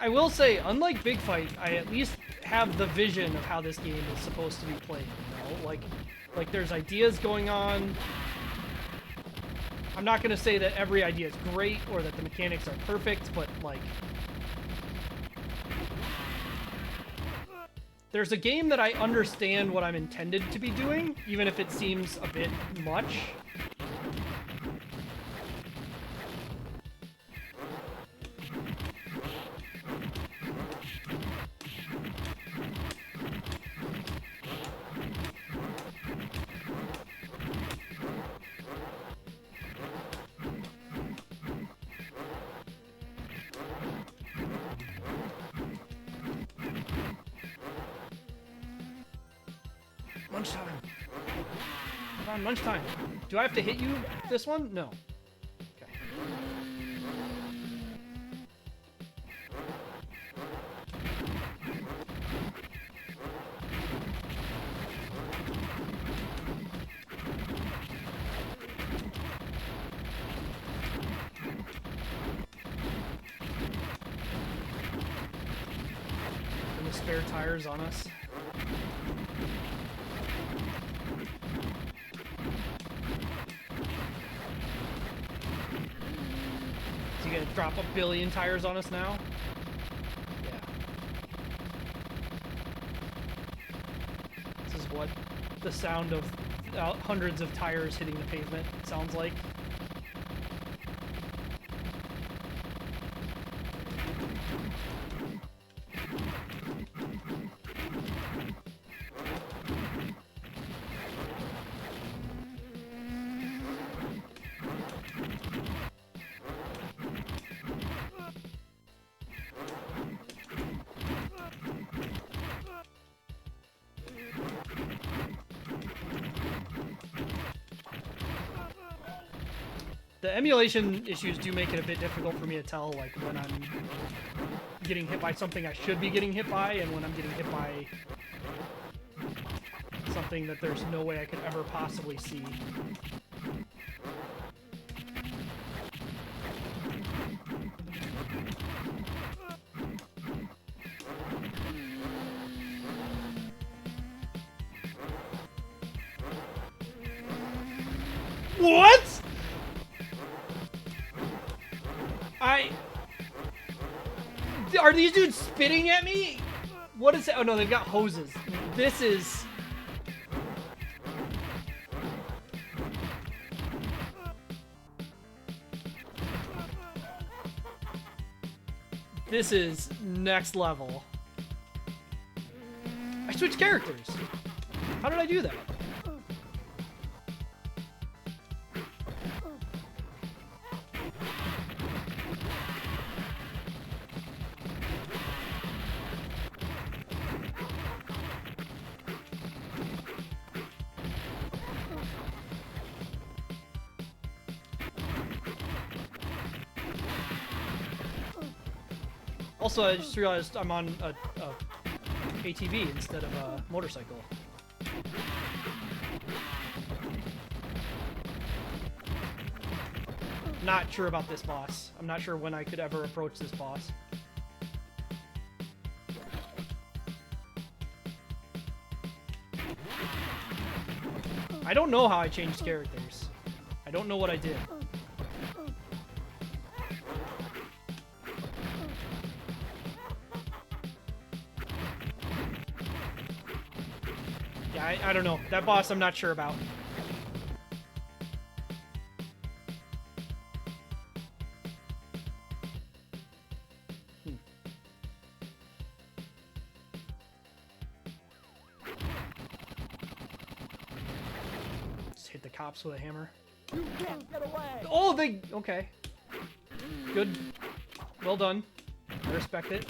I will say, unlike Big Fight, I at least have the vision of how this game is supposed to be played, you know? Like there's ideas going on. I'm not going to say that every idea is great or that the mechanics are perfect, but, like... There's a game that I understand what I'm intended to be doing, even if it seems a bit much. Lunchtime. Come on, lunchtime. Do I have to hit you this one? No. Okay. And the spare tires on us. You gonna drop 1 billion tires on us now? Yeah. This is what the sound of hundreds of tires hitting the pavement sounds like. The emulation issues do make it a bit difficult for me to tell, like, when I'm getting hit by something I should be getting hit by, and when I'm getting hit by something that there's no way I could ever possibly see. What? Are these dudes spitting at me? What is that? Oh no, they've got hoses. This is... This is next level. I switched characters. How did I do that? Also, I just realized I'm on a ATV instead of a motorcycle. Not sure about this boss. I'm not sure when I could ever approach this boss. I don't know how I changed characters. I don't know what I did. Yeah, I don't know. That boss I'm not sure about. Just hit the cops with a hammer. You can't get away! Oh, they... Okay. Good. Well done. I respect it.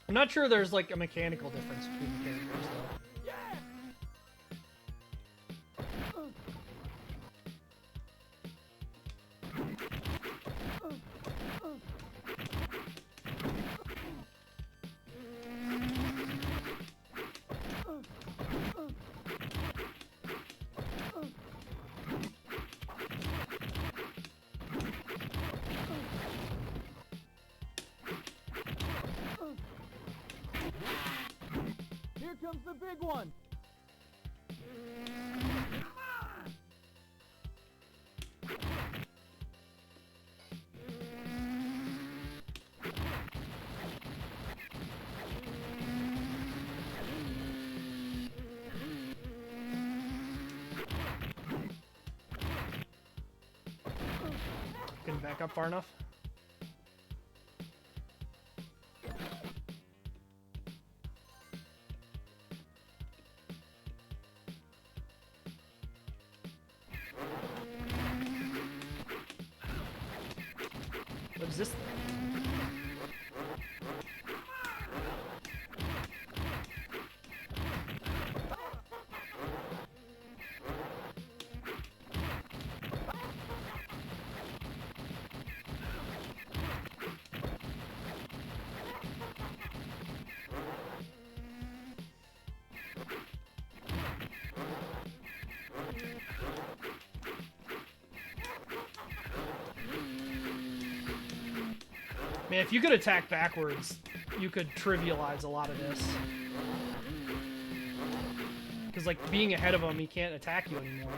I'm not sure there's like a mechanical difference between the characters though. Here comes the big one! Couldn't back up far enough. What is this thing? Man, if you could attack backwards, you could trivialize a lot of this. Because, like, being ahead of him, he can't attack you anymore.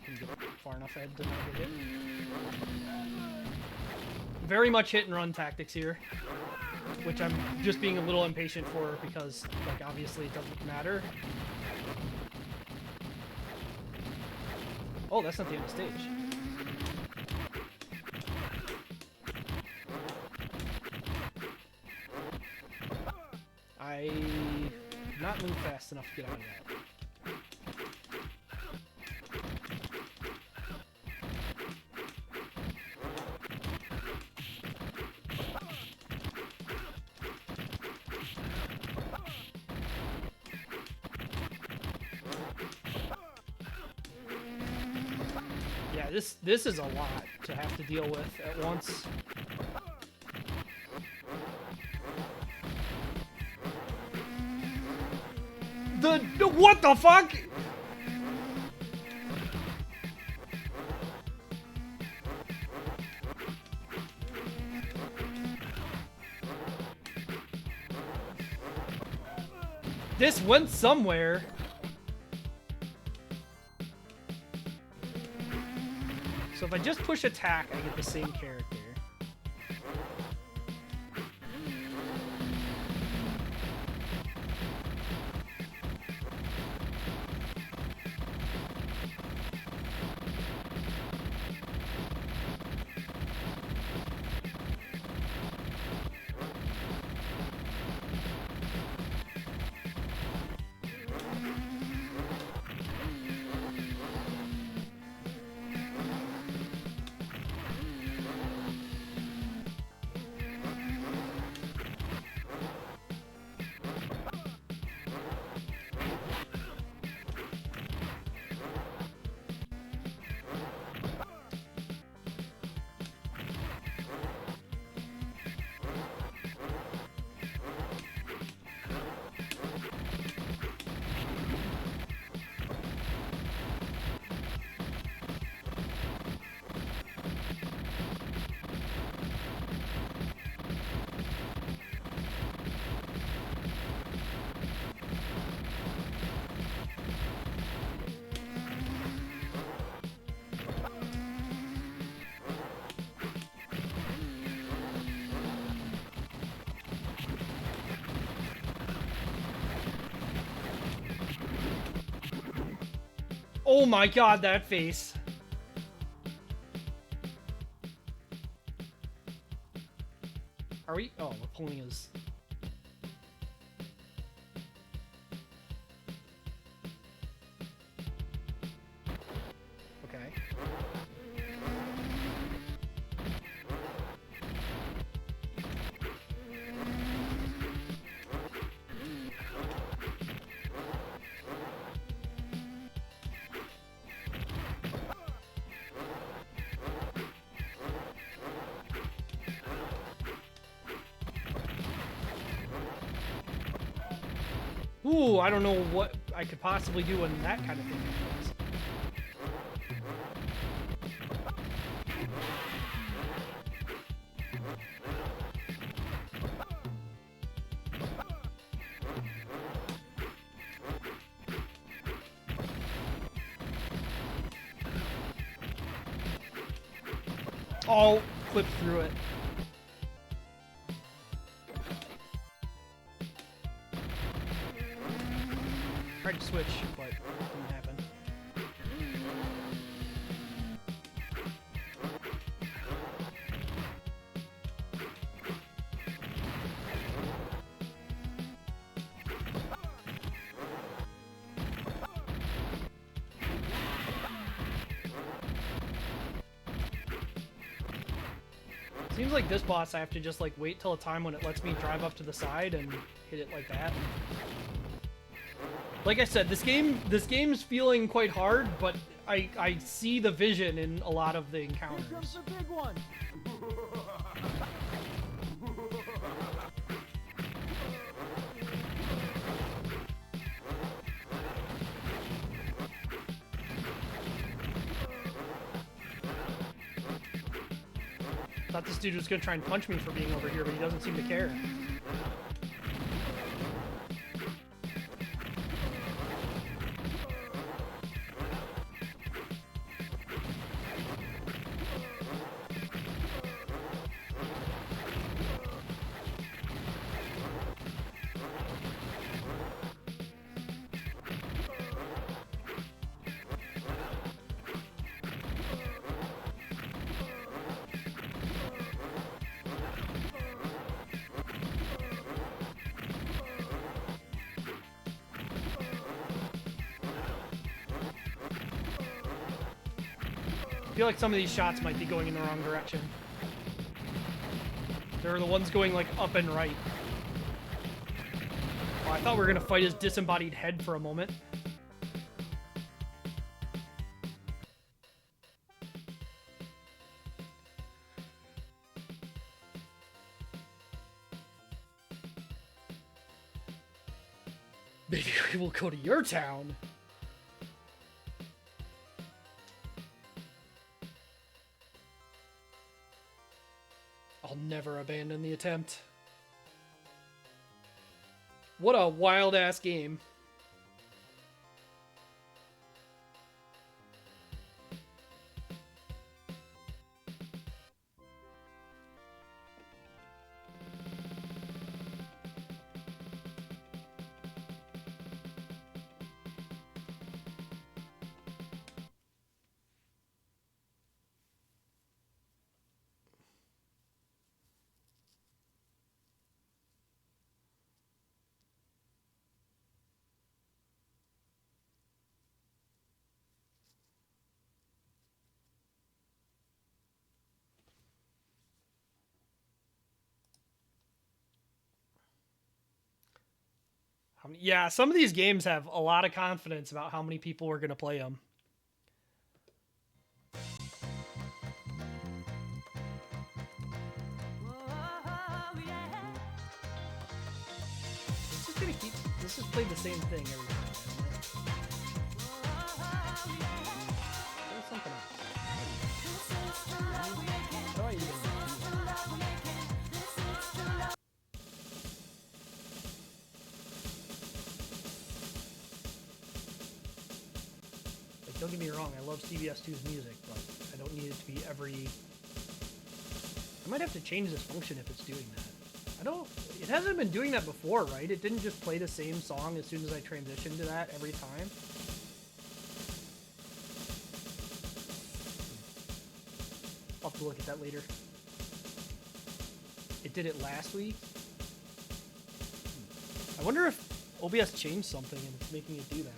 Didn't get far enough ahead to not get hit. Very much hit and run tactics here. Which I'm just being a little impatient for because, like, obviously it doesn't matter. Oh, that's not the end of the stage. I did not move fast enough to get out of that. Yeah, this is a lot to have to deal with at once. No, What the fuck? This went somewhere. So if I just push attack, I get the same character. Oh my god, that face. Are we? Oh, we're pulling his... Okay. Ooh, I don't know what I could possibly do when that kind of thing happens. Oh, clip through it. Tried to switch, but it didn't happen. Seems like this boss I have to just like wait till a time when it lets me drive up to the side and hit it like that. Like I said, this game's feeling quite hard, but I see the vision in a lot of the encounters. Here comes the big one. Thought this dude was gonna try and punch me for being over here, but he doesn't seem to care. I feel like some of these shots might be going in the wrong direction. They're the ones going like up and right. Oh, I thought we were gonna fight his disembodied head for a moment. Maybe we will go to your town. I'll never abandon the attempt. What a wild-ass game. Yeah, some of these games have a lot of confidence about how many people are going to play them. This is played the same thing every time. There's something else. How do I even do that? Like, don't get me wrong, I love CBS2's music, but I don't need it to be every... I might have to change this function if it's doing that. It hasn't been doing that before, right? It didn't just play the same song as soon as I transitioned to that every time. I'll have to look at that later. It did it last week. I wonder if OBS changed something and it's making it do that.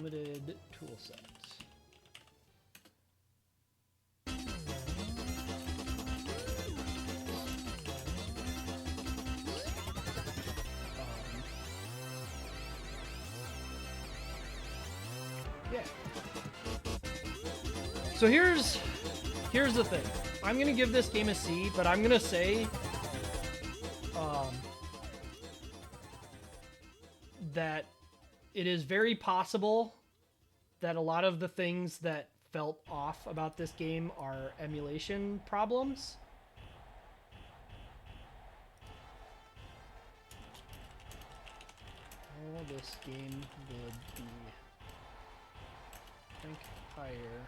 Limited tool set. Yeah. So here's the thing. I'm gonna give this game a C, but I'm gonna say that it is very possible that a lot of the things that felt off about this game are emulation problems. This game would be, I think, higher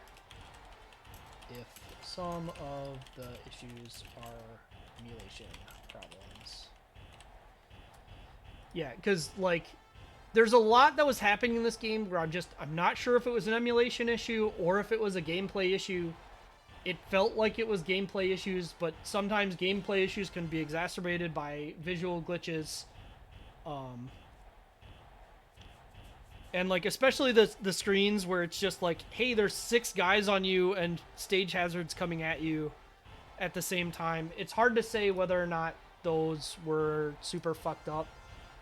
if some of the issues are emulation problems. Yeah, because, like, there's a lot that was happening in this game where I'm not sure if it was an emulation issue or if it was a gameplay issue. It felt like it was gameplay issues, but sometimes gameplay issues can be exacerbated by visual glitches. And, like, especially the screens where it's just like, hey, there's 6 guys on you and stage hazards coming at you at the same time. It's hard to say whether or not those were super fucked up.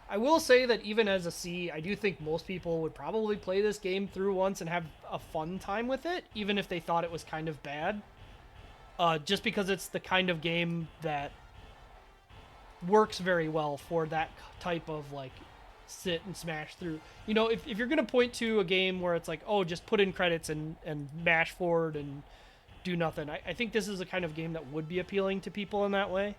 I will say that even as a C, I do think most people would probably play this game through once and have a fun time with it, even if they thought it was kind of bad. Just because it's the kind of game that works very well for that type of, like, sit and smash through. You know, if you're going to point to a game where it's like, oh, just put in credits and mash forward and do nothing, I think this is a kind of game that would be appealing to people in that way.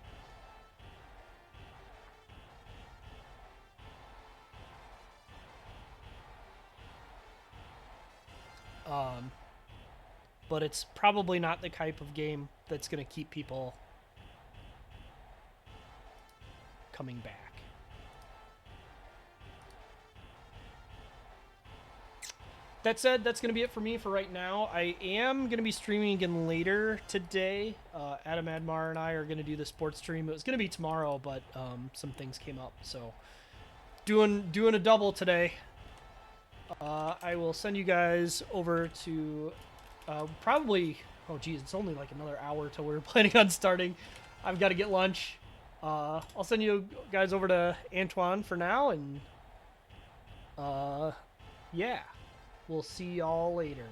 But it's probably not the type of game that's going to keep people coming back. That said, that's going to be it for me for right now. I am going to be streaming again later today. Adam Admar and I are going to do the sports stream. It was going to be tomorrow, but some things came up. So doing a double today. I will send you guys over to probably... Oh, geez, it's only like another hour till we're planning on starting. I've got to get lunch. I'll send you guys over to Antoine for now, and yeah. We'll see y'all later.